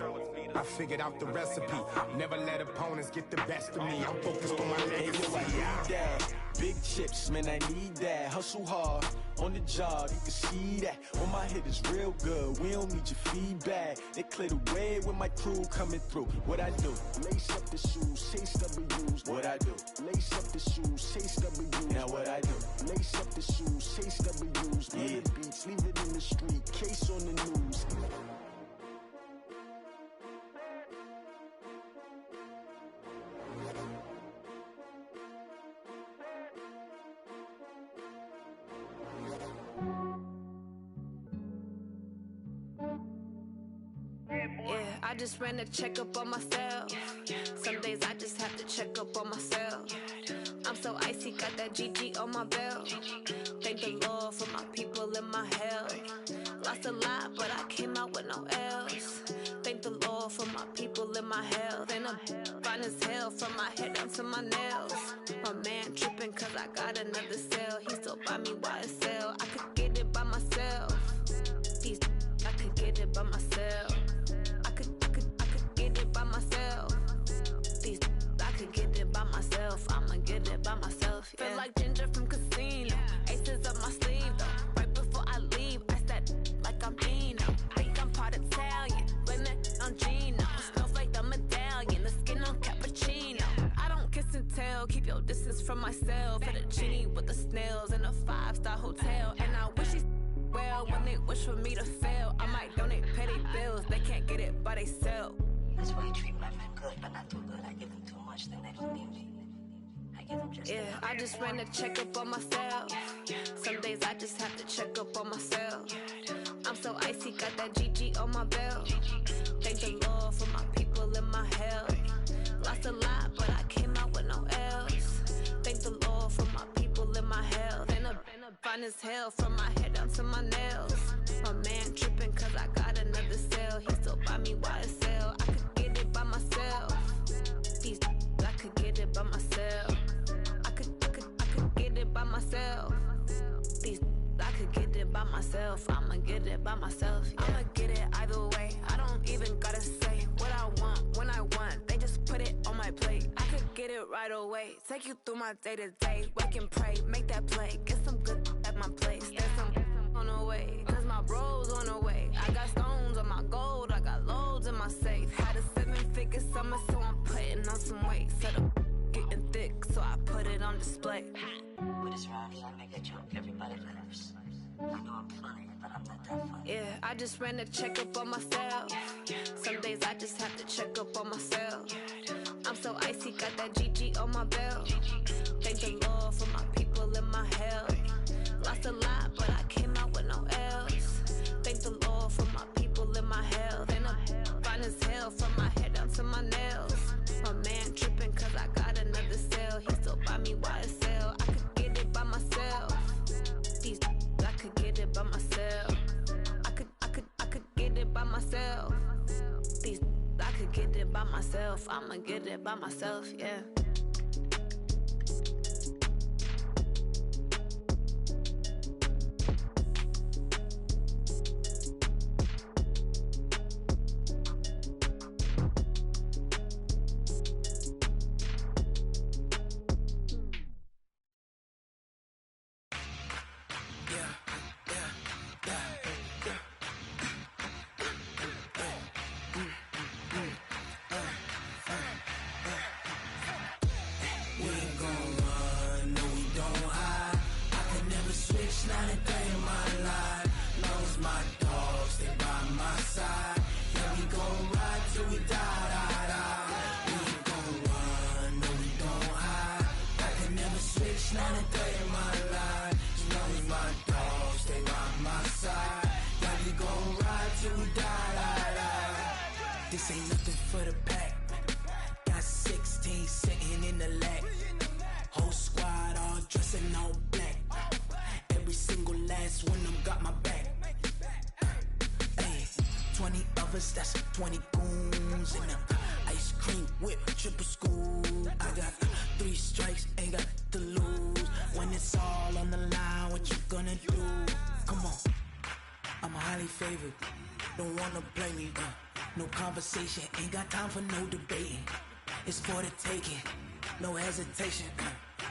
I figured out the recipe, never let opponents get the best of me. I'm focused on my legacy. I need that. Big chips, man, I need that. Hustle hard, on the job, you can see that. On my head is real good, we don't need your feedback. They clear the way with my crew coming through. What I do? Lace up the shoes, chase W's. What I do? Lace up the shoes, chase W's. Now what I do? Lace up the shoes, chase W's. Yeah. The beats, leave it in the street, case on the news. I just ran a checkup on myself. Some days I just have to check up on myself. I'm so icy, got that GG on my belt. Thank the Lord for my people in my health. Lost a lot, but I came out with no L's. Thank the Lord for my people in my health. And I'm fine as hell from my head down to my nails. My man tripping cause I got another cell. He still buy me YSL. I could get it by myself. I could get it by myself. I could get it by myself. I could get it by myself. I'ma get it by myself. Yeah. Feel like Ginger from Casino. Aces up my sleeve though. Right before I leave, I said like I'm Dino. Think I'm part Italian. Blame that on Gino. Smells like the medallion. The skin on cappuccino. I don't kiss and tell. Keep your distance from myself. At a genie with the snails in a 5-star hotel. And I wish he's well when they wish for me to fail. I might donate petty bills. They can't get it by themselves. That's why you treat my friend good, but not too good. I give them too much, then they don't need me. I give them just enough. I just ran a checkup on myself. Some days I just have to check up on myself. I'm so icy, got that GG on my belt. Thank the Lord for my people in my health. Lost a lot, but I came out with no L's. Thank the Lord for my people in my health. And I'm fine as hell from my head down to my nails. My man tripping cause I got another cell. He still buy me YSL. I could get it by myself. I could get it by myself. I could get it by myself. I could get it by myself. I'ma get it by myself. Yeah. I'ma get it either way. I don't even gotta say what I want when I want. They just put it on my plate. I could get it right away. Take you through my day to day. Wake and pray, make that play. Get some good at my place. There's some on the way. Cause my bro's on the way. I got stones on my gold. I got loads in my safe. Had a 7-figure summer, so I'm putting on some weight. Set up getting thick, so I put it on display. With this round here, I make a joke everybody laughs. I know I'm funny, but I'm not that funny. Yeah, I just ran a checkup on myself. Some days I just have to check up on myself. I'm so icy, got that GG on my belt. Thank the Lord for my people in my health. Lost a lot, but I came out with no L's. Thank the Lord for my people in my health. And I'm fine as hell from my head down to my nails. My man tripping cause I got another cell. He still buy me YSL. I could get it by myself. I could get it by myself. I could get it by myself. I could get it by myself. I'ma get it by myself, yeah. This ain't nothing for the pack. Got 16 sitting in the lap. Whole squad all dressing all black. Every single last one of them got my back. Hey, 20 of us, that's 20 goons in the ice cream gonna do? Come on, I'm highly favored. Don't wanna play me, no conversation. Ain't got time for no debating. It's for the taking, no hesitation.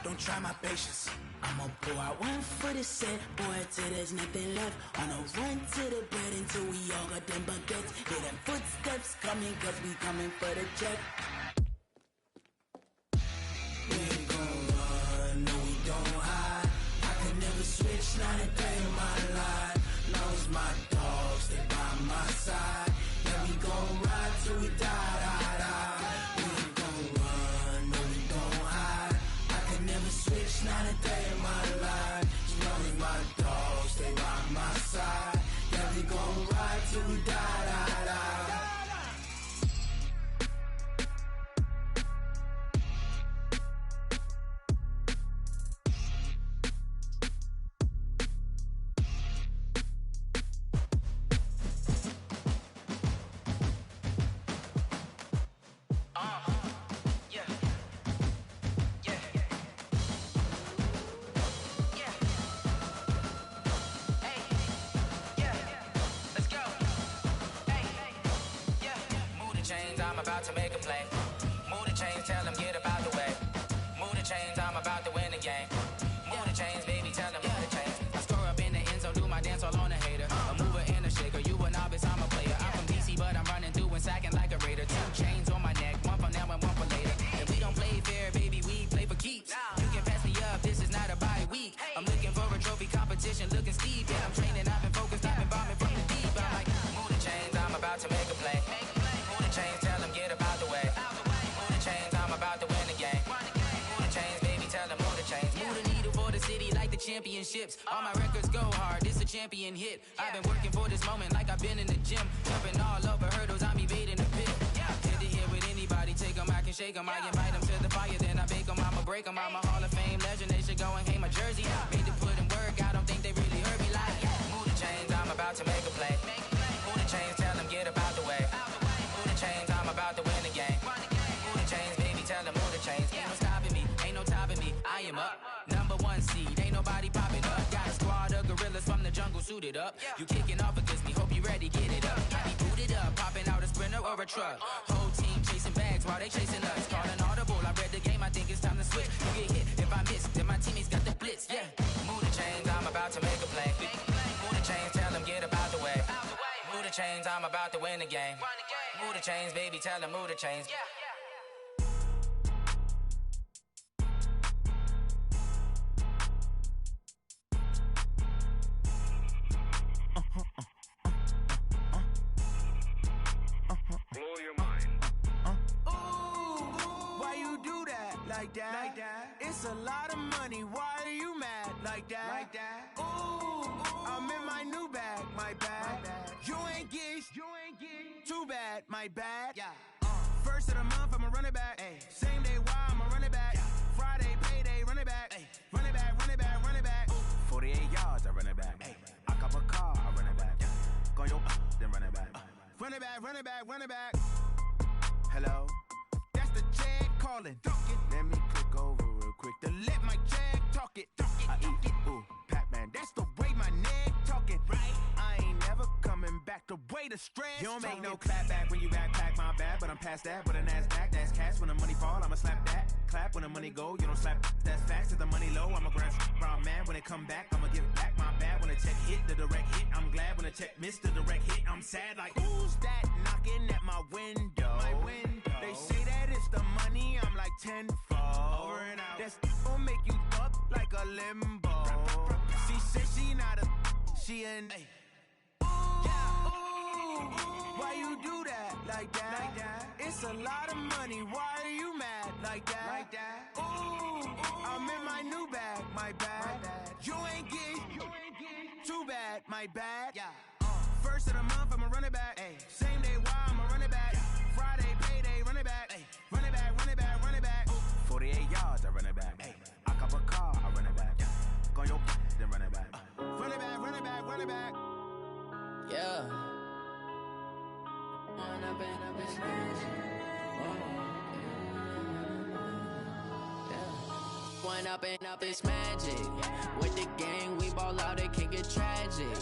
Don't try my patience. I'ma pour out one for the set, boy, till there's nothing left. On a run to the bread until we all got them baguettes. Hear them footsteps coming, cause we coming for the check. We ain't gon' run, no we don't hide. I can never switch, not a day in my life. Long as my dogs stay by my side. Yeah, we gon' ride till we die, die, die. We ain't gon' run, no we don't hide. I can never switch, not a day in my life. As long as my dogs stay by my side. Yeah, we gon' ride till we die, die, die. To make a play. Move the chains, tell them get up out the way. Move the chains, I'm about to win the game. Move the chains, baby, tell them move the chains. I score up in the end zone, do my dance all on a hater. A mover and a shaker, you a novice, I'm a player. I'm from DC, but I'm running through and sacking like a raider. 2 chains on my neck, one for now and one for later. And we don't play fair, baby, we play for keeps. You can pass me up, this is not a bye week. I'm looking for a trophy competition, looking steep. Yeah, I'm training, I've been focused, I've been bombing from the deep. I'm like, move the chains, I'm about to make a play. Move the chains, tell them get up out the way. Move the chains, I'm about to win the game. Move the chains, baby, tell them move the chains. Move the needle for the city like the championships. All my records go hard, this a champion hit. I've been working for this moment like I've been in the gym. Jumping all over hurdles, I'm evading the pit. Hit to hit with anybody, take them, I can shake them. I invite them to the fire, then I bake them, I'ma break them. I'm a Hall of Fame legend, they should go and hang my jersey. Made to put in work, I don't think they really heard me like, move the chains, I'm about to make a play. Move the chains, tell them get up out the way. Move the chains, I'm about to win the game. Move the chains, baby, tell them move the chains. Ain't no stopping me, ain't no topping me. I am up, #1 seed, ain't nobody popping up. Got a squad of gorillas from the jungle suited up. You kicking off against me, hope you ready, get it up. I be booted up, popping out a Sprinter or a truck. Whole team chasing bags while they chasing us. Calling audible, I read the game, I think it's time to switch. You get hit, if I miss, then my teammates got the blitz, yeah. Move the chains, I'm about to make a play. Move the chains, tell them get up out the way. Move the chains, I'm about to win the game. Move the chains, baby, tell them move the chains. Blow your mind. Why you do that? Like that? It's a lot of money. Why are you mad? Like that? Ooh, I'm in my new bag. My bad. You ain't get too bad. My bad. Yeah. First of the month, I'ma run it back. Ay. Same day, why I'ma run it back. Friday, payday, run it back. Ay. Run it back, run it back, run it back. 48 yards, I run it back. Ay. I cop a car, I run it back. Go your then run it back. Run it back, run it back, run it back. Hello? That's the check calling. Let me click over real quick to let my check talk it. I eat it, ooh, Pac-Man. That's the way my neck talking. Right? I ain't never coming back. The way the stress. You don't make no clap back when you backpack, my bad. But I'm past that. With a NASDAQ, that's cash. When the money fall, I'ma slap that. Clap when the money go, you don't slap. That's facts. If the money low, I'ma grab brown man. When it come back, I'ma give back my bad. When the check hit, the direct hit. I'm glad when the check missed the direct hit. I'm sad like, who's that knocking at my window? My window. They say that it's the money, I'm like tenfold. Over and out. That's gon' make you fuck like a limbo. She said she not a, she an. Why you do that? Like that? It's a lot of money. Why are you mad? Like that? Ooh, I'm in my new bag. My bad. You ain't get too bad. My bad. Yeah. First of the month, I'ma run it back. Ay. Same day, why I'ma run it back. Friday, payday, run it back. Ay. Run it back, run it back, run it back. 48 yards, I run it back. Ay. I cop a car, I run it back. Go your then run it back. Run it back, run it back, run it back. Yeah. Going up and up, it's magic. With the gang, we ball out, it can get tragic.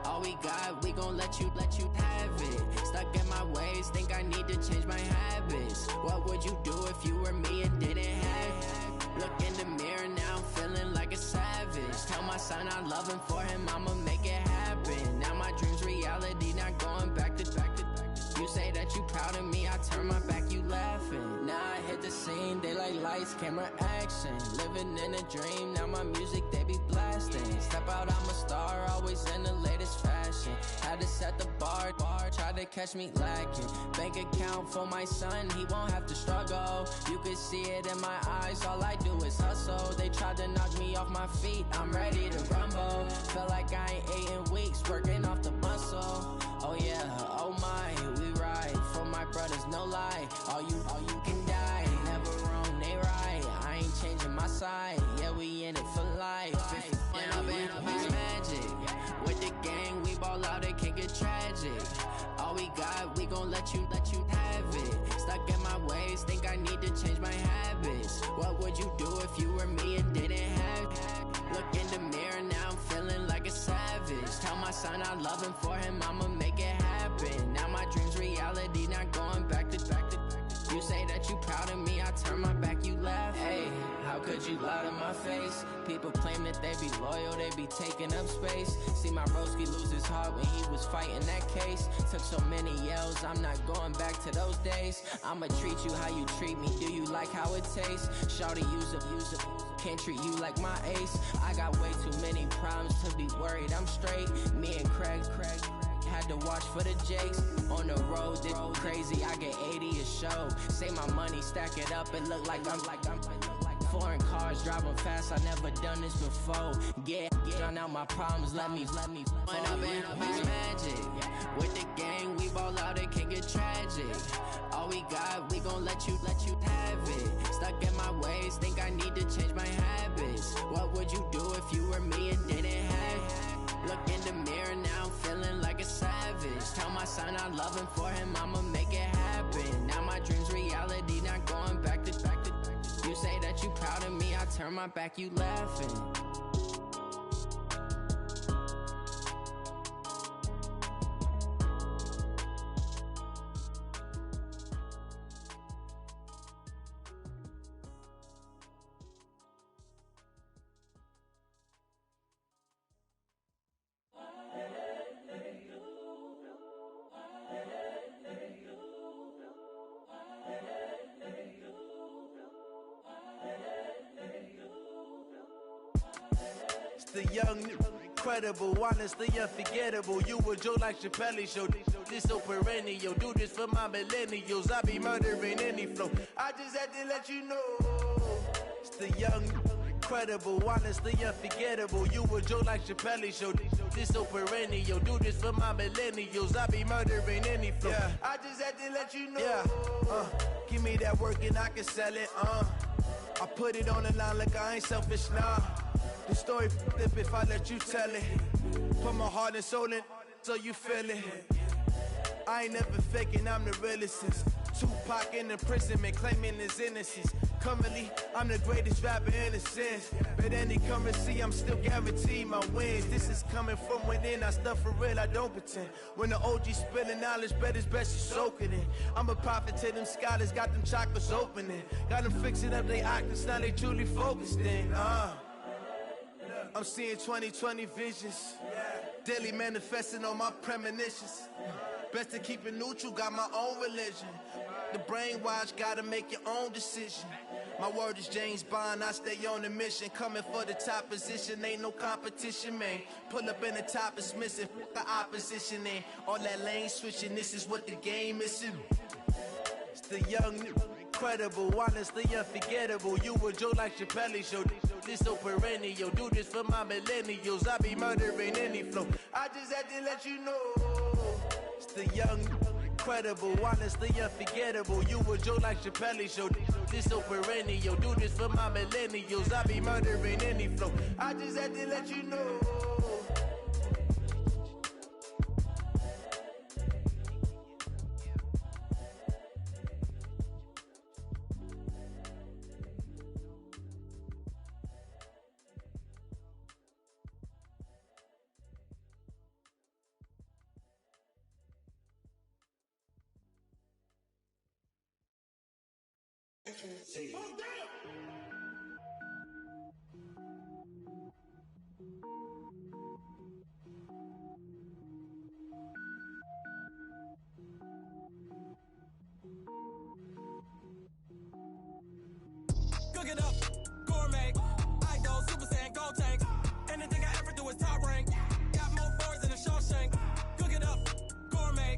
All we got, we gon' let you have it. Stuck in my ways, think I need to change my habits. What would you do if you were me and didn't have it? Look in the mirror now, I'm feeling like a savage. Tell my son I love him, for him I'ma make it happen. Now my dream's reality, not going back to. You say that you proud of me, I turn my back, you laughing. Now I hit the scene, they like lights, camera, action. Living in a dream, now my music, they be blasting. Step out, I'm a star, always in the latest fashion. Had to set the bar, try to catch me lacking. Bank account for my son, he won't have to struggle. You can see it in my eyes, all I do is hustle. They tried to knock me off my feet, I'm ready to rumble. Felt like I ain't ate in weeks, working off the muscle. Oh yeah, oh my, we ride for my brothers, no lie. All you can die, never wrong, they right. I ain't changing my side, yeah, we in it for life. And up and up, it's magic. With the gang, we ball out, it can get tragic. All we got, we gon' let you have it. Stuck in my ways, think I need to change my habits. What would you do if you were me and didn't have it? Look in the mirror, now I'm feeling like a savage. Tell my son I love him, for him I'ma make it happen. Now my dream's reality, not going back to. You say that you proud of me, I turn my back, you laugh. Hey, how could you lie to my face? People claim that they be loyal, they be taking up space. See my broski lose his heart when he was fighting that case. Took so many yells, I'm not going back to those days. I'ma treat you how you treat me, do you like how it tastes? Shawty, use up, can't treat you like my ace. I got way too many problems to be worried, I'm straight. Me and Craig had to watch for the Jakes. On the road, this crazy, I get 80 a show. Say my money, stack it up, it look like I'm foreign cars, driving fast, I never done this before. Drown out my problems, let me Went up and up, it's magic. With the gang, we ball out, it can get tragic. All we got, we gon' let you have it. Stuck in my ways, think I need to change my habits. What would you do if you were me and didn't have it? Look in the mirror, now I'm feeling like a savage. Tell my son I love him, for him I'ma make it happen. Now my dream's reality, not going back to. You say that you proud of me, I turn my back, you laughing. The young, incredible, honestly unforgettable. You a Joe like Chappelle show. This so perennial. Do this for my millennials. I be murdering any flow. I just had to let you know. It's the young, incredible, honestly unforgettable. You a Joe like Chappelle show. This so perennial. Do this for my millennials. I be murdering any flow. Yeah. I just had to let you know. Yeah. Give me that work and I can sell it. I put it on the line like I ain't selfish now. The story flip if I let you tell it. Put my heart and soul in so you feel it. I ain't never faking, I'm the realest since Tupac in imprisonment, claiming his innocence. Currently, I'm the greatest rapper in a sense. But any currency, I'm still guaranteed my wins. This is coming from within, I stuff for real, I don't pretend. When the OG spilling knowledge, bet it's best you soak it in. I'm a prophet to them scholars, got them chakras opening. Got them fixing up they octaves, now they truly focused in. I'm seeing 2020 visions, daily manifesting on my premonitions. Best to keep it neutral, got my own religion. The brainwash, gotta make your own decision. My word is James Bond, I stay on a mission. Coming for the top position, ain't no competition, man. Pull up in the top, it's missing, the opposition ain't. All that lane switching, this is what the game is. It's the young, incredible, honestly unforgettable. You a Joe like Chappelle show. This so perennial. Do this for my millennials. I be murdering any flow. I just had to let you know. It's the young, incredible, honestly unforgettable. You a Joe like Chappelle show. This so perennial. Do this for my millennials. I be murdering any flow. I just had to let you know. Cook it up, gourmet. I go Super Saiyan, gold tank. Anything I ever do is top rank. Got more boards than a Shawshank. Cook it up, gourmet.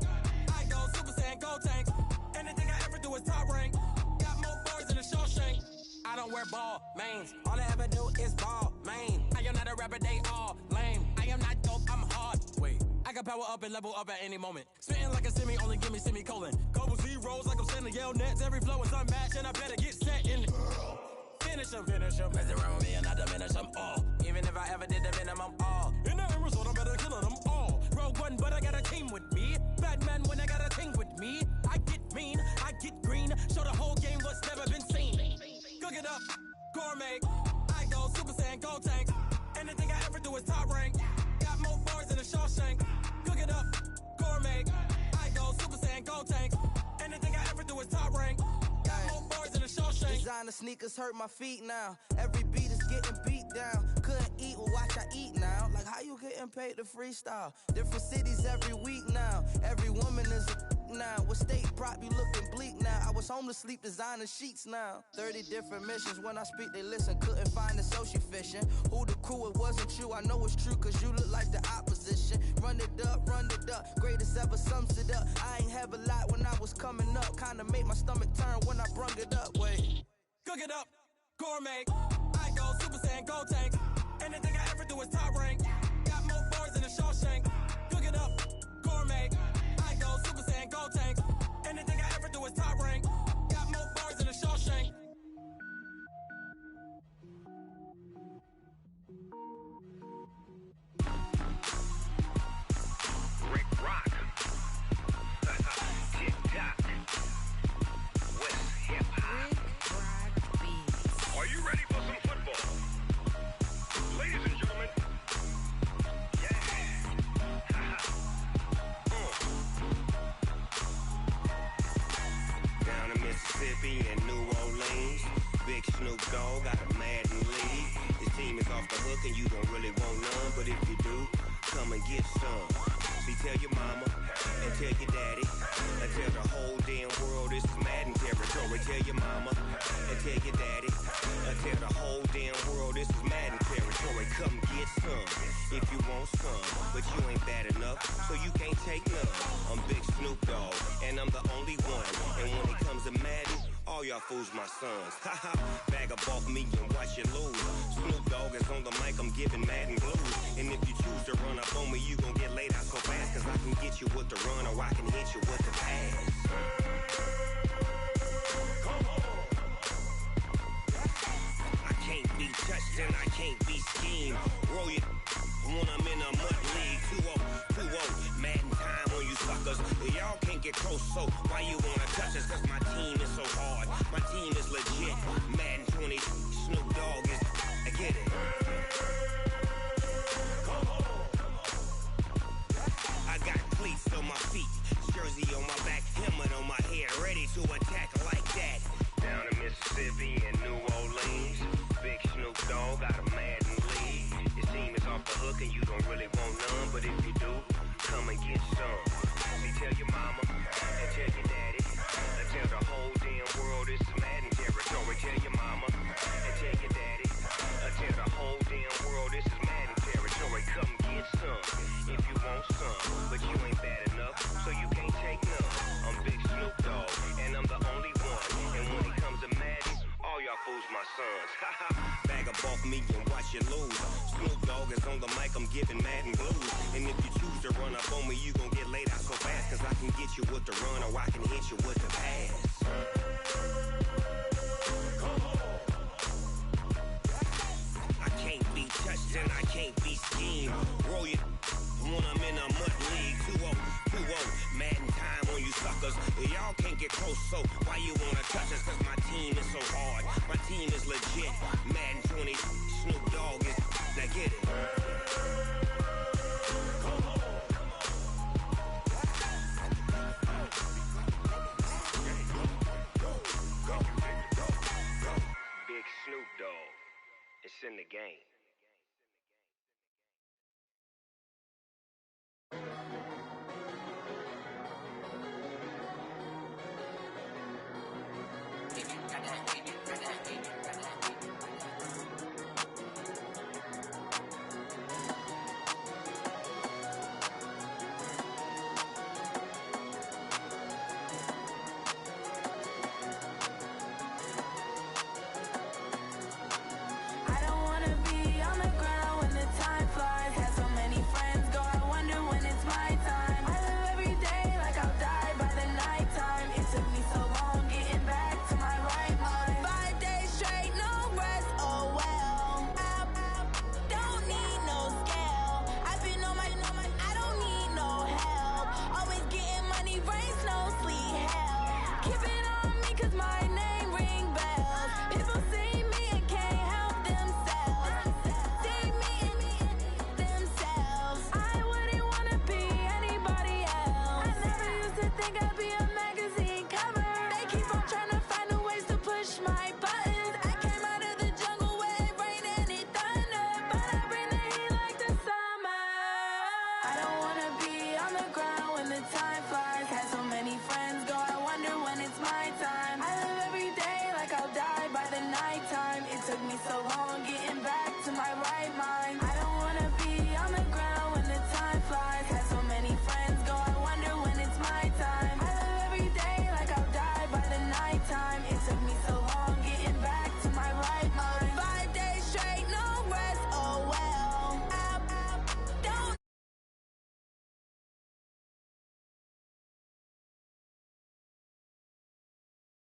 I go Super Saiyan, gold tank. Anything I ever do is top rank. Got more boards than a Shawshank. I don't wear ball mains. All I ever do is ball main. I am not a rapper, they all lame. I am not dope, I'm hard. Wait, I can power up and level up at any moment. Spitting like a semi, only give me semicolon. Couple zeros like I'm sending yell nets. Every flow is unmatched and I better get set in it. Finish them. Mess around with me and I diminish them all. Even if I ever did the minimum all. In the end result, I'm better killing them all. Rogue One, but I got a team with me. Batman when I got a team with me. I get mean, I get green. Show the whole game what's never been seen. Cook it up, gourmet. I go Super Saiyan, gold tank. Anything I ever do is top rank. Got more bars than a Shawshank. Cook it up, gourmet. I go Super Saiyan, gold tank. Anything I ever do is top rank. Got more bars than a Shawshank. Designer sneakers hurt my feet now. Every beat is getting beat down. Couldn't eat, well watch I eat now. Like how you getting paid to freestyle? Different cities every week now. Every woman is a now. With state prop, you looking bleak now. I was home to sleep designing sheets now. 30 different missions. When I speak, they listen. Couldn't find the social fishing. Who the crew, it wasn't you. I know it's true, cause you look like the opposition. Run it up. Greatest ever sums it up. I ain't have a lot when I was coming up. Kinda made my stomach turn when I brung it up. Wait. Cook it up, gourmet. I go Super Saiyan, gold tank. Anything I ever do is top rank. Got more bars than a Shawshank. Cook it up, gourmet. I go Super Saiyan, gold tank. Anything I ever do is top rank. Got more bars than a Shawshank. Rick Rock. TikTok. West Hip Hop. Are you ready for some football? Ladies and gentlemen. Yeah. Down in Mississippi and New Orleans, Big Snoop Dogg got a Madden league. His team is off the hook and you don't really want none, but if you do, come and get some. See, tell your mama and tell your daddy and tell the whole damn world this is Madden territory. Tell your mama and tell your daddy and tell the whole damn world this is Madden territory. Come get some if you want some, but you ain't bad enough, so you can't take none. I'm Big Snoop Dogg and I'm the only one. And when it comes to Madden, all y'all fools my sons. Haha, bag up off me and watch you lose. Snoop Dogg is on the mic, I'm giving Madden blues. And if you choose to run up on me, you gon' get laid out so fast, cause I can get you with the run or I can hit you with the pass. I can't be touched and I can't be schemed. Roll you when I'm in a mud league. 2-0, Madden time on you suckers. Y'all can't get close, so why you wanna touch us? Cause my team is so hard, my team is legit. Madden 20, Snoop Dogg is, I get it. I got cleats on my feet, jersey on my back, helmet on my head, ready to attack like that. Down in Mississippi and New Orleans, Big Snoop Dogg got a Madden league. His team is off the hook and you don't really want none, but if you do, come and get some. See, tell your mama and tell your daddy and tell the whole damn world this is Madden territory. Tell your mama and tell your daddy and tell the whole damn world this is Madden territory. Come get some if you want some, but you ain't bad enough, so you can't take none. I'm Big Snoop Dogg and I'm the only one. And when it comes to Madden, all y'all fools my sons. Bag up off me and watch you lose. Snoop Dogg is on the mic, I'm giving Madden blues. And if you choose to run up on me, you gon' get laid out so fast, cause I can get you with the run or I can hit you with the pass. I can't be touched and I can't be schemed. Roll you when I'm in a mud league. 2-0, Madden time on you suckers. Y'all can't get close, so why you wanna touch us? Cause my team is so hard, my team is legit. Madden 20, Snoop Dogg is, now get it. Dogg. It's in the game.